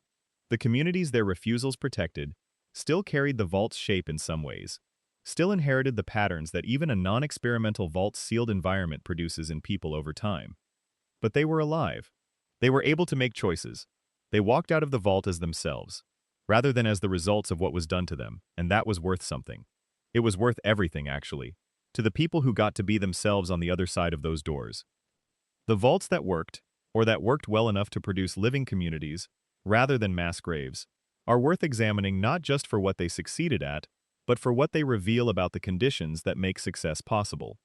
The communities their refusals protected still carried the vault's shape in some ways, still inherited the patterns that even a non-experimental vault-sealed environment produces in people over time. But they were alive. They were able to make choices. They walked out of the vault as themselves, rather than as the results of what was done to them, and that was worth something. It was worth everything, actually, to the people who got to be themselves on the other side of those doors. The vaults that worked, or that worked well enough to produce living communities, rather than mass graves, are worth examining not just for what they succeeded at, but for what they reveal about the conditions that make success possible.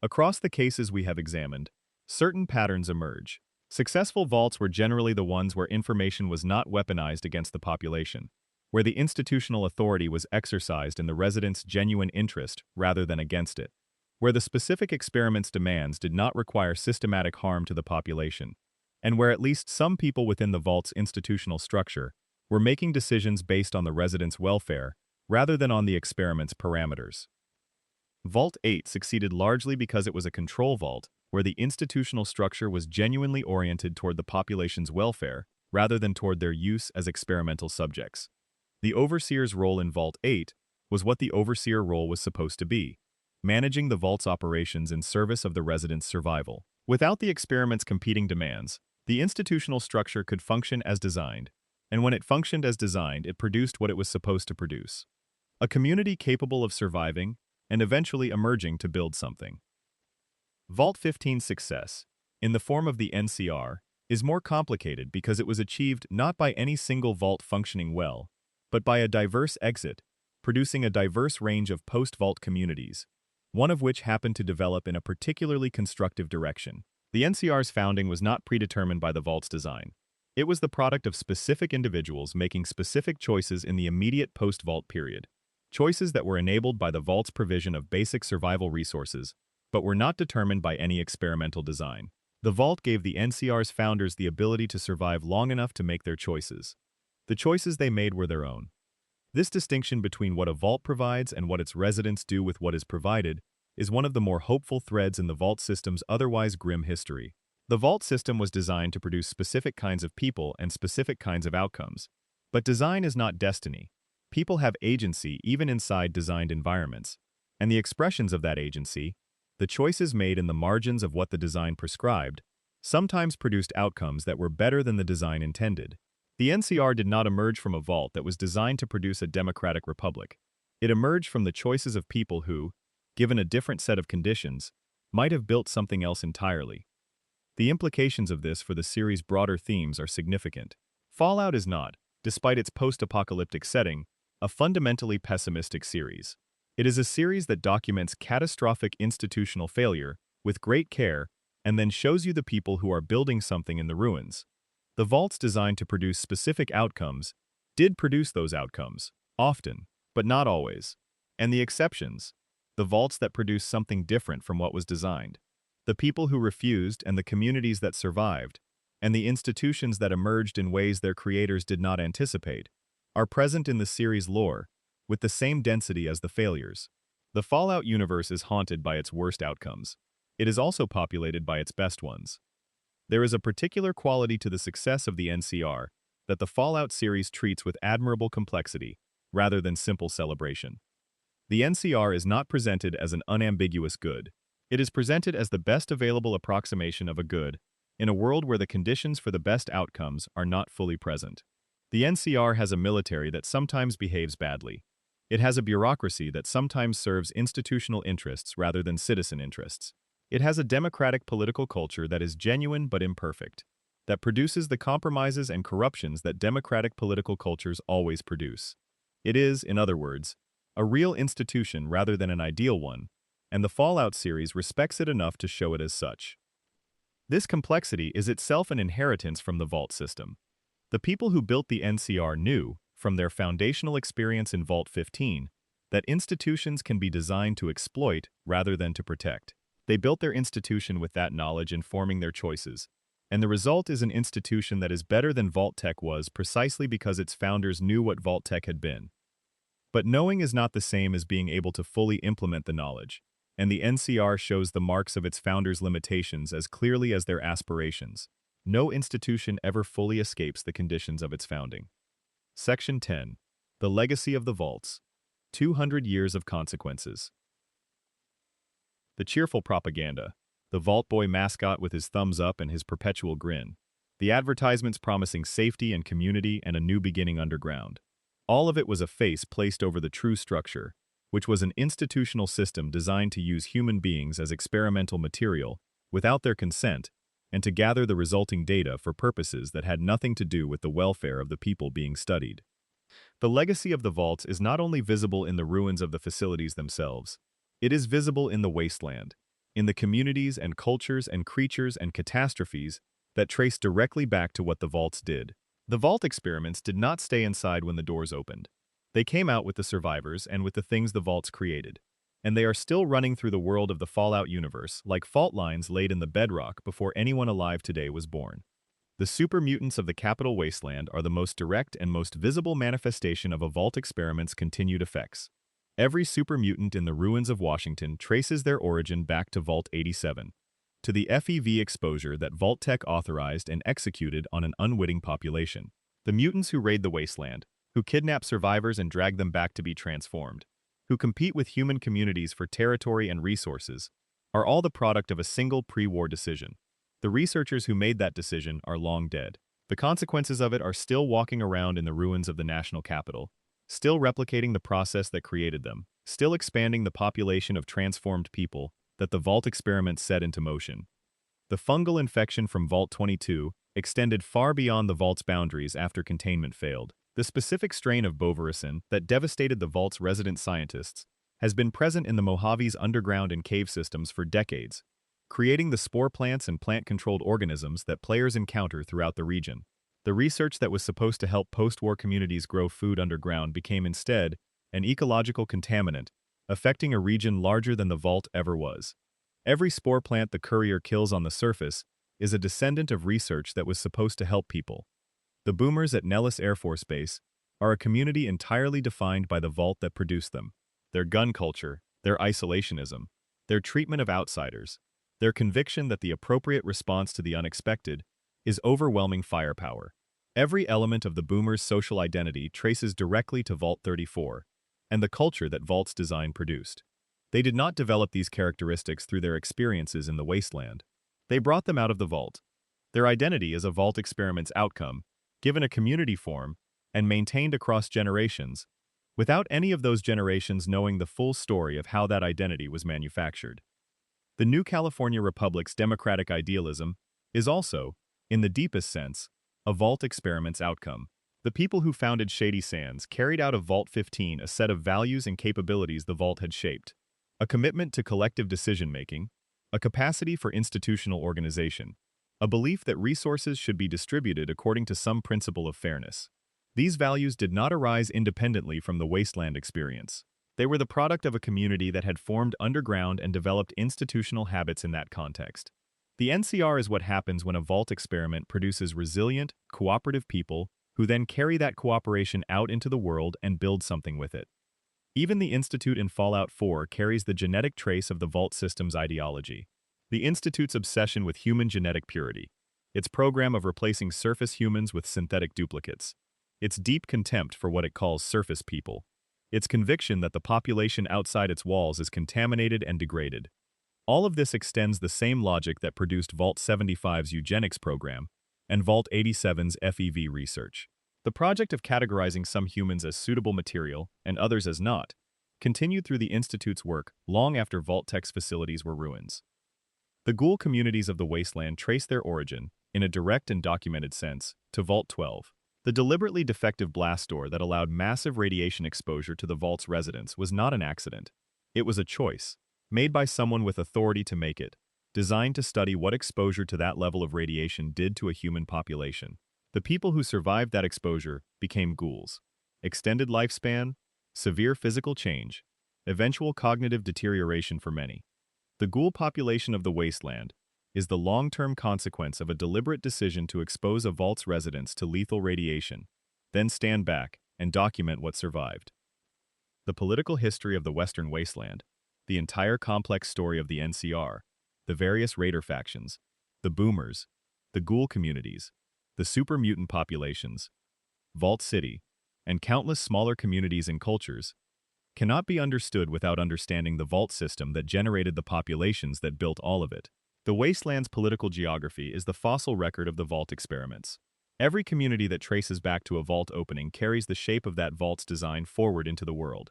Across the cases we have examined, certain patterns emerge. Successful vaults were generally the ones where information was not weaponized against the population, where the institutional authority was exercised in the residents' genuine interest rather than against it, where the specific experiment's demands did not require systematic harm to the population, and where at least some people within the vault's institutional structure were making decisions based on the residents' welfare rather than on the experiment's parameters. Vault 8 succeeded largely because it was a control vault where the institutional structure was genuinely oriented toward the population's welfare rather than toward their use as experimental subjects. The overseer's role in Vault 8 was what the overseer role was supposed to be, managing the vault's operations in service of the residents' survival. Without the experiment's competing demands, the institutional structure could function as designed, and when it functioned as designed, it produced what it was supposed to produce: a community capable of surviving and eventually emerging to build something. Vault 15's success, in the form of the NCR, is more complicated because it was achieved not by any single vault functioning well, but by a diverse exit, producing a diverse range of post-vault communities, one of which happened to develop in a particularly constructive direction. The NCR's founding was not predetermined by the vault's design. It was the product of specific individuals making specific choices in the immediate post-vault period, choices that were enabled by the vault's provision of basic survival resources, but were not determined by any experimental design. The vault gave the NCR's founders the ability to survive long enough to make their choices. The choices they made were their own. This distinction between what a vault provides and what its residents do with what is provided is one of the more hopeful threads in the vault system's otherwise grim history. The vault system was designed to produce specific kinds of people and specific kinds of outcomes. But design is not destiny. People have agency even inside designed environments, and the expressions of that agency, the choices made in the margins of what the design prescribed, sometimes produced outcomes that were better than the design intended. The NCR did not emerge from a vault that was designed to produce a democratic republic. It emerged from the choices of people who, given a different set of conditions, might have built something else entirely. The implications of this for the series' broader themes are significant. Fallout is not, despite its post-apocalyptic setting, a fundamentally pessimistic series. It is a series that documents catastrophic institutional failure with great care and then shows you the people who are building something in the ruins. The vaults designed to produce specific outcomes did produce those outcomes, often, but not always. And the exceptions, the vaults that produced something different from what was designed, the people who refused and the communities that survived, and the institutions that emerged in ways their creators did not anticipate, are present in the series' lore with the same density as the failures. The Fallout universe is haunted by its worst outcomes. It is also populated by its best ones. There is a particular quality to the success of the NCR that the Fallout series treats with admirable complexity, rather than simple celebration. The NCR is not presented as an unambiguous good. It is presented as the best available approximation of a good, in a world where the conditions for the best outcomes are not fully present. The NCR has a military that sometimes behaves badly. It has a bureaucracy that sometimes serves institutional interests rather than citizen interests. It has a democratic political culture that is genuine but imperfect, that produces the compromises and corruptions that democratic political cultures always produce. It is, in other words, a real institution rather than an ideal one, and the Fallout series respects it enough to show it as such. This complexity is itself an inheritance from the Vault system. The people who built the NCR knew, from their foundational experience in Vault 15, that institutions can be designed to exploit rather than to protect. They built their institution with that knowledge informing their choices, and the result is an institution that is better than Vault-Tec was precisely because its founders knew what Vault-Tec had been. But knowing is not the same as being able to fully implement the knowledge, and the NCR shows the marks of its founders' limitations as clearly as their aspirations. No institution ever fully escapes the conditions of its founding. Section 10. The Legacy of the Vaults. 200 Years of Consequences. The cheerful propaganda. The Vault Boy mascot with his thumbs up and his perpetual grin. The advertisements promising safety and community and a new beginning underground. All of it was a face placed over the true structure, which was an institutional system designed to use human beings as experimental material, without their consent, and to gather the resulting data for purposes that had nothing to do with the welfare of the people being studied. The legacy of the vaults is not only visible in the ruins of the facilities themselves, it is visible in the wasteland, in the communities and cultures and creatures and catastrophes that trace directly back to what the vaults did. The vault experiments did not stay inside when the doors opened. They came out with the survivors and with the things the vaults created. And they are still running through the world of the Fallout universe like fault lines laid in the bedrock before anyone alive today was born. The super mutants of the Capital Wasteland are the most direct and most visible manifestation of a vault experiment's continued effects. Every super mutant in the ruins of Washington traces their origin back to Vault 87, to the FEV exposure that Vault-Tec authorized and executed on an unwitting population. The mutants who raid the wasteland, who kidnap survivors and drag them back to be transformed, who compete with human communities for territory and resources, are all the product of a single pre-war decision. The researchers who made that decision are long dead. The consequences of it are still walking around in the ruins of the national capital, still replicating the process that created them, still expanding the population of transformed people that the Vault experiment set into motion. The fungal infection from Vault 22 extended far beyond the Vault's boundaries after containment failed. The specific strain of bovirusin that devastated the Vault's resident scientists has been present in the Mojave's underground and cave systems for decades, creating the spore plants and plant-controlled organisms that players encounter throughout the region. The research that was supposed to help post-war communities grow food underground became instead an ecological contaminant, affecting a region larger than the Vault ever was. Every spore plant the courier kills on the surface is a descendant of research that was supposed to help people. The boomers at Nellis Air Force Base are a community entirely defined by the Vault that produced them. Their gun culture, their isolationism, their treatment of outsiders, their conviction that the appropriate response to the unexpected is overwhelming firepower. Every element of the boomers' social identity traces directly to Vault 34 and the culture that Vault's design produced. They did not develop these characteristics through their experiences in the wasteland. They brought them out of the Vault. Their identity is a Vault experiment's outcome, given a community form, and maintained across generations, without any of those generations knowing the full story of how that identity was manufactured. The New California Republic's democratic idealism is also, in the deepest sense, a Vault experiment's outcome. The people who founded Shady Sands carried out of Vault 15 a set of values and capabilities the Vault had shaped. A commitment to collective decision-making, a capacity for institutional organization, a belief that resources should be distributed according to some principle of fairness. These values did not arise independently from the wasteland experience. They were the product of a community that had formed underground and developed institutional habits in that context. The NCR is what happens when a Vault experiment produces resilient, cooperative people who then carry that cooperation out into the world and build something with it. Even the Institute in Fallout 4 carries the genetic trace of the Vault system's ideology. The Institute's obsession with human genetic purity, its program of replacing surface humans with synthetic duplicates, its deep contempt for what it calls surface people, its conviction that the population outside its walls is contaminated and degraded. All of this extends the same logic that produced Vault 75's eugenics program and Vault 87's FEV research. The project of categorizing some humans as suitable material and others as not continued through the Institute's work long after Vault-Tech's facilities were ruins. The ghoul communities of the wasteland trace their origin, in a direct and documented sense, to Vault 12. The deliberately defective blast door that allowed massive radiation exposure to the vault's residents was not an accident. It was a choice, made by someone with authority to make it, designed to study what exposure to that level of radiation did to a human population. The people who survived that exposure became ghouls. Extended lifespan, severe physical change, eventual cognitive deterioration for many. The ghoul population of the wasteland is the long-term consequence of a deliberate decision to expose a vault's residents to lethal radiation, then stand back and document what survived. The political history of the Western Wasteland, the entire complex story of the NCR, the various Raider factions, the Boomers, the ghoul communities, the super mutant populations, Vault City, and countless smaller communities and cultures, cannot be understood without understanding the vault system that generated the populations that built all of it. The Wasteland's political geography is the fossil record of the vault experiments. Every community that traces back to a vault opening carries the shape of that vault's design forward into the world.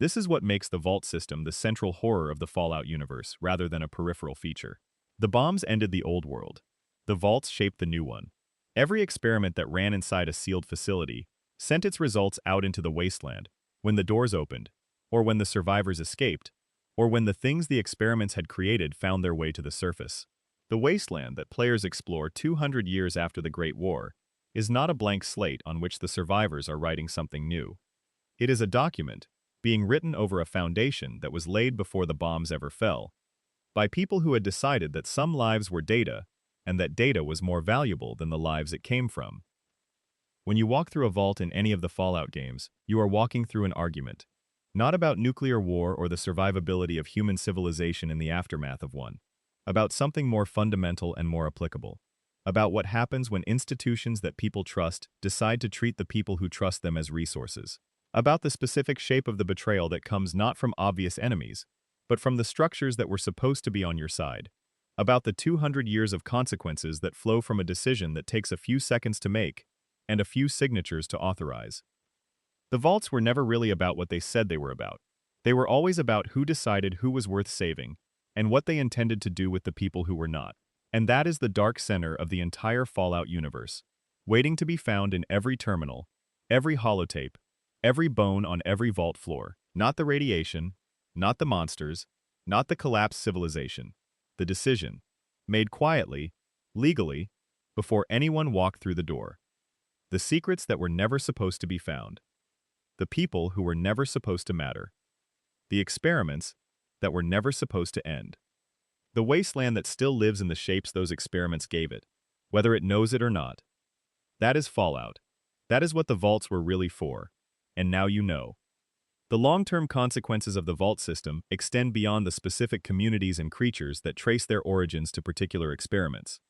This is what makes the vault system the central horror of the Fallout universe rather than a peripheral feature. The bombs ended the old world. The vaults shaped the new one. Every experiment that ran inside a sealed facility sent its results out into the wasteland, when the doors opened, or when the survivors escaped, or when the things the experiments had created found their way to the surface. The wasteland that players explore 200 years after the Great War is not a blank slate on which the survivors are writing something new. It is a document, being written over a foundation that was laid before the bombs ever fell, by people who had decided that some lives were data, and that data was more valuable than the lives it came from. When you walk through a vault in any of the Fallout games, you are walking through an argument. Not about nuclear war or the survivability of human civilization in the aftermath of one. About something more fundamental and more applicable. About what happens when institutions that people trust decide to treat the people who trust them as resources. About the specific shape of the betrayal that comes not from obvious enemies, but from the structures that were supposed to be on your side. About the 200 years of consequences that flow from a decision that takes a few seconds to make, and a few signatures to authorize. The vaults were never really about what they said they were about. They were always about who decided who was worth saving, and what they intended to do with the people who were not. And that is the dark center of the entire Fallout universe, waiting to be found in every terminal, every holotape, every bone on every vault floor. Not the radiation, not the monsters, not the collapsed civilization. The decision, made quietly, legally, before anyone walked through the door. The secrets that were never supposed to be found. The people who were never supposed to matter. The experiments that were never supposed to end. The wasteland that still lives in the shapes those experiments gave it, whether it knows it or not. That is Fallout. That is what the vaults were really for. And now you know. The long-term consequences of the vault system extend beyond the specific communities and creatures that trace their origins to particular experiments.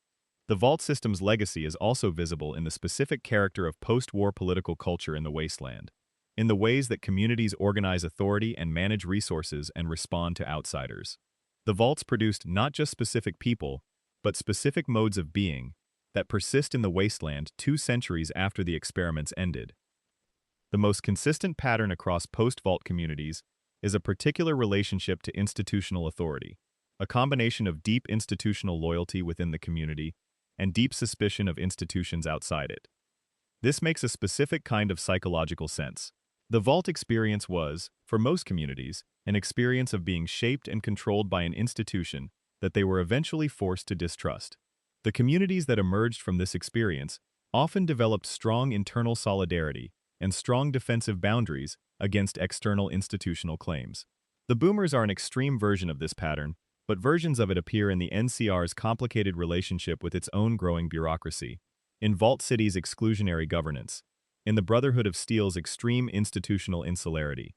The vault system's legacy is also visible in the specific character of post-war political culture in the wasteland, in the ways that communities organize authority and manage resources and respond to outsiders. The vaults produced not just specific people, but specific modes of being that persist in the wasteland 2 centuries after the experiments ended. The most consistent pattern across post-vault communities is a particular relationship to institutional authority, a combination of deep institutional loyalty within the community and deep suspicion of institutions outside it. This makes a specific kind of psychological sense. The vault experience was, for most communities, an experience of being shaped and controlled by an institution that they were eventually forced to distrust. The communities that emerged from this experience often developed strong internal solidarity and strong defensive boundaries against external institutional claims. The Boomers are an extreme version of this pattern, but versions of it appear in the NCR's complicated relationship with its own growing bureaucracy, in Vault City's exclusionary governance, in the Brotherhood of Steel's extreme institutional insularity.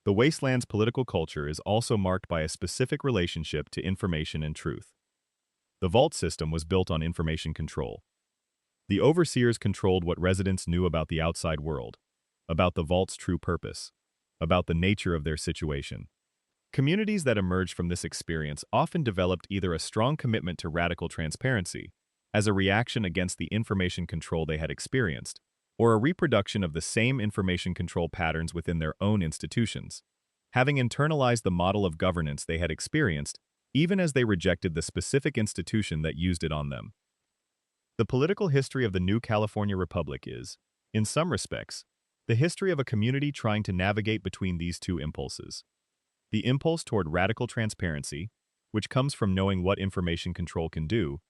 The Wasteland's political culture is also marked by a specific relationship to information and truth. The Vault system was built on information control. The overseers controlled what residents knew about the outside world, about the Vault's true purpose, about the nature of their situation. Communities that emerged from this experience often developed either a strong commitment to radical transparency, as a reaction against the information control they had experienced, or a reproduction of the same information control patterns within their own institutions, having internalized the model of governance they had experienced, even as they rejected the specific institution that used it on them. The political history of the new California Republic is, in some respects, the history of a community trying to navigate between these two impulses. The impulse toward radical transparency, which comes from knowing what information control can do,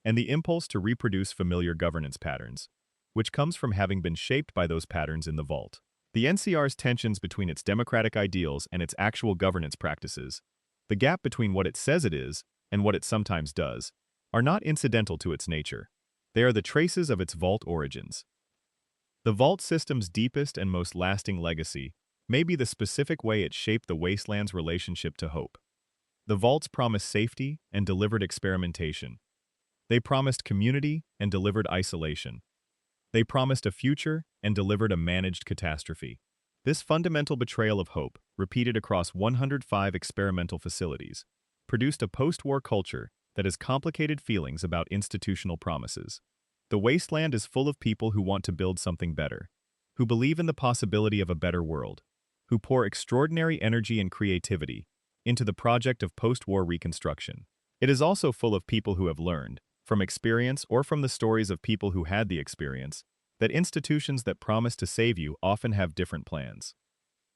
and the impulse to reproduce familiar governance patterns, which comes from having been shaped by those patterns in the vault. The NCR's tensions between its democratic ideals and its actual governance practices, the gap between what it says it is and what it sometimes does, are not incidental to its nature. They are the traces of its vault origins. The vault system's deepest and most lasting legacy may be the specific way it shaped the wasteland's relationship to hope. The vaults promised safety and delivered experimentation. They promised community and delivered isolation. They promised a future and delivered a managed catastrophe. This fundamental betrayal of hope, repeated across 105 experimental facilities, produced a post-war culture that has complicated feelings about institutional promises. The wasteland is full of people who want to build something better, who believe in the possibility of a better world, who pour extraordinary energy and creativity into the project of post-war reconstruction. It is also full of people who have learned, from experience or from the stories of people who had the experience, that institutions that promise to save you often have different plans.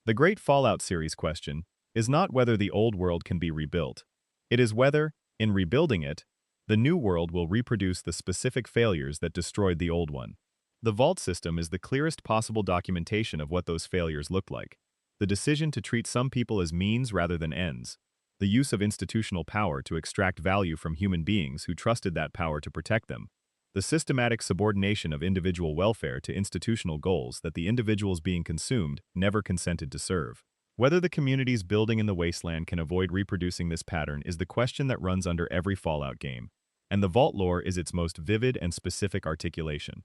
The Great Fallout series question is not whether the old world can be rebuilt. It is whether, in rebuilding it, the new world will reproduce the specific failures that destroyed the old one. The vault system is the clearest possible documentation of what those failures looked like. The decision to treat some people as means rather than ends, the use of institutional power to extract value from human beings who trusted that power to protect them, the systematic subordination of individual welfare to institutional goals that the individuals being consumed never consented to serve. Whether the communities building in the wasteland can avoid reproducing this pattern is the question that runs under every Fallout game, and the Vault lore is its most vivid and specific articulation.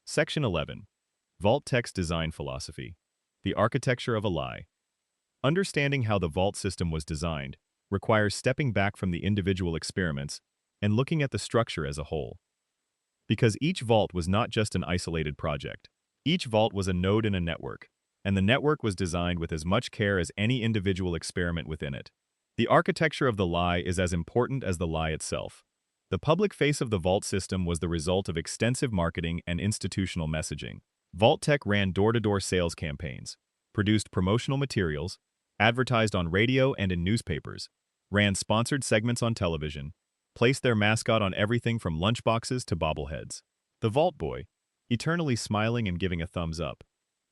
Section 11. Vault Tech's Design Philosophy. The Architecture of a Lie. Understanding how the Vault system was designed requires stepping back from the individual experiments and looking at the structure as a whole. Because each vault was not just an isolated project. Each vault was a node in a network, and the network was designed with as much care as any individual experiment within it. The architecture of the lie is as important as the lie itself. The public face of the Vault system was the result of extensive marketing and institutional messaging. Vault-Tec ran door-to-door sales campaigns, produced promotional materials, advertised on radio and in newspapers, ran sponsored segments on television, placed their mascot on everything from lunchboxes to bobbleheads. The Vault Boy, eternally smiling and giving a thumbs up,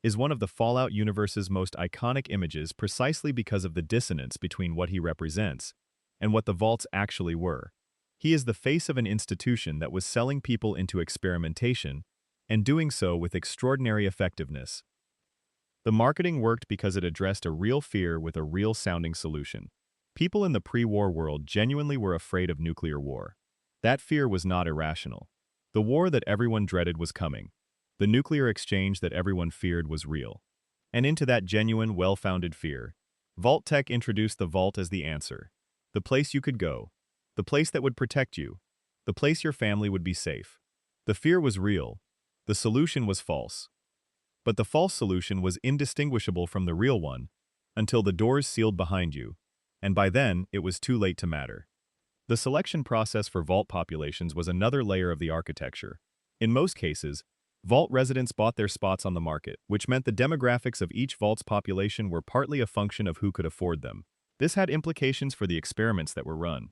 is one of the Fallout universe's most iconic images precisely because of the dissonance between what he represents and what the Vaults actually were. He is the face of an institution that was selling people into experimentation and doing so with extraordinary effectiveness. The marketing worked because it addressed a real fear with a real-sounding solution. People in the pre-war world genuinely were afraid of nuclear war. That fear was not irrational. The war that everyone dreaded was coming. The nuclear exchange that everyone feared was real. And into that genuine, well-founded fear, Vault-Tec introduced the Vault as the answer. The place you could go. The place that would protect you. The place your family would be safe. The fear was real. The solution was false. But the false solution was indistinguishable from the real one until the doors sealed behind you, and by then it was too late to matter. The selection process for Vault populations was another layer of the architecture. In most cases, Vault residents bought their spots on the market, which meant the demographics of each Vault's population were partly a function of who could afford them. This had implications for the experiments that were run.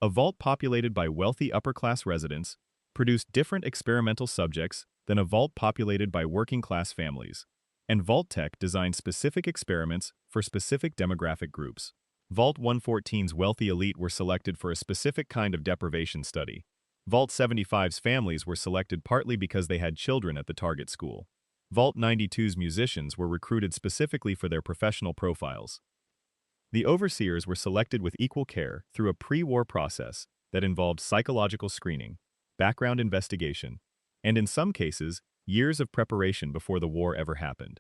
A Vault populated by wealthy upper-class residents produced different experimental subjects than a Vault populated by working-class families, and Vault-Tec designed specific experiments for specific demographic groups. Vault 114's wealthy elite were selected for a specific kind of deprivation study. Vault 75's families were selected partly because they had children at the target school. Vault 92's musicians were recruited specifically for their professional profiles. The overseers were selected with equal care through a pre-war process that involved psychological screening, background investigation, and in some cases, years of preparation before the war ever happened.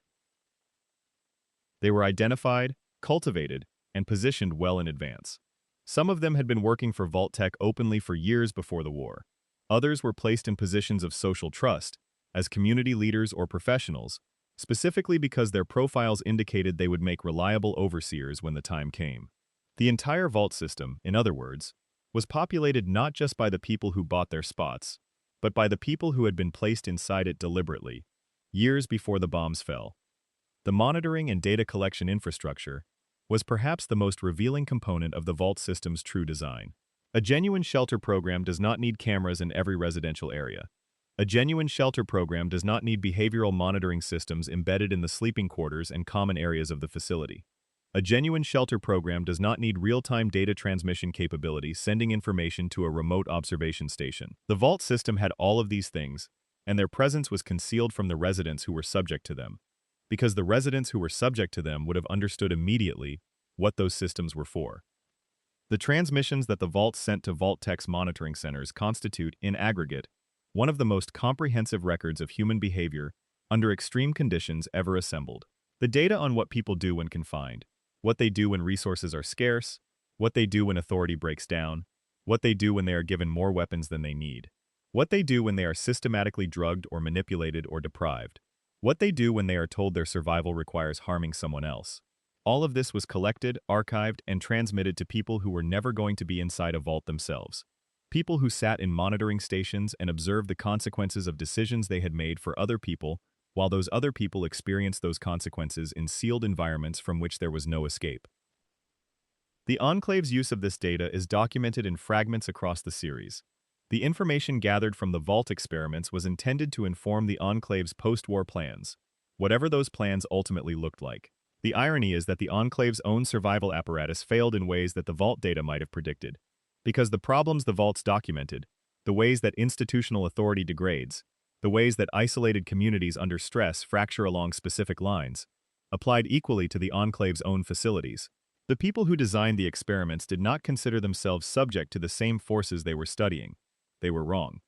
They were identified, cultivated, and positioned well in advance. Some of them had been working for Vault-Tec openly for years before the war. Others were placed in positions of social trust as community leaders or professionals, specifically because their profiles indicated they would make reliable overseers when the time came. The entire vault system, in other words, was populated not just by the people who bought their spots, but by the people who had been placed inside it deliberately, years before the bombs fell. The monitoring and data collection infrastructure was perhaps the most revealing component of the vault system's true design. A genuine shelter program does not need cameras in every residential area. A genuine shelter program does not need behavioral monitoring systems embedded in the sleeping quarters and common areas of the facility. A genuine shelter program does not need real-time data transmission capability sending information to a remote observation station. The vault system had all of these things, and their presence was concealed from the residents who were subject to them, because the residents who were subject to them would have understood immediately what those systems were for. The transmissions that the vault sent to Vault-Tec's monitoring centers constitute, in aggregate, one of the most comprehensive records of human behavior under extreme conditions ever assembled. The data on what people do when confined, what they do when resources are scarce, what they do when authority breaks down, what they do when they are given more weapons than they need, what they do when they are systematically drugged or manipulated or deprived, what they do when they are told their survival requires harming someone else. All of this was collected, archived, and transmitted to people who were never going to be inside a vault themselves. People who sat in monitoring stations and observed the consequences of decisions they had made for other people, while those other people experienced those consequences in sealed environments from which there was no escape. The Enclave's use of this data is documented in fragments across the series. The information gathered from the Vault experiments was intended to inform the Enclave's post-war plans, whatever those plans ultimately looked like. The irony is that the Enclave's own survival apparatus failed in ways that the Vault data might have predicted, because the problems the Vaults documented, the ways that institutional authority degrades, the ways that isolated communities under stress fracture along specific lines, applied equally to the Enclave's own facilities. The people who designed the experiments did not consider themselves subject to the same forces they were studying. They were wrong.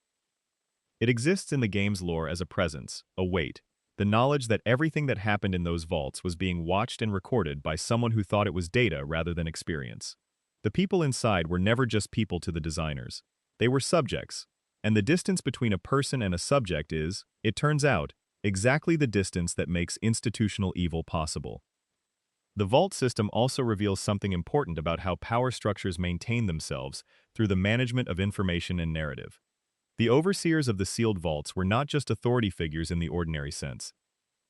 It exists in the game's lore as a presence, a weight, the knowledge that everything that happened in those vaults was being watched and recorded by someone who thought it was data rather than experience. The people inside were never just people to the designers. They were subjects, and the distance between a person and a subject is, it turns out, exactly the distance that makes institutional evil possible. The Vault system also reveals something important about how power structures maintain themselves through the management of information and narrative. The overseers of the sealed vaults were not just authority figures in the ordinary sense.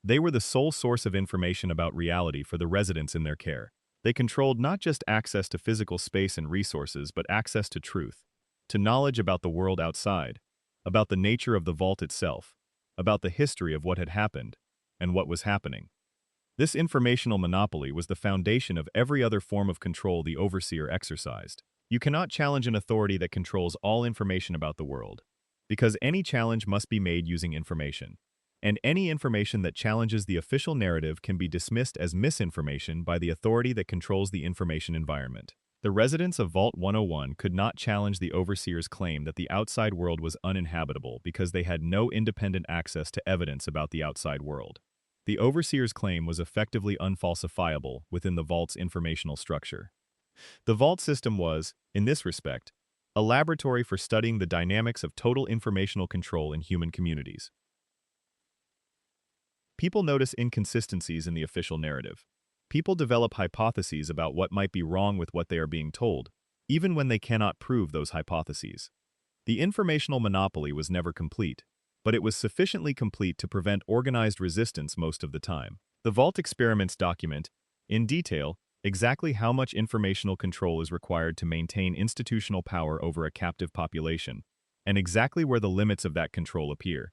They were the sole source of information about reality for the residents in their care. They controlled not just access to physical space and resources, but access to truth, to knowledge about the world outside, about the nature of the vault itself, about the history of what had happened, and what was happening. This informational monopoly was the foundation of every other form of control the overseer exercised. You cannot challenge an authority that controls all information about the world, because any challenge must be made using information, and any information that challenges the official narrative can be dismissed as misinformation by the authority that controls the information environment. The residents of Vault 101 could not challenge the overseer's claim that the outside world was uninhabitable because they had no independent access to evidence about the outside world. The overseer's claim was effectively unfalsifiable within the Vault's informational structure. The Vault system was, in this respect, a laboratory for studying the dynamics of total informational control in human communities. People notice inconsistencies in the official narrative. People develop hypotheses about what might be wrong with what they are being told, even when they cannot prove those hypotheses. The informational monopoly was never complete, but it was sufficiently complete to prevent organized resistance most of the time. The Vault experiments document, in detail, exactly how much informational control is required to maintain institutional power over a captive population, and exactly where the limits of that control appear.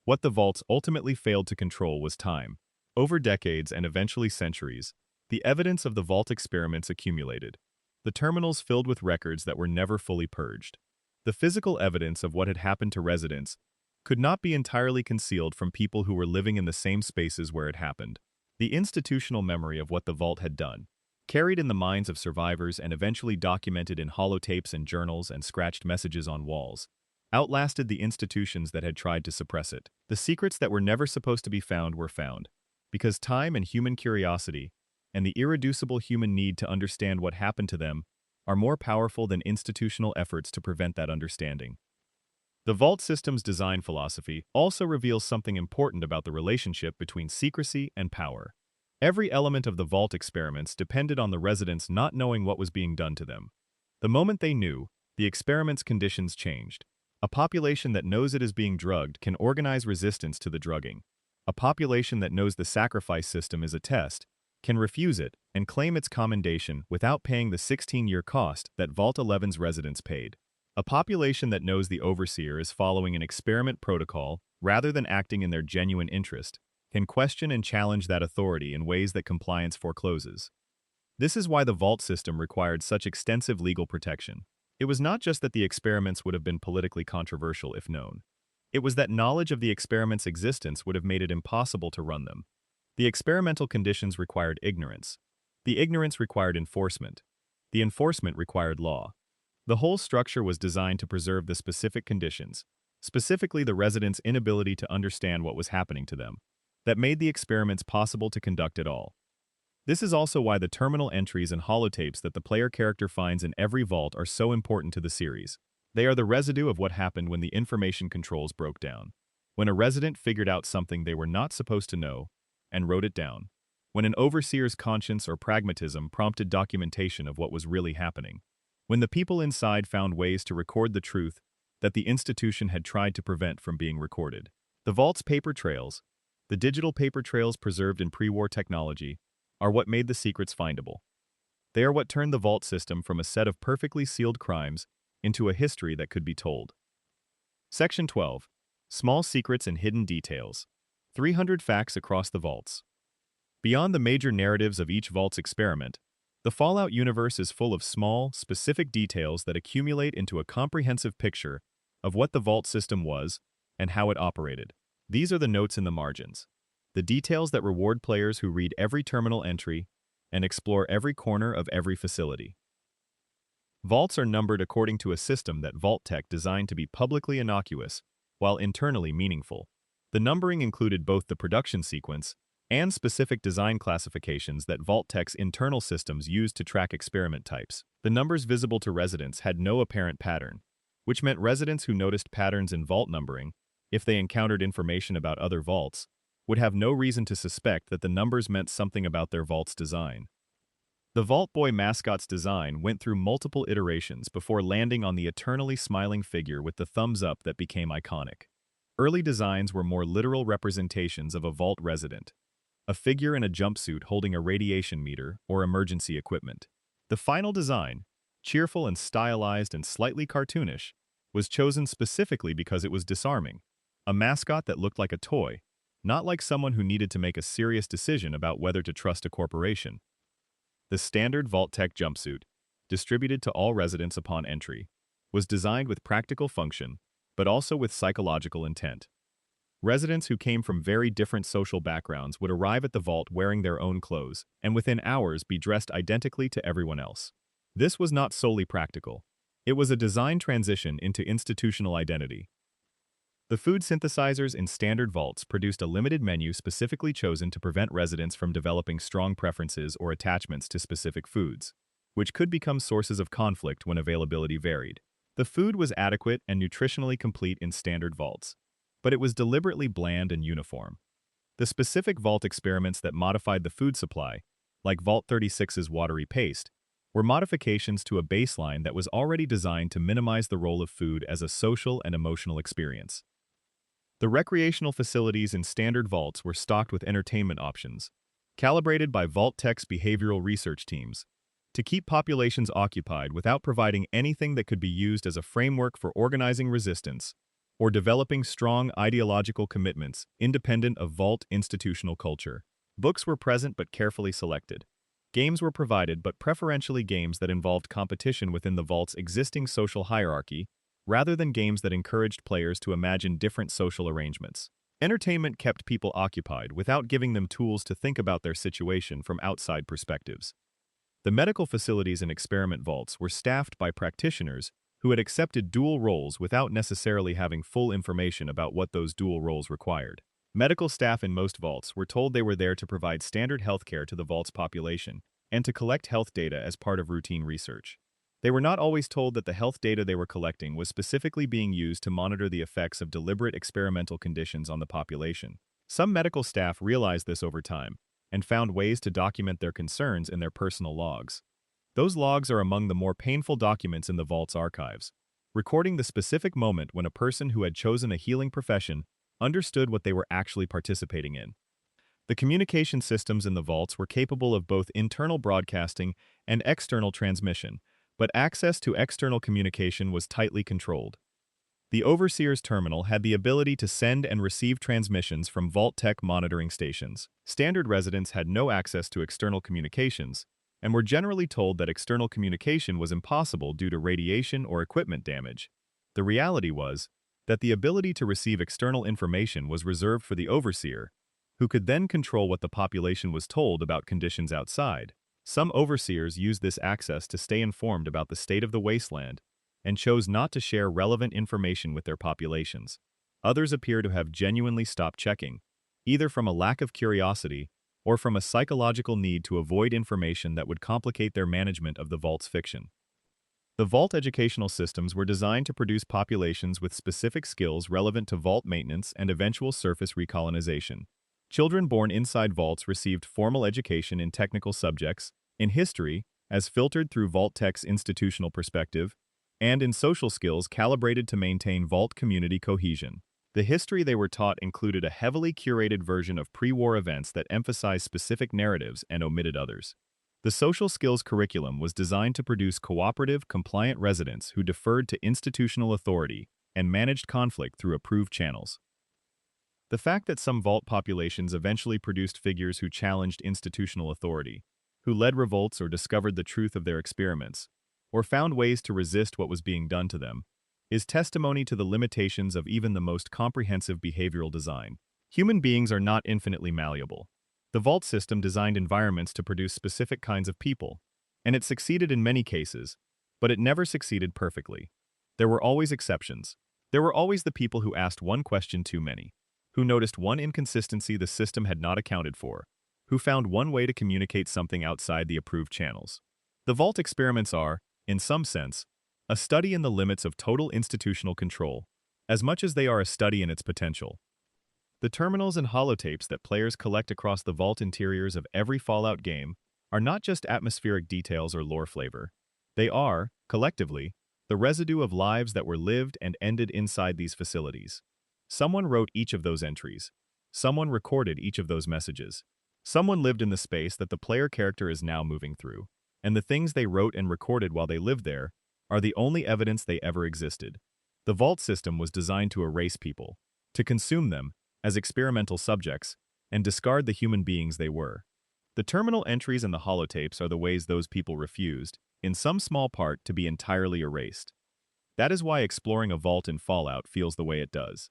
What the Vaults ultimately failed to control was time. Over decades and eventually centuries, the evidence of the Vault experiments accumulated. The terminals filled with records that were never fully purged. The physical evidence of what had happened to residents could not be entirely concealed from people who were living in the same spaces where it happened. The institutional memory of what the Vault had done, carried in the minds of survivors and eventually documented in holotapes and journals and scratched messages on walls, outlasted the institutions that had tried to suppress it. The secrets that were never supposed to be found were found, because time and human curiosity, and the irreducible human need to understand what happened to them, are more powerful than institutional efforts to prevent that understanding. The vault system's design philosophy also reveals something important about the relationship between secrecy and power. Every element of the vault experiments depended on the residents not knowing what was being done to them. The moment they knew, the experiment's conditions changed. A population that knows it is being drugged can organize resistance to the drugging. A population that knows the sacrifice system is a test can refuse it and claim its commendation without paying the 16-year cost that Vault 11's residents paid. A population that knows the overseer is following an experiment protocol rather than acting in their genuine interest can question and challenge that authority in ways that compliance forecloses. This is why the vault system required such extensive legal protection. It was not just that the experiments would have been politically controversial if known. It was that knowledge of the experiment's existence would have made it impossible to run them. The experimental conditions required ignorance. The ignorance required enforcement. The enforcement required law. The whole structure was designed to preserve the specific conditions, specifically the residents' inability to understand what was happening to them, that made the experiments possible to conduct at all. This is also why the terminal entries and holotapes that the player character finds in every vault are so important to the series. They are the residue of what happened when the information controls broke down. When a resident figured out something they were not supposed to know and wrote it down. When an overseer's conscience or pragmatism prompted documentation of what was really happening. When the people inside found ways to record the truth that the institution had tried to prevent from being recorded. The vault's paper trails, the digital paper trails preserved in pre-war technology, are what made the secrets findable. They are what turned the vault system from a set of perfectly sealed crimes into a history that could be told. Section 12. Small Secrets and Hidden Details. 300 Facts Across the Vaults. Beyond the major narratives of each vault's experiment, the Fallout universe is full of small, specific details that accumulate into a comprehensive picture of what the vault system was and how it operated. These are the notes in the margins. The details that reward players who read every terminal entry and explore every corner of every facility. Vaults are numbered according to a system that Vault Tech designed to be publicly innocuous while internally meaningful. The numbering included both the production sequence and specific design classifications that Vault Tech's internal systems used to track experiment types. The numbers visible to residents had no apparent pattern, which meant residents who noticed patterns in vault numbering, if they encountered information about other vaults, would have no reason to suspect that the numbers meant something about their vault's design. The Vault Boy mascot's design went through multiple iterations before landing on the eternally smiling figure with the thumbs up that became iconic. Early designs were more literal representations of a vault resident, a figure in a jumpsuit holding a radiation meter or emergency equipment. The final design, cheerful and stylized and slightly cartoonish, was chosen specifically because it was disarming, a mascot that looked like a toy, not like someone who needed to make a serious decision about whether to trust a corporation. The standard Vault Tech jumpsuit, distributed to all residents upon entry, was designed with practical function, but also with psychological intent. Residents who came from very different social backgrounds would arrive at the vault wearing their own clothes, and within hours be dressed identically to everyone else. This was not solely practical. It was a design transition into institutional identity. The food synthesizers in standard vaults produced a limited menu specifically chosen to prevent residents from developing strong preferences or attachments to specific foods, which could become sources of conflict when availability varied. The food was adequate and nutritionally complete in standard vaults, but it was deliberately bland and uniform. The specific vault experiments that modified the food supply, like Vault 36's watery paste, were modifications to a baseline that was already designed to minimize the role of food as a social and emotional experience. The recreational facilities in standard vaults were stocked with entertainment options, calibrated by Vault Tech's behavioral research teams, to keep populations occupied without providing anything that could be used as a framework for organizing resistance or developing strong ideological commitments independent of vault institutional culture. Books were present but carefully selected. Games were provided but preferentially games that involved competition within the vault's existing social hierarchy, rather than games that encouraged players to imagine different social arrangements. Entertainment kept people occupied without giving them tools to think about their situation from outside perspectives. The medical facilities in experiment vaults were staffed by practitioners who had accepted dual roles without necessarily having full information about what those dual roles required. Medical staff in most vaults were told they were there to provide standard healthcare to the vault's population and to collect health data as part of routine research. They were not always told that the health data they were collecting was specifically being used to monitor the effects of deliberate experimental conditions on the population. Some medical staff realized this over time and found ways to document their concerns in their personal logs. Those logs are among the more painful documents in the vault's archives, recording the specific moment when a person who had chosen a healing profession understood what they were actually participating in. The communication systems in the vaults were capable of both internal broadcasting and external transmission, but access to external communication was tightly controlled. The Overseer's terminal had the ability to send and receive transmissions from Vault Tech monitoring stations. Standard residents had no access to external communications, and were generally told that external communication was impossible due to radiation or equipment damage. The reality was that the ability to receive external information was reserved for the Overseer, who could then control what the population was told about conditions outside. Some overseers used this access to stay informed about the state of the wasteland and chose not to share relevant information with their populations. Others appear to have genuinely stopped checking, either from a lack of curiosity or from a psychological need to avoid information that would complicate their management of the vault's fiction. The vault educational systems were designed to produce populations with specific skills relevant to vault maintenance and eventual surface recolonization. Children born inside vaults received formal education in technical subjects, in history, as filtered through Vault Tech's institutional perspective, and in social skills calibrated to maintain vault community cohesion. The history they were taught included a heavily curated version of pre-war events that emphasized specific narratives and omitted others. The social skills curriculum was designed to produce cooperative, compliant residents who deferred to institutional authority and managed conflict through approved channels. The fact that some vault populations eventually produced figures who challenged institutional authority, who led revolts or discovered the truth of their experiments, or found ways to resist what was being done to them, is testimony to the limitations of even the most comprehensive behavioral design. Human beings are not infinitely malleable. The vault system designed environments to produce specific kinds of people, and it succeeded in many cases, but it never succeeded perfectly. There were always exceptions. There were always the people who asked one question too many, who noticed one inconsistency the system had not accounted for, who found one way to communicate something outside the approved channels. The vault experiments are, in some sense, a study in the limits of total institutional control, as much as they are a study in its potential. The terminals and holotapes that players collect across the vault interiors of every Fallout game are not just atmospheric details or lore flavor. They are, collectively, the residue of lives that were lived and ended inside these facilities. Someone wrote each of those entries. Someone recorded each of those messages. Someone lived in the space that the player character is now moving through, and the things they wrote and recorded while they lived there are the only evidence they ever existed. The vault system was designed to erase people, to consume them as experimental subjects, and discard the human beings they were. The terminal entries and the holotapes are the ways those people refused, in some small part, to be entirely erased. That is why exploring a vault in Fallout feels the way it does.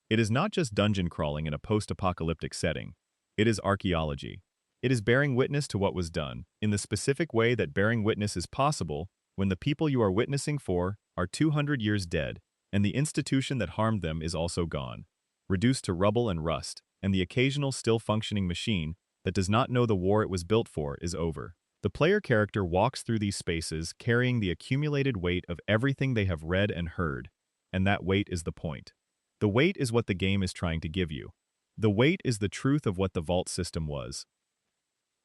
It is not just dungeon crawling in a post-apocalyptic setting. It is archaeology. It is bearing witness to what was done, in the specific way that bearing witness is possible when the people you are witnessing for are 200 years dead, and the institution that harmed them is also gone, reduced to rubble and rust, and the occasional still-functioning machine that does not know the war it was built for is over. The player character walks through these spaces carrying the accumulated weight of everything they have read and heard, and that weight is the point. The weight is what the game is trying to give you. The weight is the truth of what the vault system was.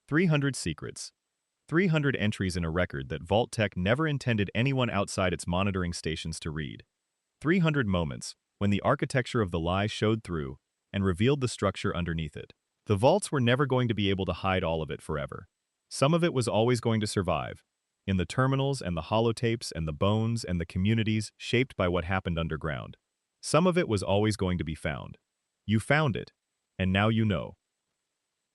300 secrets. 300 entries in a record that Vault Tech never intended anyone outside its monitoring stations to read. 300 moments when the architecture of the lie showed through and revealed the structure underneath it. The vaults were never going to be able to hide all of it forever. Some of it was always going to survive, in the terminals and the holotapes and the bones and the communities shaped by what happened underground. Some of it was always going to be found. You found it, and now you know.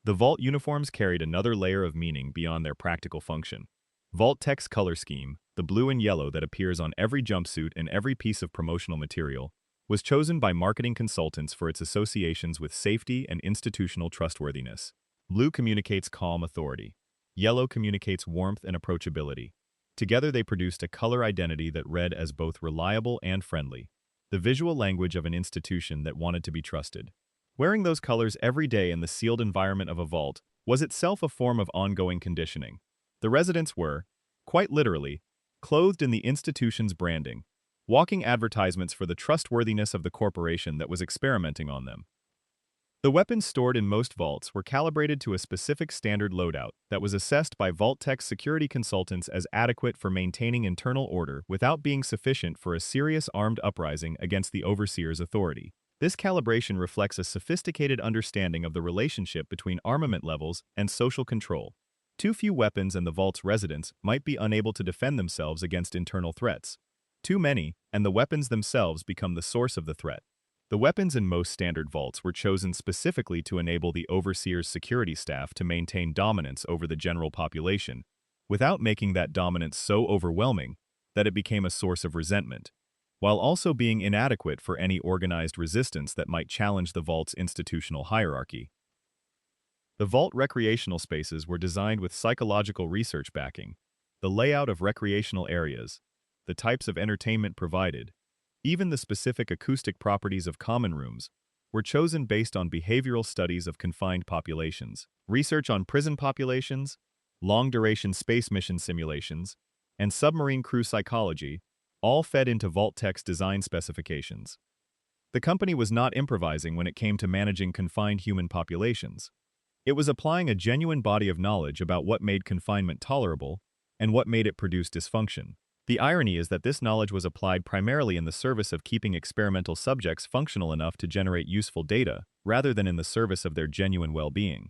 The Vault uniforms carried another layer of meaning beyond their practical function. Vault Tech's color scheme, the blue and yellow that appears on every jumpsuit and every piece of promotional material, was chosen by marketing consultants for its associations with safety and institutional trustworthiness. Blue communicates calm authority. Yellow communicates warmth and approachability. Together they produced a color identity that read as both reliable and friendly, the visual language of an institution that wanted to be trusted. Wearing those colors every day in the sealed environment of a vault was itself a form of ongoing conditioning. The residents were, quite literally, clothed in the institution's branding, walking advertisements for the trustworthiness of the corporation that was experimenting on them. The weapons stored in most vaults were calibrated to a specific standard loadout that was assessed by Vault-Tec's security consultants as adequate for maintaining internal order without being sufficient for a serious armed uprising against the Overseer's authority. This calibration reflects a sophisticated understanding of the relationship between armament levels and social control. Too few weapons and the vault's residents might be unable to defend themselves against internal threats. Too many, and the weapons themselves become the source of the threat. The weapons in most standard vaults were chosen specifically to enable the Overseer's security staff to maintain dominance over the general population, without making that dominance so overwhelming that it became a source of resentment, while also being inadequate for any organized resistance that might challenge the vault's institutional hierarchy. The vault recreational spaces were designed with psychological research backing. The layout of recreational areas, the types of entertainment provided, even the specific acoustic properties of common rooms were chosen based on behavioral studies of confined populations, research on prison populations, long-duration space mission simulations, and submarine crew psychology, all fed into Vault-Tec's design specifications. The company was not improvising when it came to managing confined human populations. It was applying a genuine body of knowledge about what made confinement tolerable and what made it produce dysfunction. The irony is that this knowledge was applied primarily in the service of keeping experimental subjects functional enough to generate useful data, rather than in the service of their genuine well-being.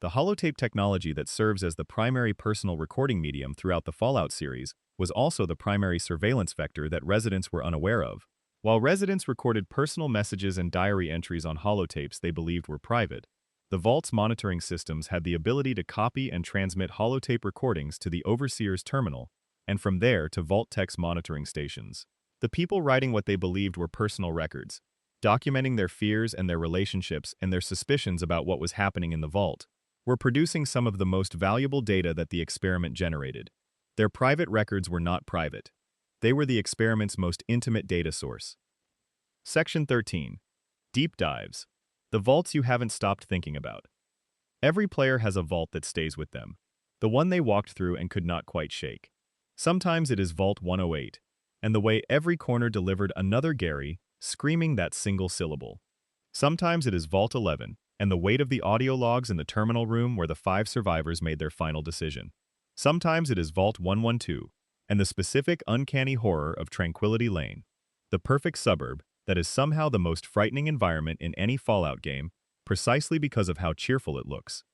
The holotape technology that serves as the primary personal recording medium throughout the Fallout series was also the primary surveillance vector that residents were unaware of. While residents recorded personal messages and diary entries on holotapes they believed were private, the Vault's monitoring systems had the ability to copy and transmit holotape recordings to the Overseer's terminal, and from there to Vault-Tec's monitoring stations. The people writing what they believed were personal records, documenting their fears and their relationships and their suspicions about what was happening in the vault, were producing some of the most valuable data that the experiment generated. Their private records were not private. They were the experiment's most intimate data source. Section 13. Deep Dives. The vaults you haven't stopped thinking about. Every player has a vault that stays with them, the one they walked through and could not quite shake. Sometimes it is Vault 108, and the way every corner delivered another Gary, screaming that single syllable. Sometimes it is Vault 11, and the weight of the audio logs in the terminal room where the 5 survivors made their final decision. Sometimes it is Vault 112, and the specific uncanny horror of Tranquility Lane, the perfect suburb that is somehow the most frightening environment in any Fallout game, precisely because of how cheerful it looks.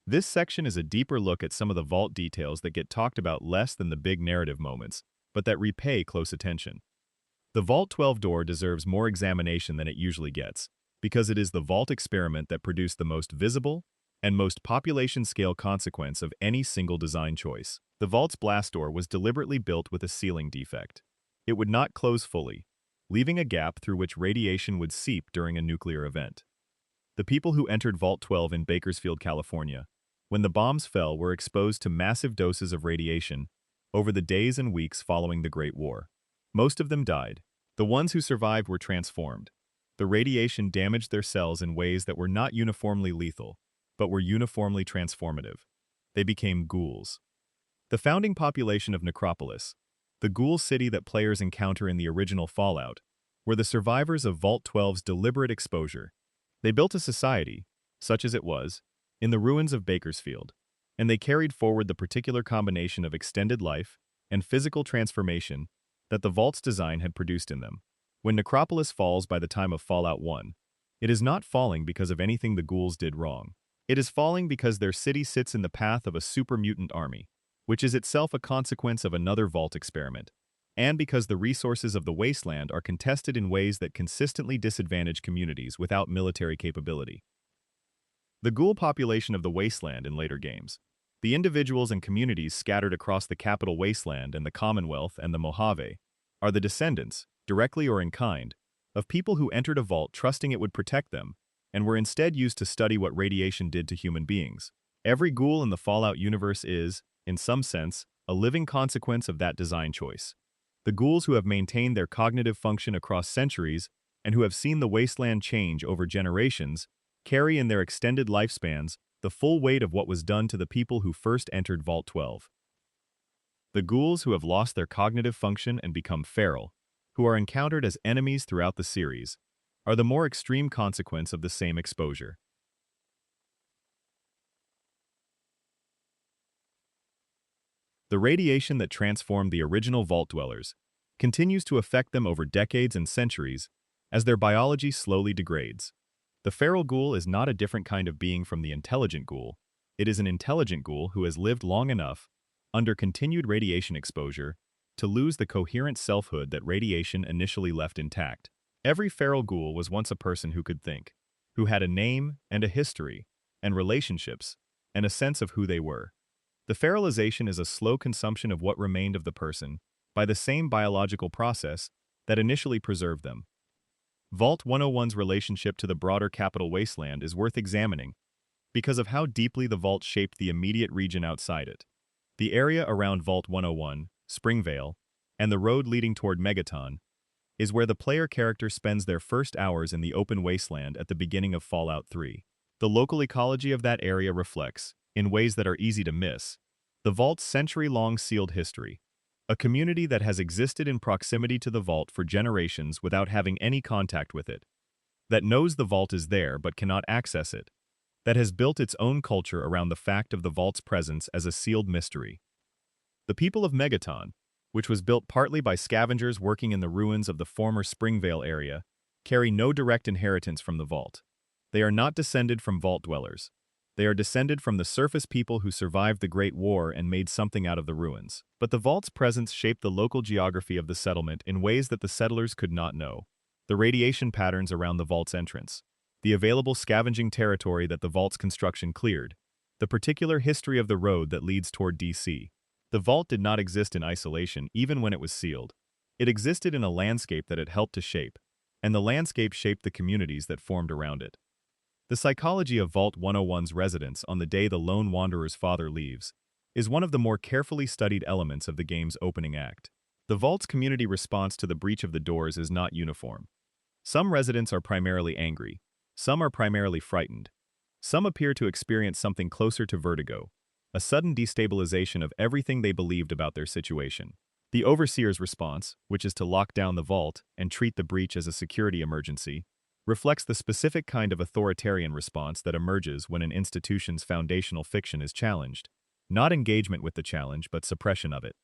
This section is a deeper look at some of the vault details that get talked about less than the big narrative moments, but that repay close attention. The Vault 12 door deserves more examination than it usually gets, because it is the vault experiment that produced the most visible and most population-scale consequence of any single design choice. The vault's blast door was deliberately built with a sealing defect. It would not close fully, leaving a gap through which radiation would seep during a nuclear event. The people who entered Vault 12 in Bakersfield, California, when the bombs fell, were exposed to massive doses of radiation over the days and weeks following the Great War. Most of them died. The ones who survived were transformed. The radiation damaged their cells in ways that were not uniformly lethal, but were uniformly transformative. They became ghouls. The founding population of Necropolis, the ghoul city that players encounter in the original Fallout, were the survivors of Vault 12's deliberate exposure. They built a society, such as it was, in the ruins of Bakersfield, and they carried forward the particular combination of extended life and physical transformation that the Vault's design had produced in them. When Necropolis falls by the time of Fallout 1, it is not falling because of anything the ghouls did wrong. It is falling because their city sits in the path of a super mutant army, which is itself a consequence of another Vault experiment, and because the resources of the wasteland are contested in ways that consistently disadvantage communities without military capability. The ghoul population of the wasteland in later games, the individuals and communities scattered across the capital wasteland and the Commonwealth and the Mojave, are the descendants, directly or in kind, of people who entered a vault trusting it would protect them, and were instead used to study what radiation did to human beings. Every ghoul in the Fallout universe is, in some sense, a living consequence of that design choice. The ghouls who have maintained their cognitive function across centuries and who have seen the wasteland change over generations carry in their extended lifespans the full weight of what was done to the people who first entered Vault 12. The ghouls who have lost their cognitive function and become feral, who are encountered as enemies throughout the series, are the more extreme consequence of the same exposure. The radiation that transformed the original vault dwellers continues to affect them over decades and centuries as their biology slowly degrades. The feral ghoul is not a different kind of being from the intelligent ghoul. It is an intelligent ghoul who has lived long enough, under continued radiation exposure, to lose the coherent selfhood that radiation initially left intact. Every feral ghoul was once a person who could think, who had a name and a history, and relationships, and a sense of who they were. The feralization is a slow consumption of what remained of the person by the same biological process that initially preserved them. Vault 101's relationship to the broader capital wasteland is worth examining because of how deeply the vault shaped the immediate region outside it. The area around Vault 101, Springvale, and the road leading toward Megaton is where the player character spends their first hours in the open wasteland at the beginning of Fallout 3. The local ecology of that area reflects, in ways that are easy to miss, the Vault's century-long sealed history, a community that has existed in proximity to the Vault for generations without having any contact with it, that knows the Vault is there but cannot access it, that has built its own culture around the fact of the Vault's presence as a sealed mystery. The people of Megaton, which was built partly by scavengers working in the ruins of the former Springvale area, carry no direct inheritance from the Vault. They are not descended from Vault dwellers. They are descended from the surface people who survived the Great War and made something out of the ruins. But the Vault's presence shaped the local geography of the settlement in ways that the settlers could not know. The radiation patterns around the Vault's entrance, the available scavenging territory that the Vault's construction cleared, the particular history of the road that leads toward DC. The Vault did not exist in isolation even when it was sealed. It existed in a landscape that it helped to shape, and the landscape shaped the communities that formed around it. The psychology of Vault 101's residents on the day the lone wanderer's father leaves is one of the more carefully studied elements of the game's opening act. The Vault's community response to the breach of the doors is not uniform. Some residents are primarily angry, some are primarily frightened, some appear to experience something closer to vertigo, a sudden destabilization of everything they believed about their situation. The Overseer's response, which is to lock down the Vault and treat the breach as a security emergency, reflects the specific kind of authoritarian response that emerges when an institution's foundational fiction is challenged, not engagement with the challenge but suppression of it.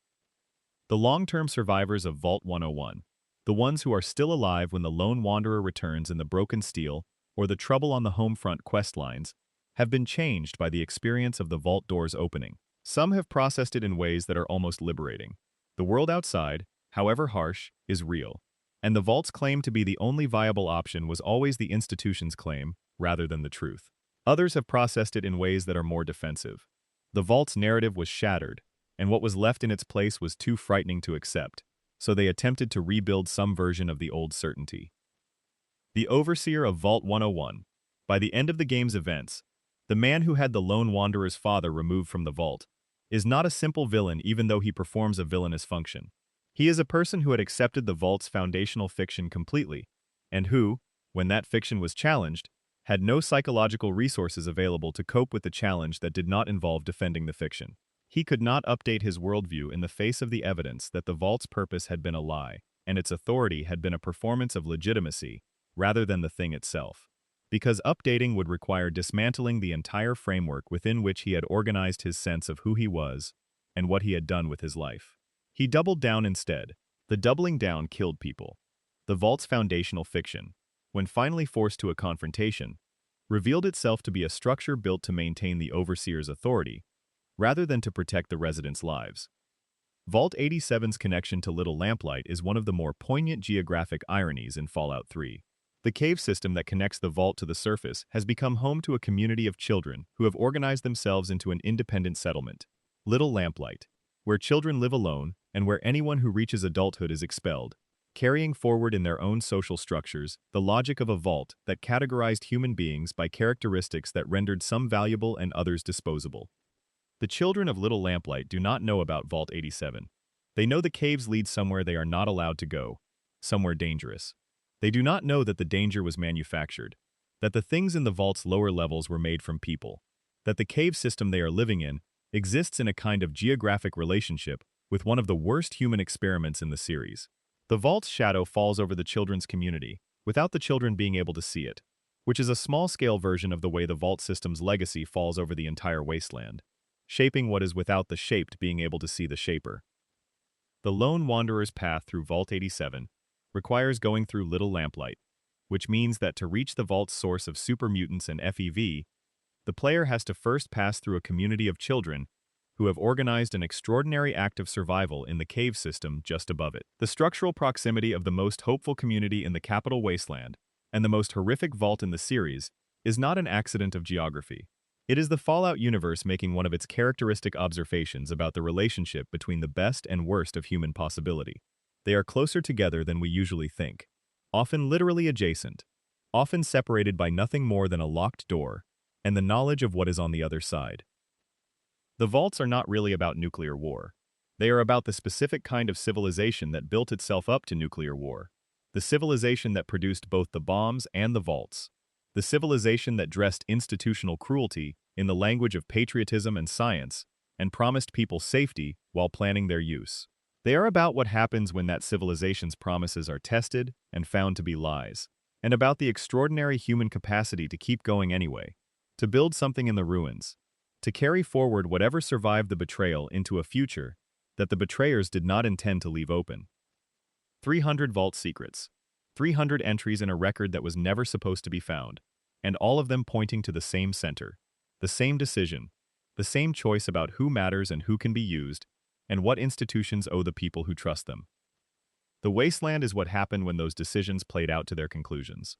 The long-term survivors of Vault 101, the ones who are still alive when the lone wanderer returns in the Broken Steel or the Trouble on the Homefront quest lines, have been changed by the experience of the Vault doors opening. Some have processed it in ways that are almost liberating. The world outside, however harsh, is real. And the Vault's claim to be the only viable option was always the institution's claim, rather than the truth. Others have processed it in ways that are more defensive. The Vault's narrative was shattered, and what was left in its place was too frightening to accept, so they attempted to rebuild some version of the old certainty. The Overseer of Vault 101. By the end of the game's events, the man who had the lone wanderer's father removed from the Vault is not a simple villain even though he performs a villainous function. He is a person who had accepted the Vault's foundational fiction completely, and who, when that fiction was challenged, had no psychological resources available to cope with the challenge that did not involve defending the fiction. He could not update his worldview in the face of the evidence that the Vault's purpose had been a lie, and its authority had been a performance of legitimacy, rather than the thing itself. Because updating would require dismantling the entire framework within which he had organized his sense of who he was and what he had done with his life. He doubled down instead. The doubling down killed people. The Vault's foundational fiction, when finally forced to a confrontation, revealed itself to be a structure built to maintain the Overseer's authority, rather than to protect the residents' lives. Vault 87's connection to Little Lamplight is one of the more poignant geographic ironies in Fallout 3. The cave system that connects the Vault to the surface has become home to a community of children who have organized themselves into an independent settlement, Little Lamplight, where children live alone and where anyone who reaches adulthood is expelled, carrying forward in their own social structures the logic of a Vault that categorized human beings by characteristics that rendered some valuable and others disposable. The children of Little Lamplight do not know about Vault 87. They know the caves lead somewhere they are not allowed to go, somewhere dangerous. They do not know that the danger was manufactured, that the things in the Vault's lower levels were made from people, that the cave system they are living in exists in a kind of geographic relationship with one of the worst human experiments in the series. The vault's shadow falls over the children's community, without the children being able to see it, which is a small-scale version of the way the vault system's legacy falls over the entire wasteland, shaping what is without the shaped being able to see the shaper. The lone wanderer's path through Vault 87 requires going through little lamplight, which means that to reach the vault's source of super mutants and FEV, the player has to first pass through a community of children who have organized an extraordinary act of survival in the cave system just above it. The structural proximity of the most hopeful community in the capital wasteland and the most horrific vault in the series is not an accident of geography. It is the Fallout universe making one of its characteristic observations about the relationship between the best and worst of human possibility. They are closer together than we usually think, often literally adjacent, often separated by nothing more than a locked door and the knowledge of what is on the other side. The vaults are not really about nuclear war. They are about the specific kind of civilization that built itself up to nuclear war. The civilization that produced both the bombs and the vaults. The civilization that dressed institutional cruelty in the language of patriotism and science and promised people safety while planning their use. They are about what happens when that civilization's promises are tested and found to be lies, and about the extraordinary human capacity to keep going anyway, to build something in the ruins, to carry forward whatever survived the betrayal into a future that the betrayers did not intend to leave open. 300 vault secrets. 300 entries in a record that was never supposed to be found, and all of them pointing to the same center, the same decision, the same choice about who matters and who can be used, and what institutions owe the people who trust them. The wasteland is what happened when those decisions played out to their conclusions.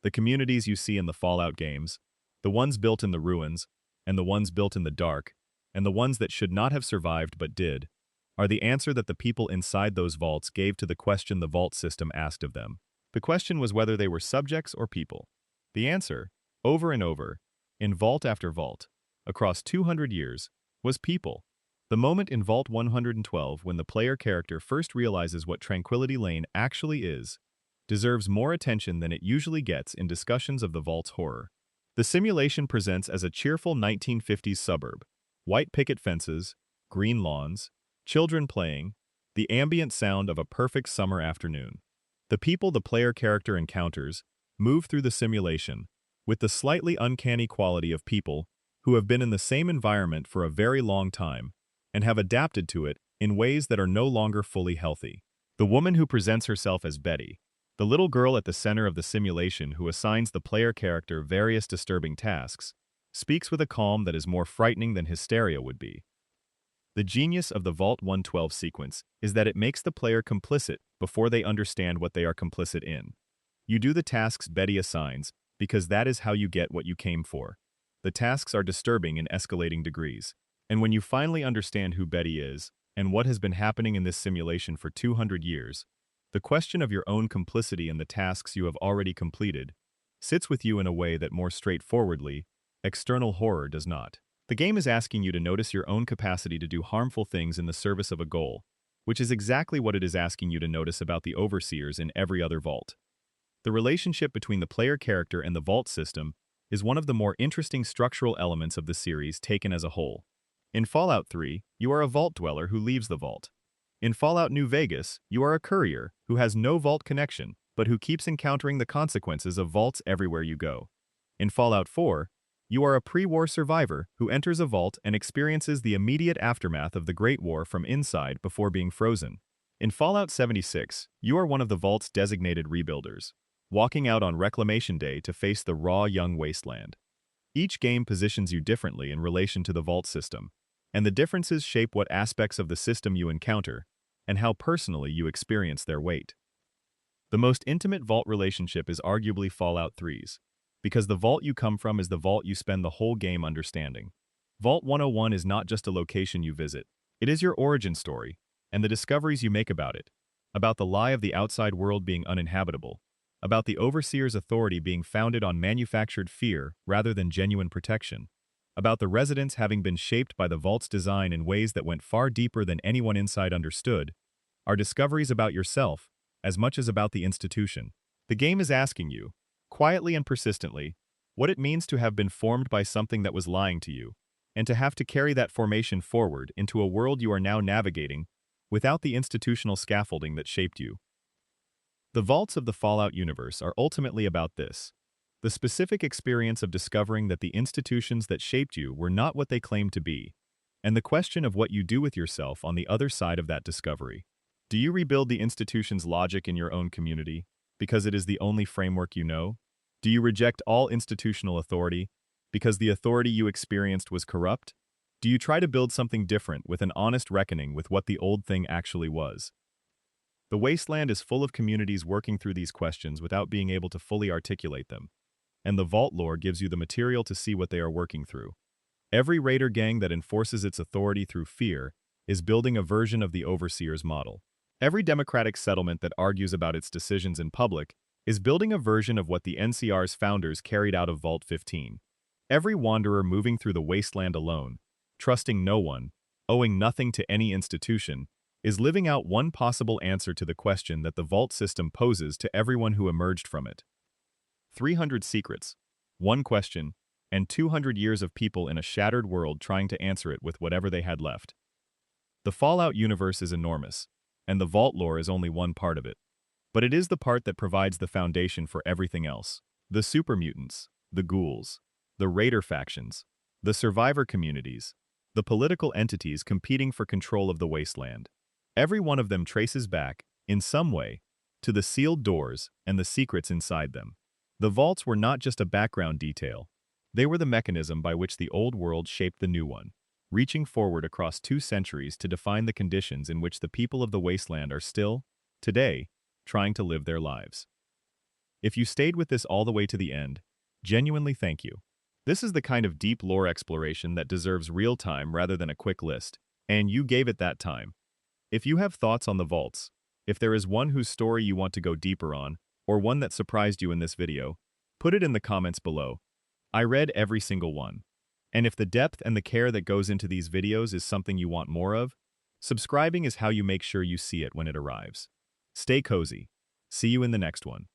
The communities you see in the Fallout games, the ones built in the ruins, and the ones built in the dark, and the ones that should not have survived but did, are the answer that the people inside those vaults gave to the question the vault system asked of them. The question was whether they were subjects or people. The answer, over and over, in vault after vault, across 200 years, was people. The moment in Vault 112 when the player character first realizes what Tranquility Lane actually is, deserves more attention than it usually gets in discussions of the vault's horror. The simulation presents as a cheerful 1950s suburb, white picket fences, green lawns, children playing, the ambient sound of a perfect summer afternoon. The people the player character encounters move through the simulation with the slightly uncanny quality of people who have been in the same environment for a very long time and have adapted to it in ways that are no longer fully healthy. The woman who presents herself as Betty, the little girl at the center of the simulation who assigns the player character various disturbing tasks, speaks with a calm that is more frightening than hysteria would be. The genius of the Vault 112 sequence is that it makes the player complicit before they understand what they are complicit in. You do the tasks Betty assigns because that is how you get what you came for. The tasks are disturbing in escalating degrees. And when you finally understand who Betty is and what has been happening in this simulation for 200 years, the question of your own complicity in the tasks you have already completed sits with you in a way that more straightforwardly, external horror does not. The game is asking you to notice your own capacity to do harmful things in the service of a goal, which is exactly what it is asking you to notice about the overseers in every other vault. The relationship between the player character and the vault system is one of the more interesting structural elements of the series taken as a whole. In Fallout 3, you are a vault dweller who leaves the vault. In Fallout New Vegas, you are a courier who has no vault connection, but who keeps encountering the consequences of vaults everywhere you go. In Fallout 4, you are a pre-war survivor who enters a vault and experiences the immediate aftermath of the Great War from inside before being frozen. In Fallout 76, you are one of the vault's designated rebuilders, walking out on Reclamation Day to face the raw young wasteland. Each game positions you differently in relation to the vault system, and the differences shape what aspects of the system you encounter and how personally you experience their weight. The most intimate vault relationship is arguably Fallout 3's, because the vault you come from is the vault you spend the whole game understanding. Vault 101 is not just a location you visit, it is your origin story, and the discoveries you make about it, about the lie of the outside world being uninhabitable, about the Overseer's authority being founded on manufactured fear rather than genuine protection, about the residents having been shaped by the vault's design in ways that went far deeper than anyone inside understood, are discoveries about yourself as much as about the institution. The game is asking you, quietly and persistently, what it means to have been formed by something that was lying to you, and to have to carry that formation forward into a world you are now navigating without the institutional scaffolding that shaped you. The vaults of the Fallout universe are ultimately about this: the specific experience of discovering that the institutions that shaped you were not what they claimed to be, and the question of what you do with yourself on the other side of that discovery. Do you rebuild the institution's logic in your own community because it is the only framework you know? Do you reject all institutional authority because the authority you experienced was corrupt? Do you try to build something different with an honest reckoning with what the old thing actually was? The wasteland is full of communities working through these questions without being able to fully articulate them, and the Vault lore gives you the material to see what they are working through. Every raider gang that enforces its authority through fear is building a version of the Overseer's model. Every democratic settlement that argues about its decisions in public is building a version of what the NCR's founders carried out of Vault 15. Every wanderer moving through the wasteland alone, trusting no one, owing nothing to any institution, is living out one possible answer to the question that the Vault system poses to everyone who emerged from it. 300 secrets, one question, and 200 years of people in a shattered world trying to answer it with whatever they had left. The Fallout universe is enormous, and the Vault lore is only one part of it. But it is the part that provides the foundation for everything else. The super mutants, the ghouls, the raider factions, the survivor communities, the political entities competing for control of the wasteland. Every one of them traces back, in some way, to the sealed doors and the secrets inside them. The vaults were not just a background detail. They were the mechanism by which the old world shaped the new one, reaching forward across 2 centuries to define the conditions in which the people of the wasteland are still, today, trying to live their lives. If you stayed with this all the way to the end, genuinely thank you. This is the kind of deep lore exploration that deserves real time rather than a quick list, and you gave it that time. If you have thoughts on the vaults, if there is one whose story you want to go deeper on, or one that surprised you in this video, put it in the comments below. I read every single one. And if the depth and the care that goes into these videos is something you want more of, subscribing is how you make sure you see it when it arrives. Stay cozy. See you in the next one.